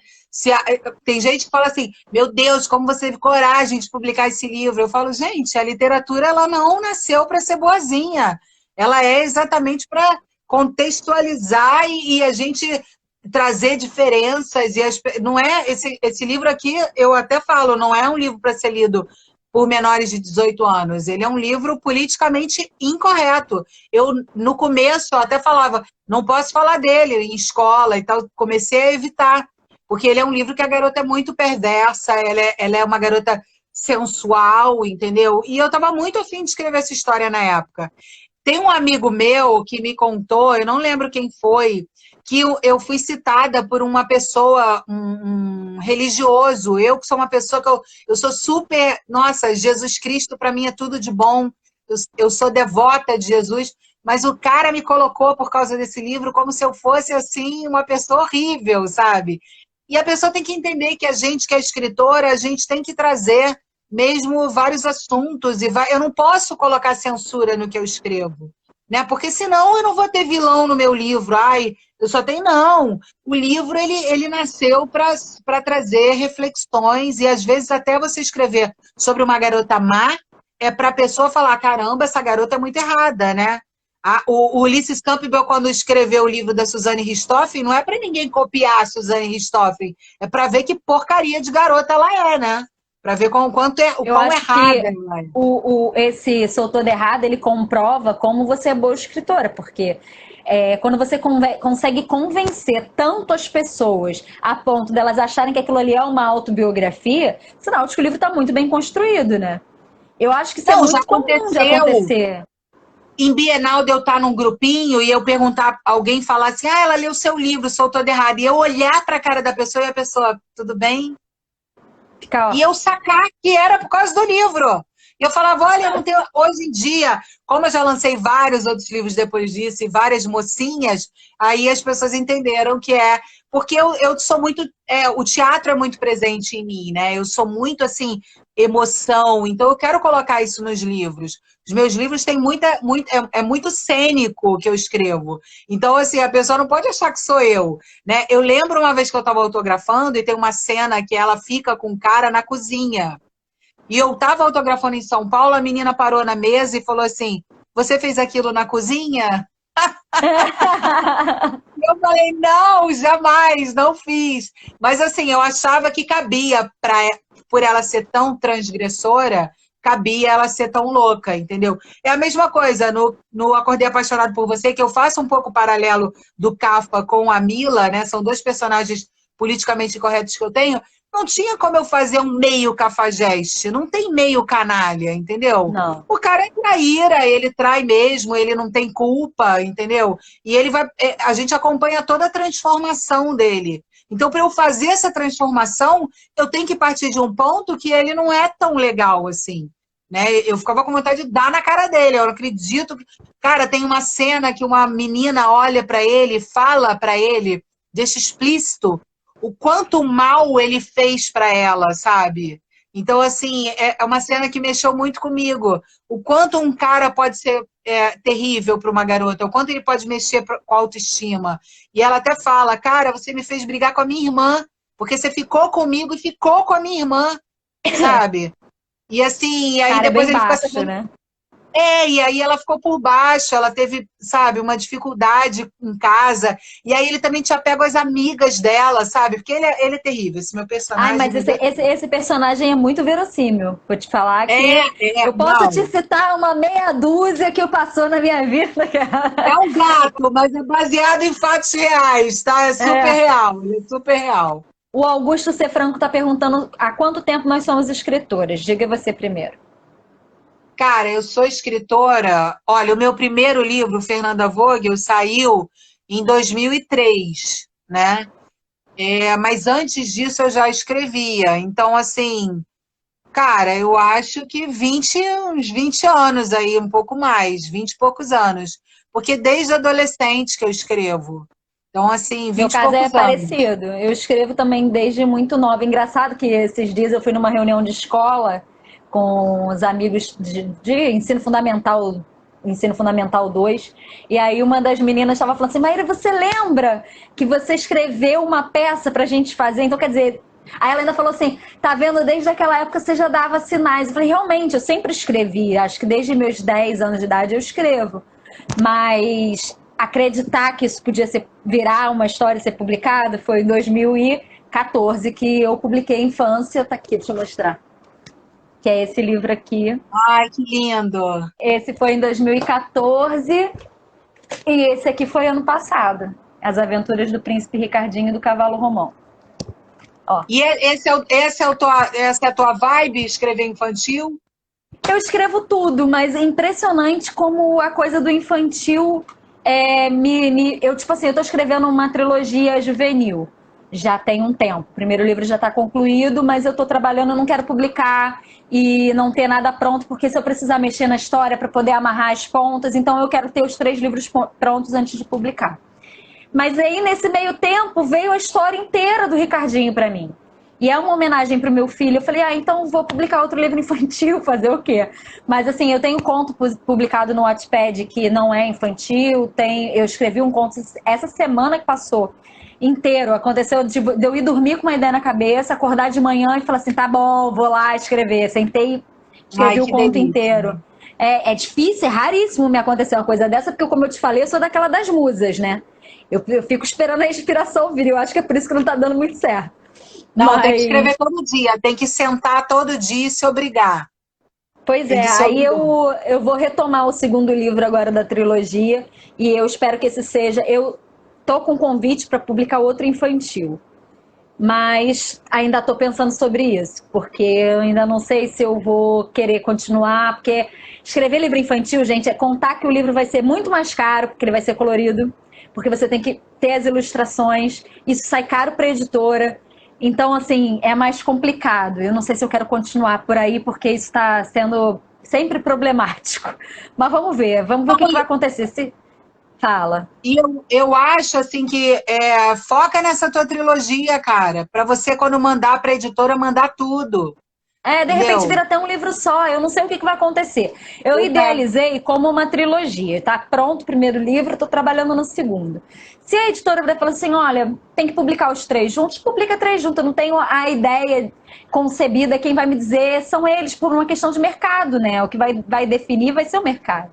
B: Tem gente que fala assim, meu Deus, como você teve coragem de publicar esse livro? Eu falo, gente, a literatura, ela não nasceu para ser boazinha. Ela é exatamente para contextualizar e a gente trazer diferenças não é esse livro aqui, eu até falo, não é um livro para ser lido por menores de 18 anos. Ele é um livro politicamente incorreto. Eu no começo eu até falava, não posso falar dele em escola e tal, comecei a evitar, porque ele é um livro que a garota é muito perversa, ela é uma garota sensual, entendeu? E eu estava muito afim de escrever essa história na época. Tem um amigo meu que me contou, eu não lembro quem foi, que eu fui citada por uma pessoa, um religioso. Eu que sou uma pessoa que eu sou super... Nossa, Jesus Cristo para mim é tudo de bom. Eu sou devota de Jesus. Mas o cara me colocou por causa desse livro como se eu fosse, assim, uma pessoa horrível, sabe? E a pessoa tem que entender que a gente que é escritora, a gente tem que trazer mesmo vários assuntos. Eu não posso colocar censura no que eu escrevo. né? Porque senão eu não vou ter vilão no meu livro. Ai, eu só tenho. Não. O livro ele nasceu para trazer reflexões e às vezes até você escrever sobre uma garota má é para a pessoa falar: caramba, essa garota é muito errada, né? O Ulisses Campbell, quando escreveu o livro da Suzane Richthofen, não é para ninguém copiar a Suzane Richthofen, é para ver que porcaria de garota ela é, né? Para ver o
A: Eu
B: quão
A: acho
B: errada
A: que
B: ela é.
A: esse Sou Toda Errada, ele comprova como você é boa escritora, porque quando você consegue convencer tanto as pessoas a ponto delas acharem que aquilo ali é uma autobiografia, sinal de que o livro está muito bem construído, né? Eu acho que isso é
B: Não, já
A: muito comum de
B: aconteceu
A: acontecer.
B: em Bienal de eu estar num grupinho e eu perguntar, alguém falar assim, ela leu seu livro, Sou Toda Errada, e eu olhar para a cara da pessoa e a pessoa, tudo bem?
A: Fica,
B: E
A: ó,
B: eu sacar que era por causa do livro. E eu falava, olha, eu não tenho. Hoje em dia, como eu já lancei vários outros livros depois disso, e várias mocinhas, aí as pessoas entenderam que é. Porque eu sou muito. O teatro é muito presente em mim, né? Eu sou muito assim, emoção. Então eu quero colocar isso nos livros. Os meus livros têm é muito cênico que eu escrevo. Então, assim, a pessoa não pode achar que sou eu, né? Eu lembro uma vez que eu estava autografando e tem uma cena que ela fica com o cara na cozinha. E eu estava autografando em São Paulo, a menina parou na mesa e falou assim: Você fez aquilo na cozinha? E eu falei: Não, jamais, não fiz. Mas assim, eu achava que cabia, por ela ser tão transgressora, cabia ela ser tão louca, entendeu? É a mesma coisa no Acordei Apaixonado por Você, que eu faço um pouco paralelo do Kafka com a Mila, né? São dois personagens politicamente corretos que eu tenho. Não tinha como eu fazer um meio cafajeste, não tem meio canalha, entendeu?
A: não.
B: O cara é traíra, ele trai mesmo, ele não tem culpa, entendeu? E ele vai. A gente acompanha toda a transformação dele. Então, para eu fazer essa transformação, eu tenho que partir de um ponto que ele não é tão legal assim. Né? Eu ficava com vontade de dar na cara dele. Eu não acredito. Cara, tem uma cena que uma menina olha para ele, fala para ele, deixa explícito o quanto mal ele fez para ela, sabe? Então, assim, é uma cena que mexeu muito comigo. O quanto um cara pode ser terrível para uma garota, o quanto ele pode mexer com a autoestima. E ela até fala, cara, você me fez brigar com a minha irmã, porque você ficou comigo e ficou com a minha irmã, sabe? E assim, e aí
A: Cara, é
B: depois
A: bem
B: ele fica
A: baixo,
B: sabendo.
A: né?
B: E aí ela ficou por baixo, ela teve, sabe, uma dificuldade em casa. E aí ele também te apega às amigas dela, sabe? Porque ele é terrível. Esse meu
A: Ai,
B: personagem
A: mas
B: me deu.
A: esse personagem é muito verossímil. Vou te falar que eu posso te
B: Não.
A: citar uma meia dúzia que passou na minha vida,
B: É
A: cara.
B: um gato, mas é baseado em fatos reais, tá? É super
A: É.
B: real, é super real.
A: O Augusto C. Franco está perguntando há quanto tempo nós somos escritoras. Diga você primeiro.
B: Cara, eu sou escritora. Olha, o meu primeiro livro, Fernanda Vogel, saiu em 2003, né? Mas antes disso eu já escrevia. Então, assim, cara, eu acho que uns 20 anos aí, um pouco mais, 20 e poucos anos. Porque desde adolescente que eu escrevo. Então, assim,
A: Meu
B: 20 e
A: caso é
B: poucos anos.
A: parecido. Eu escrevo também desde muito nova. Engraçado que esses dias eu fui numa reunião de escola com os amigos de ensino fundamental 2, e aí uma das meninas estava falando assim, Maíra, você lembra que você escreveu uma peça pra gente fazer? Então, quer dizer, aí ela ainda falou assim, tá vendo, desde aquela época você já dava sinais. Eu falei, realmente, eu sempre escrevi, acho que desde meus 10 anos de idade eu escrevo. Mas acreditar que isso podia virar uma história e ser publicado foi em 2014 que eu publiquei Infância. Tá aqui, deixa eu mostrar. Que é esse livro aqui.
B: Ai, que lindo!
A: Esse foi em 2014 e esse aqui foi ano passado. As Aventuras do Príncipe Ricardinho e do Cavalo Romão. Ó.
B: E essa é a tua vibe, escrever infantil?
A: Eu escrevo tudo, mas é impressionante como a coisa do infantil eu, tipo assim, eu tô escrevendo uma trilogia juvenil. Já tem um tempo. O primeiro livro já está concluído, mas eu tô trabalhando, eu não quero publicar e não ter nada pronto, porque se eu precisar mexer na história para poder amarrar as pontas, então eu quero ter os 3 livros prontos antes de publicar. Mas aí, nesse meio tempo, veio a história inteira do Ricardinho para mim. E é uma homenagem para o meu filho. Eu falei, então vou publicar outro livro infantil, fazer o quê? Mas assim, eu tenho um conto publicado no Wattpad que não é infantil. Eu escrevi um conto essa semana que passou inteiro. Aconteceu de eu ir dormir com uma ideia na cabeça, acordar de manhã e falar assim, tá bom, vou lá escrever. Sentei,
B: Ai,
A: escrevi o
B: que
A: conto
B: delícia.
A: inteiro. É difícil, é raríssimo me acontecer uma coisa dessa, porque como eu te falei, eu sou daquela das musas, né? Eu fico esperando a inspiração vir. Eu acho que é por isso que não tá dando muito certo.
B: Não, tem que escrever
A: Mas,
B: todo dia, tem que sentar todo dia e se obrigar.
A: pois
B: Tem
A: é,
B: que se
A: aí
B: obrigar.
A: eu vou retomar o segundo livro agora da trilogia e eu espero que esse seja. Eu tô com convite para publicar outro infantil, mas ainda tô pensando sobre isso, porque eu ainda não sei se eu vou querer continuar, porque escrever livro infantil, gente, é contar que o livro vai ser muito mais caro, porque ele vai ser colorido, porque você tem que ter as ilustrações, isso sai caro para a editora. Então, assim, é mais complicado. Eu não sei se eu quero continuar por aí, porque isso está sendo sempre problemático. Mas vamos ver o que vai acontecer. Se fala.
B: E eu acho assim que foca nessa tua trilogia, cara, para você quando mandar para a editora mandar tudo,
A: De repente
B: entendeu?
A: vira até um livro só, eu não sei o que vai acontecer. Eu
B: Pois é.
A: idealizei como uma trilogia, tá pronto o primeiro livro, tô trabalhando no segundo. Se a editora virar e falar assim, olha, tem que publicar os três juntos, publica três juntos, eu não tenho a ideia concebida, quem vai me dizer são eles por uma questão de mercado, né? O que vai definir vai ser o mercado.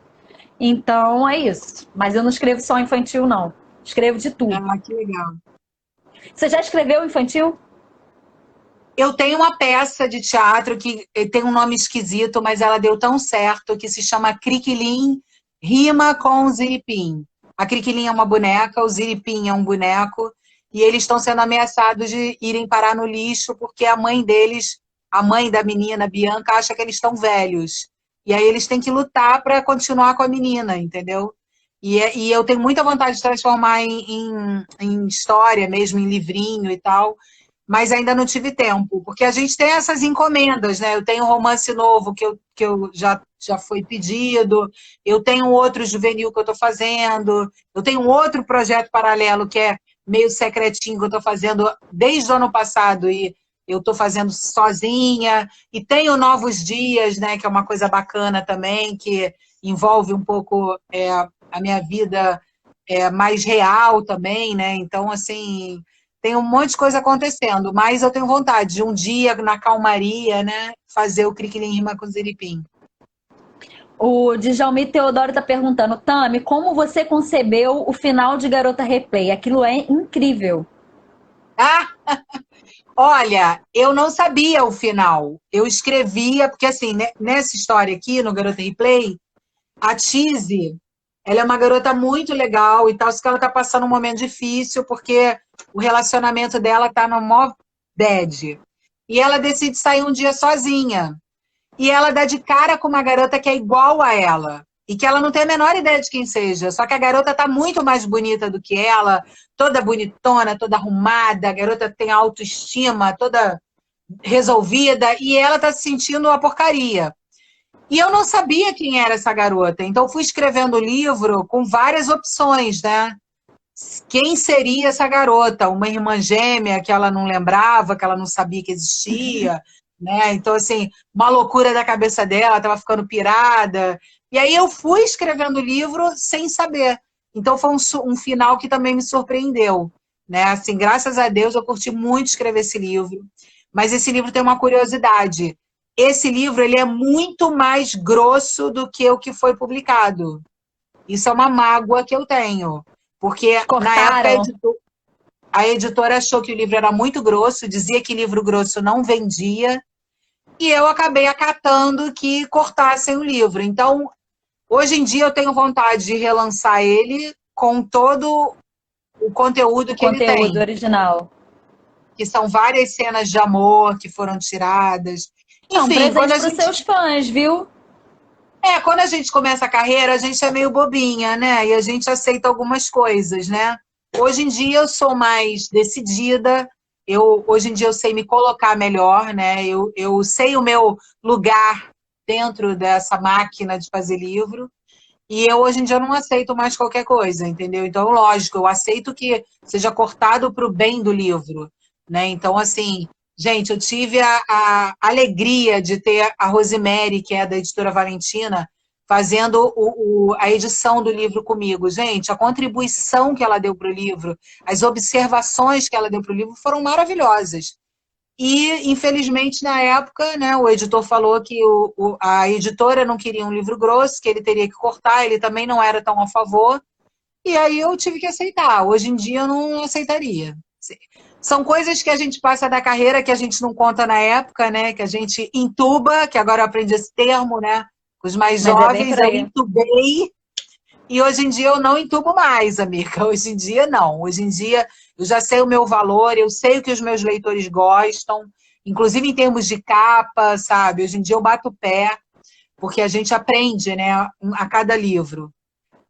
A: Então é isso. Mas eu não escrevo só infantil, não. Escrevo de tudo.
B: Ah, que legal.
A: Você já escreveu infantil?
B: Eu tenho uma peça de teatro que tem um nome esquisito, mas ela deu tão certo, que se chama Criquilim Rima com Ziripim. A Criquilim é uma boneca, o Ziripim é um boneco, e eles estão sendo ameaçados de irem parar no lixo porque a mãe deles, a mãe da menina, Bianca, acha que eles estão velhos. E aí eles têm que lutar para continuar com a menina, entendeu? E eu tenho muita vontade de transformar em história mesmo, em livrinho e tal, mas ainda não tive tempo, porque a gente tem essas encomendas, né? Eu tenho um romance novo que eu já foi pedido, eu tenho um outro juvenil que eu estou fazendo, eu tenho um outro projeto paralelo que é meio secretinho que eu estou fazendo desde o ano passado e eu estou fazendo sozinha, e tenho Novos Dias, né? Que é uma coisa bacana também, que envolve um pouco a minha vida mais real também, né? Então, assim, tem um monte de coisa acontecendo, mas eu tenho vontade de um dia, na calmaria, né, fazer o Criquilim Rima com Ziripim.
A: O Djalmi Teodoro está perguntando, Tami, como você concebeu o final de Garota Replay? Aquilo é incrível.
B: Ah, olha, eu não sabia o final. Eu escrevia, porque assim, né, nessa história aqui, no Garota Replay, a Tizzy, ela é uma garota muito legal e tal, só que ela está passando um momento difícil, porque o relacionamento dela está no mó bad. E ela decide sair um dia sozinha. E ela dá de cara com uma garota que é igual a ela. E que ela não tem a menor ideia de quem seja. Só que a garota tá muito mais bonita do que ela, toda bonitona, toda arrumada, a garota tem autoestima, toda resolvida, e ela tá se sentindo uma porcaria. E eu não sabia quem era essa garota. Então fui escrevendo o livro com várias opções, né? Quem seria essa garota? Uma irmã gêmea que ela não lembrava, que ela não sabia que existia, né? Então, assim, uma loucura da cabeça dela, estava ficando pirada. E aí eu fui escrevendo o livro sem saber. Então foi um final que também me surpreendeu, né? Assim, graças a Deus eu curti muito escrever esse livro. Mas esse livro tem uma curiosidade. Esse livro ele é muito mais grosso do que o que foi publicado. Isso é uma mágoa que eu tenho. Porque, na época,
A: Cortaram.
B: a editora achou que o livro era muito grosso, dizia que livro grosso não vendia, e eu acabei acatando que cortassem o livro. Então, hoje em dia, eu tenho vontade de relançar ele com todo o conteúdo
A: O
B: que ele
A: conteúdo
B: tem,
A: original.
B: que são várias cenas de amor que foram tiradas.
A: É um
B: Enfim,
A: presente para os seus fãs, viu?
B: quando a gente começa a carreira, a gente é meio bobinha, né? E a gente aceita algumas coisas, né? Hoje em dia eu sou mais decidida, hoje em dia eu sei me colocar melhor, né? Eu sei o meu lugar dentro dessa máquina de fazer livro, e eu hoje em dia não aceito mais qualquer coisa, entendeu? Então, lógico, eu aceito que seja cortado para o bem do livro, né? Então, assim, Gente, eu tive a alegria de ter a Rosemary, que é da editora Valentina, fazendo a edição do livro comigo. Gente, a contribuição que ela deu para o livro, as observações que ela deu para o livro foram maravilhosas. E, infelizmente, na época, né, o editor falou que a editora não queria um livro grosso, que ele teria que cortar, ele também não era tão a favor, e aí eu tive que aceitar. Hoje em dia eu não aceitaria. São coisas que a gente passa da carreira que a gente não conta na época, né? Que a gente entuba, que agora eu aprendi esse termo, né? Os mais
A: Mas é bem
B: jovens,
A: por
B: eu
A: aí.
B: entubei e hoje em dia eu não entubo mais, amiga. Hoje em dia não. Hoje em dia eu já sei o meu valor, eu sei o que os meus leitores gostam, inclusive em termos de capa, sabe? Hoje em dia eu bato o pé, porque a gente aprende, né, a cada livro.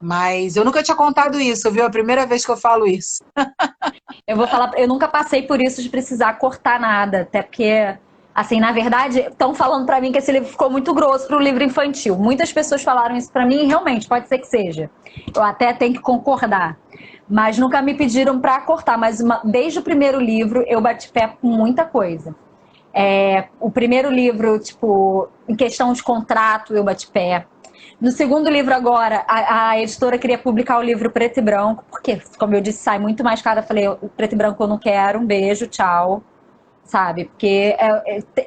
B: Mas eu nunca tinha contado isso, viu? É a primeira vez que eu falo isso.
A: Eu vou falar, eu nunca passei por isso de precisar cortar nada, até porque, assim, na verdade, estão falando pra mim que esse livro ficou muito grosso pro livro infantil. Muitas pessoas falaram isso pra mim e realmente pode ser que seja. Eu até tenho que concordar. Mas nunca me pediram pra cortar, mas desde o primeiro livro eu bati pé com muita coisa. O primeiro livro, tipo, em questão de contrato, eu bati pé. No segundo livro agora, a editora queria publicar o livro preto e branco, porque, como eu disse, sai muito mais caro. Eu falei, preto e branco eu não quero, um beijo, tchau, sabe? Porque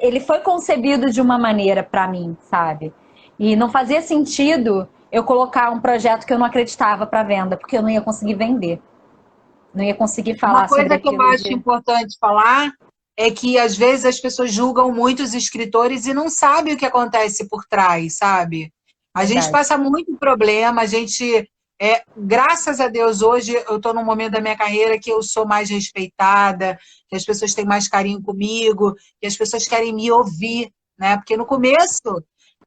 A: ele foi concebido de uma maneira pra mim, sabe? E não fazia sentido eu colocar um projeto que eu não acreditava pra venda, porque eu não ia conseguir vender. Não ia conseguir
B: Uma
A: falar sobre
B: coisa que eu
A: aquilo
B: acho
A: de
B: importante falar é que, às vezes, as pessoas julgam muito os escritores e não sabem o que acontece por trás, sabe? A gente
A: verdade.
B: passa muito problema, a gente. Graças a Deus, hoje eu estou num momento da minha carreira que eu sou mais respeitada, que as pessoas têm mais carinho comigo, que as pessoas querem me ouvir, né? Porque no começo,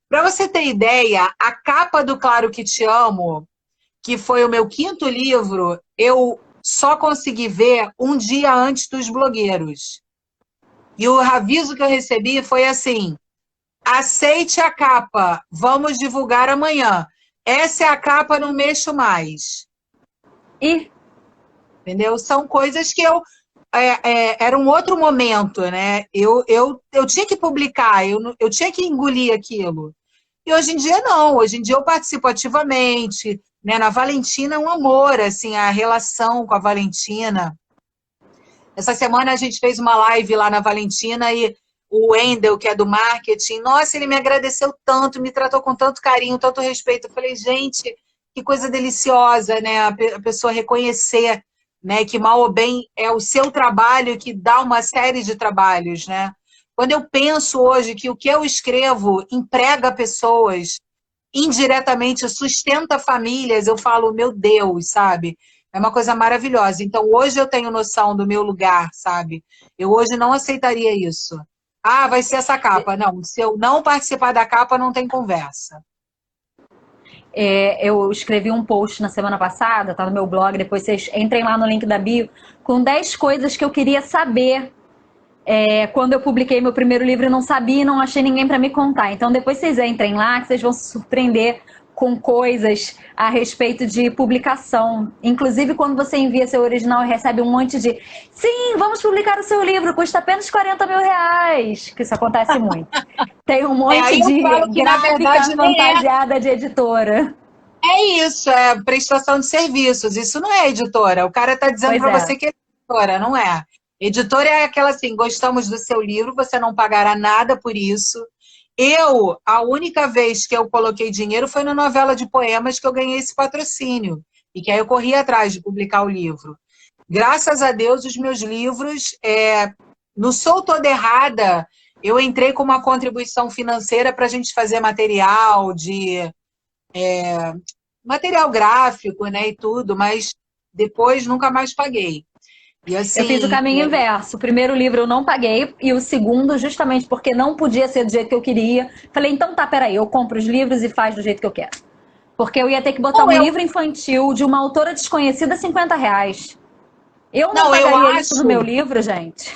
B: para você ter ideia, a capa do Claro que Te Amo, que foi o meu quinto livro, eu só consegui ver um dia antes dos blogueiros. E o aviso que eu recebi foi assim: aceite a capa, vamos divulgar amanhã. Essa é a capa, não mexo mais.
A: E
B: Entendeu? São coisas que era um outro momento, né? Eu tinha que publicar, eu tinha que engolir aquilo. E hoje em dia não, hoje em dia eu participo ativamente, né? Na Valentina é um amor, assim, a relação com a Valentina. Essa semana a gente fez uma live lá na Valentina e o Wendel, que é do marketing, nossa, ele me agradeceu tanto, me tratou com tanto carinho, tanto respeito. Eu falei, gente, que coisa deliciosa, né? A pessoa reconhecer, né, que mal ou bem é o seu trabalho que dá uma série de trabalhos, né? Quando eu penso hoje que o que eu escrevo emprega pessoas, indiretamente sustenta famílias, eu falo, meu Deus, sabe? É uma coisa maravilhosa. Então, hoje eu tenho noção do meu lugar, sabe? Eu hoje não aceitaria isso. Ah, vai ser essa capa. Não, se eu não participar da capa, não tem conversa.
A: eu escrevi um post na semana passada, tá no meu blog, depois vocês entrem lá no link da bio, com 10 coisas que eu queria saber quando eu publiquei meu primeiro livro e não sabia e não achei ninguém para me contar. Então depois vocês entrem lá que vocês vão se surpreender com coisas a respeito de publicação. Inclusive, quando você envia seu original e recebe um monte de sim, vamos publicar o seu livro, custa apenas R$ 40.000, que isso acontece muito. Tem um monte
B: Aí eu
A: de
B: falo que, na
A: gráfica
B: verdade, nem é.
A: fantasiada de editora.
B: É isso, é prestação de serviços. Isso não é editora. O cara está dizendo
A: Pois
B: para
A: é.
B: você que é editora, não é. Editora é aquela assim, gostamos do seu livro, você não pagará nada por isso. A única vez que eu coloquei dinheiro foi na novela de poemas que eu ganhei esse patrocínio. E que aí eu corri atrás de publicar o livro. Graças a Deus, os meus livros, não sou toda errada, eu entrei com uma contribuição financeira para a gente fazer material gráfico, né, e tudo, mas depois nunca mais paguei. E
A: Eu fiz o
B: assim,
A: caminho inverso. O primeiro livro eu não paguei e o segundo, justamente porque não podia ser do jeito que eu queria, falei, então tá, peraí, eu compro os livros e faz do jeito que eu quero. Porque eu ia ter que botar
B: não,
A: um livro infantil de uma autora desconhecida R$ 50. Eu não
B: não,
A: pagaria isso no meu livro, gente.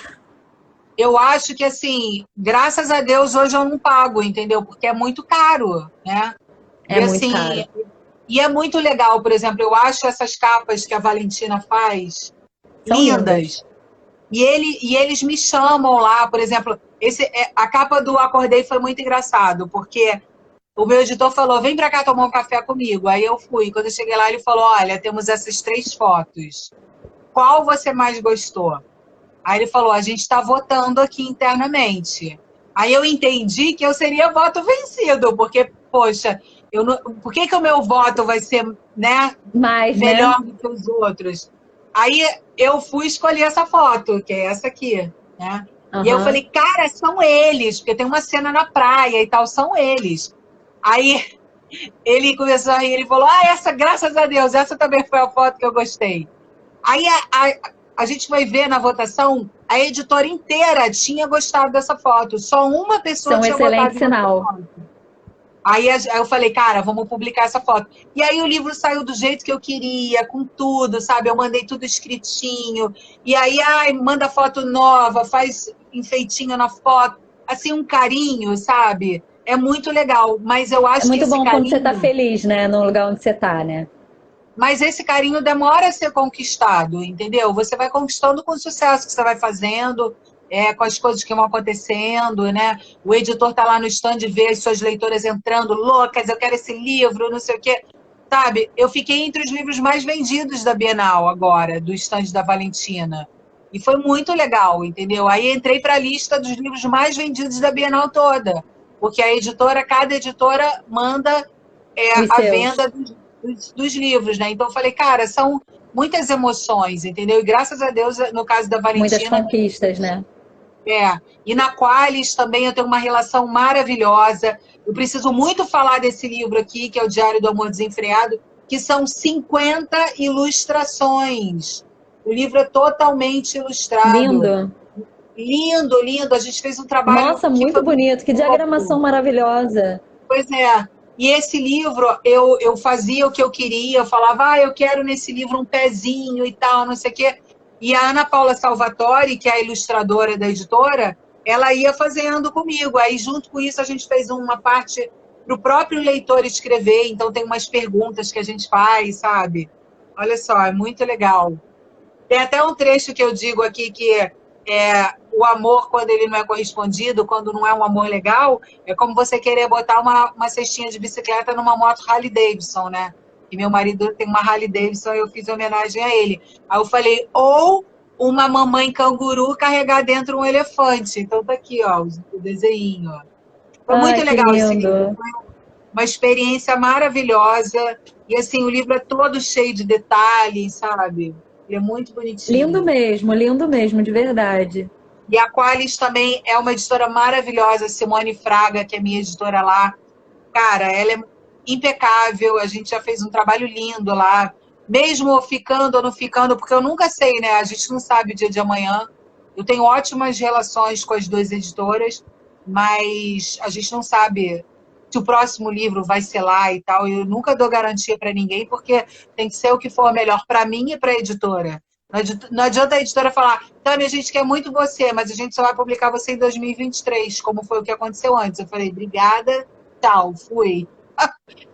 B: eu acho que assim, graças a Deus hoje eu não pago, entendeu? Porque é muito caro, né?
A: É
B: E
A: muito
B: assim,
A: caro.
B: e é muito legal, por exemplo, eu acho essas capas que a Valentina faz
A: São
B: lindas.
A: lindas.
B: E eles me chamam lá, por exemplo, a capa do Acordei foi muito engraçado, porque o meu editor falou, vem pra cá tomar um café comigo. Aí eu fui. Quando eu cheguei lá, ele falou, olha, temos essas 3 fotos. Qual você mais gostou? Aí ele falou, a gente está votando aqui internamente. Aí eu entendi que eu seria voto vencido, porque, poxa, por que o meu voto vai ser, né,
A: Mais, né?
B: melhor do que os outros? Aí eu fui escolher essa foto, que é essa aqui, né? E aí eu
A: Aham.
B: falei, cara, são eles, porque tem uma cena na praia e tal, são eles. Aí ele começou a rir, ele falou, essa, graças a Deus, essa também foi a foto que eu gostei. Aí a gente vai ver na votação, a editora inteira tinha gostado dessa foto, só uma
A: Isso é
B: pessoa
A: um
B: tinha
A: excelente
B: votado em outra
A: sinal.
B: foto. Aí eu falei, cara, vamos publicar essa foto. E aí o livro saiu do jeito que eu queria, com tudo, sabe? Eu mandei tudo escritinho. E aí, manda foto nova, faz enfeitinho na foto. Assim, um carinho, sabe? É muito legal. Mas eu
A: É
B: acho que
A: muito
B: esse
A: bom quando você tá
B: carinho.
A: feliz, né? No lugar onde você tá, né?
B: Mas esse carinho demora a ser conquistado, entendeu? Você vai conquistando com o sucesso que você vai fazendo, com as coisas que vão acontecendo, né? O editor tá lá no stand e vê as suas leitoras entrando, loucas, eu quero esse livro, não sei o quê. Sabe, eu fiquei entre os livros mais vendidos da Bienal agora, do stand da Valentina. E foi muito legal, entendeu? Aí entrei para a lista dos livros mais vendidos da Bienal toda, porque a editora, cada editora manda
A: Os
B: a
A: seus.
B: venda dos livros, né? Então eu falei, cara, são muitas emoções, entendeu? E graças a Deus, no caso da
A: Muitas
B: Valentina,
A: conquistas, né?
B: e na Qualis também eu tenho uma relação maravilhosa. Eu preciso muito falar desse livro aqui, que é o Diário do Amor Desenfreado, que são 50 ilustrações. O livro é totalmente ilustrado.
A: Lindo.
B: Lindo, lindo. A gente fez um trabalho
A: Nossa,
B: que
A: muito
B: foi muito
A: bonito. Que
B: fofo.
A: diagramação maravilhosa.
B: Pois é. E esse livro, eu fazia o que eu queria, eu falava, eu quero nesse livro um pezinho e tal, não sei o quê. E a Ana Paula Salvatori, que é a ilustradora da editora, ela ia fazendo comigo. Aí, junto com isso, a gente fez uma parte para o próprio leitor escrever. Então, tem umas perguntas que a gente faz, sabe? Olha só, é muito legal. Tem até um trecho que eu digo aqui que o amor, quando ele não é correspondido, quando não é um amor legal, é como você querer botar uma cestinha de bicicleta numa moto Harley Davidson, né? E meu marido tem uma Harley Davidson e eu fiz homenagem a ele. Aí eu falei, ou uma mamãe canguru carregar dentro um elefante. Então tá aqui, ó, o desenho. Foi
A: Ai,
B: muito
A: que
B: legal esse livro.
A: lindo.
B: Foi uma experiência maravilhosa. E assim, o livro é todo cheio de detalhes, sabe? Ele é muito bonitinho.
A: Lindo mesmo, de verdade.
B: E a Qualis também é uma editora maravilhosa, Simone Fraga, que é minha editora lá. Cara, ela é impecável, a gente já fez um trabalho lindo lá, mesmo ficando ou não ficando, porque eu nunca sei, né? A gente não sabe o dia de amanhã. Eu tenho ótimas relações com as 2 editoras, mas a gente não sabe se o próximo livro vai ser lá e tal. Eu nunca dou garantia para ninguém, porque tem que ser o que for melhor para mim e para a editora. Não adianta a editora falar, Tânia, a gente quer muito você, mas a gente só vai publicar você em 2023, como foi o que aconteceu antes. Eu falei, obrigada, tchau, fui.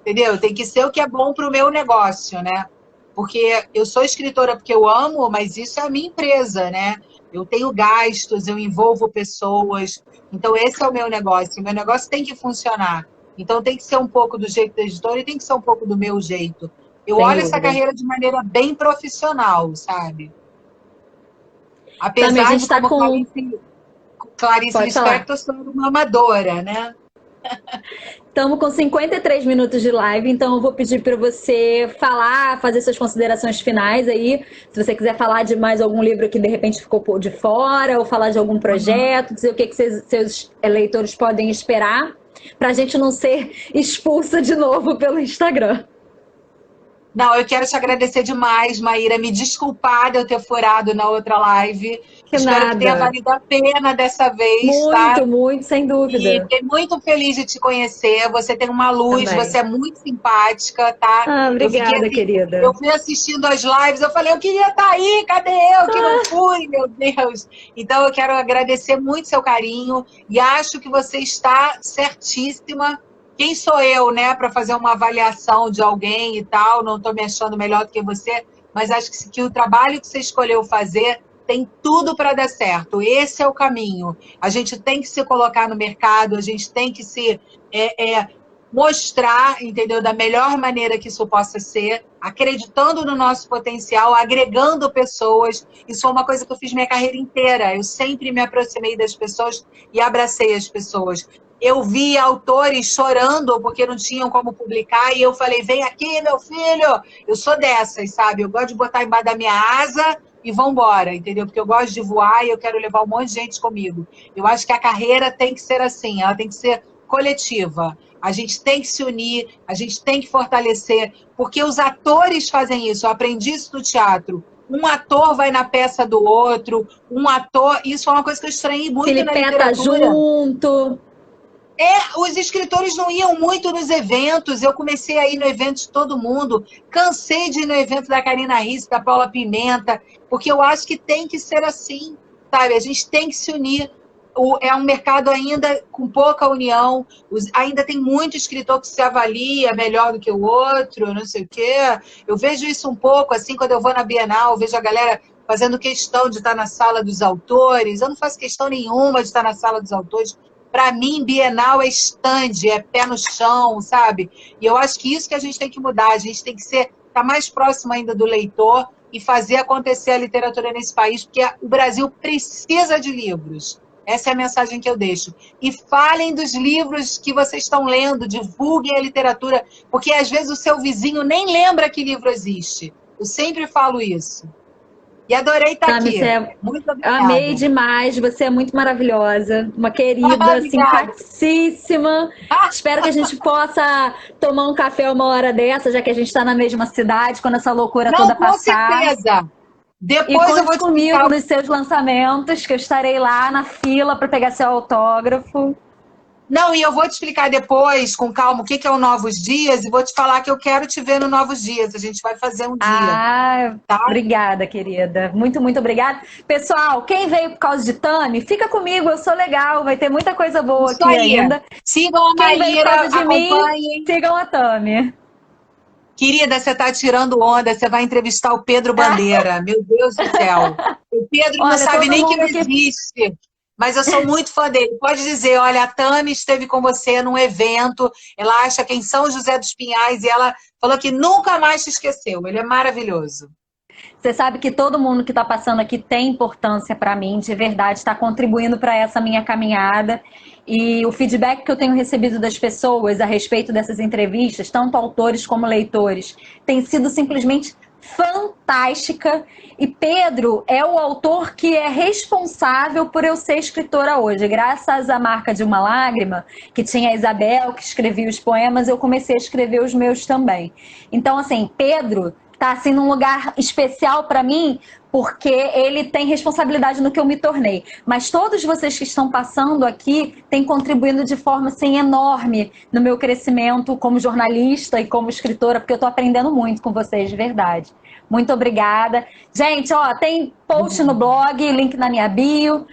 B: Entendeu? Tem que ser o que é bom para o meu negócio, né? Porque eu sou escritora porque eu amo, mas isso é a minha empresa, né? Eu tenho gastos, eu envolvo pessoas. Então, esse é o meu negócio. O meu negócio tem que funcionar. Então, tem que ser um pouco do jeito da editora e tem que ser um pouco do meu jeito. Eu
A: Sem
B: olho essa
A: dúvida.
B: carreira de maneira bem profissional, sabe?
A: Tami, a
B: Apesar
A: gente
B: de,
A: está
B: como
A: com.
B: Clarice
A: Pode falar.
B: Lispector, ser uma amadora, né?
A: Estamos com 53 minutos de live, então eu vou pedir para você falar, fazer suas considerações finais aí. Se você quiser falar de mais algum livro que de repente ficou de fora, ou falar de algum projeto, dizer o que seus leitores podem esperar, para a gente não ser expulsa de novo pelo Instagram.
B: Não, eu quero te agradecer demais, Maíra. Me desculpar de eu ter furado na outra live.
A: Que
B: Espero que tenha
A: nada.
B: valido a pena dessa vez, tá?
A: Muito, muito, sem
B: E
A: dúvida.
B: fiquei muito feliz de te conhecer. Você tem uma luz,
A: Também.
B: você é muito simpática, tá?
A: Ah,
B: Eu fiquei
A: obrigada,
B: assim, eu
A: querida.
B: fui assistindo as lives, eu falei, eu queria estar aí, cadê eu que não fui, meu Deus? Então eu quero agradecer muito seu carinho e acho que você está certíssima. Quem sou eu, né, para fazer uma avaliação de alguém e tal? Não estou me achando melhor do que você, mas acho que o trabalho que você escolheu fazer tem tudo para dar certo. Esse é o caminho. A gente tem que se colocar no mercado, a gente tem que se mostrar, entendeu? Da melhor maneira que isso possa ser, acreditando no nosso potencial, agregando pessoas. Isso é uma coisa que eu fiz minha carreira inteira. Eu sempre me aproximei das pessoas e abracei as pessoas. Eu vi autores chorando porque não tinham como publicar e eu falei, vem aqui, meu filho. Eu sou dessas, sabe? Eu gosto de botar embaixo da minha asa e vambora, entendeu? Porque eu gosto de voar e eu quero levar um monte de gente comigo. Eu acho que a carreira tem que ser assim, ela tem que ser coletiva. A gente tem que se unir, a gente tem que fortalecer, porque os atores fazem isso. Eu aprendi isso no teatro. Um ator vai na peça do outro, um ator... Isso é uma coisa que eu estranhei muito na literatura.
A: Junto.
B: Os escritores não iam muito nos eventos, eu comecei a ir no evento de todo mundo, cansei de ir no evento da Karina Risse, da Paula Pimenta, porque eu acho que tem que ser assim, sabe? A gente tem que se unir. É um mercado ainda com pouca união, ainda tem muito escritor que se avalia melhor do que o outro, não sei o quê. Eu vejo isso um pouco, assim, quando eu vou na Bienal, eu vejo a galera fazendo questão de estar na sala dos autores. Eu não faço questão nenhuma de estar na sala dos autores. Para mim, Bienal é stand, é pé no chão, sabe? E eu acho que isso que a gente tem que mudar, a gente tem que estar mais próximo ainda do leitor e fazer acontecer a literatura nesse país, porque o Brasil precisa de livros. Essa é a mensagem que eu deixo. E falem dos livros que vocês estão lendo, divulguem a literatura, porque às vezes o seu vizinho nem lembra que livro existe. Eu sempre falo isso. E adorei estar aqui. Muito obrigada.
A: Amei demais, você é muito maravilhosa, uma querida, simpaticíssima. Espero que a gente possa tomar um café uma hora dessa, já que a gente está na mesma cidade, quando essa loucura toda passar.
B: Com certeza.
A: Depois eu vou comigo nos seus lançamentos, que eu estarei lá na fila para pegar seu autógrafo.
B: Não, e eu vou te explicar depois, com calma, o que é o Novos Dias, e vou te falar que eu quero te ver no Novos Dias. A gente vai fazer um dia.
A: Tá? Obrigada, querida. Muito, muito obrigada. Pessoal, quem veio por causa de Tami, fica comigo, eu sou legal, vai ter muita coisa boa
B: isso
A: aqui
B: aí.
A: ainda.
B: Sigam a Maíra,
A: acompanhem. Sigam a Tami.
B: Querida, você está tirando onda, você vai entrevistar o Pedro Bandeira. Meu Deus do céu. O Pedro não sabe nem que eu existe. Mas eu sou muito fã dele. Pode dizer, olha, a Tami esteve com você num evento, ela acha que é em São José dos Pinhais, e ela falou que nunca mais te esqueceu. Ele é maravilhoso.
A: Você sabe que todo mundo que está passando aqui tem importância para mim, de verdade, está contribuindo para essa minha caminhada. E o feedback que eu tenho recebido das pessoas a respeito dessas entrevistas, tanto autores como leitores, tem sido simplesmente fantástica. E Pedro é o autor que é responsável por eu ser escritora hoje. Graças à Marca de uma Lágrima, que tinha a Isabel, que escrevia os poemas, eu comecei a escrever os meus também. Então, assim, Pedro tá assim num lugar especial para mim, porque ele tem responsabilidade no que eu me tornei. Mas todos vocês que estão passando aqui têm contribuído de forma assim, enorme no meu crescimento como jornalista e como escritora, porque eu estou aprendendo muito com vocês, de verdade. Muito obrigada. Gente, ó, tem post no blog, link na minha bio.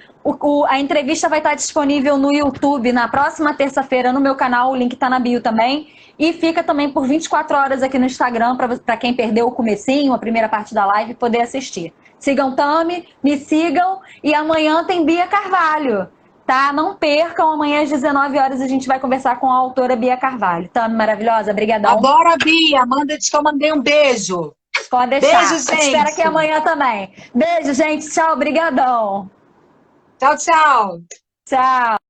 A: A entrevista vai estar disponível no YouTube na próxima terça-feira no meu canal, o link está na bio também. E fica também por 24 horas aqui no Instagram para quem perdeu o comecinho, a primeira parte da live, poder assistir. Sigam Tami, me sigam e amanhã tem Bia Carvalho, tá? Não percam, amanhã às 19 horas a gente vai conversar com a autora Bia Carvalho. Tami, maravilhosa, brigadão.
B: Adoro a Bia, manda diz que eu mandei um beijo.
A: Pode deixar.
B: Beijo, gente.
A: Espero aqui amanhã também. Beijo, gente. Tchau, brigadão.
B: Tchau, tchau.
A: Tchau.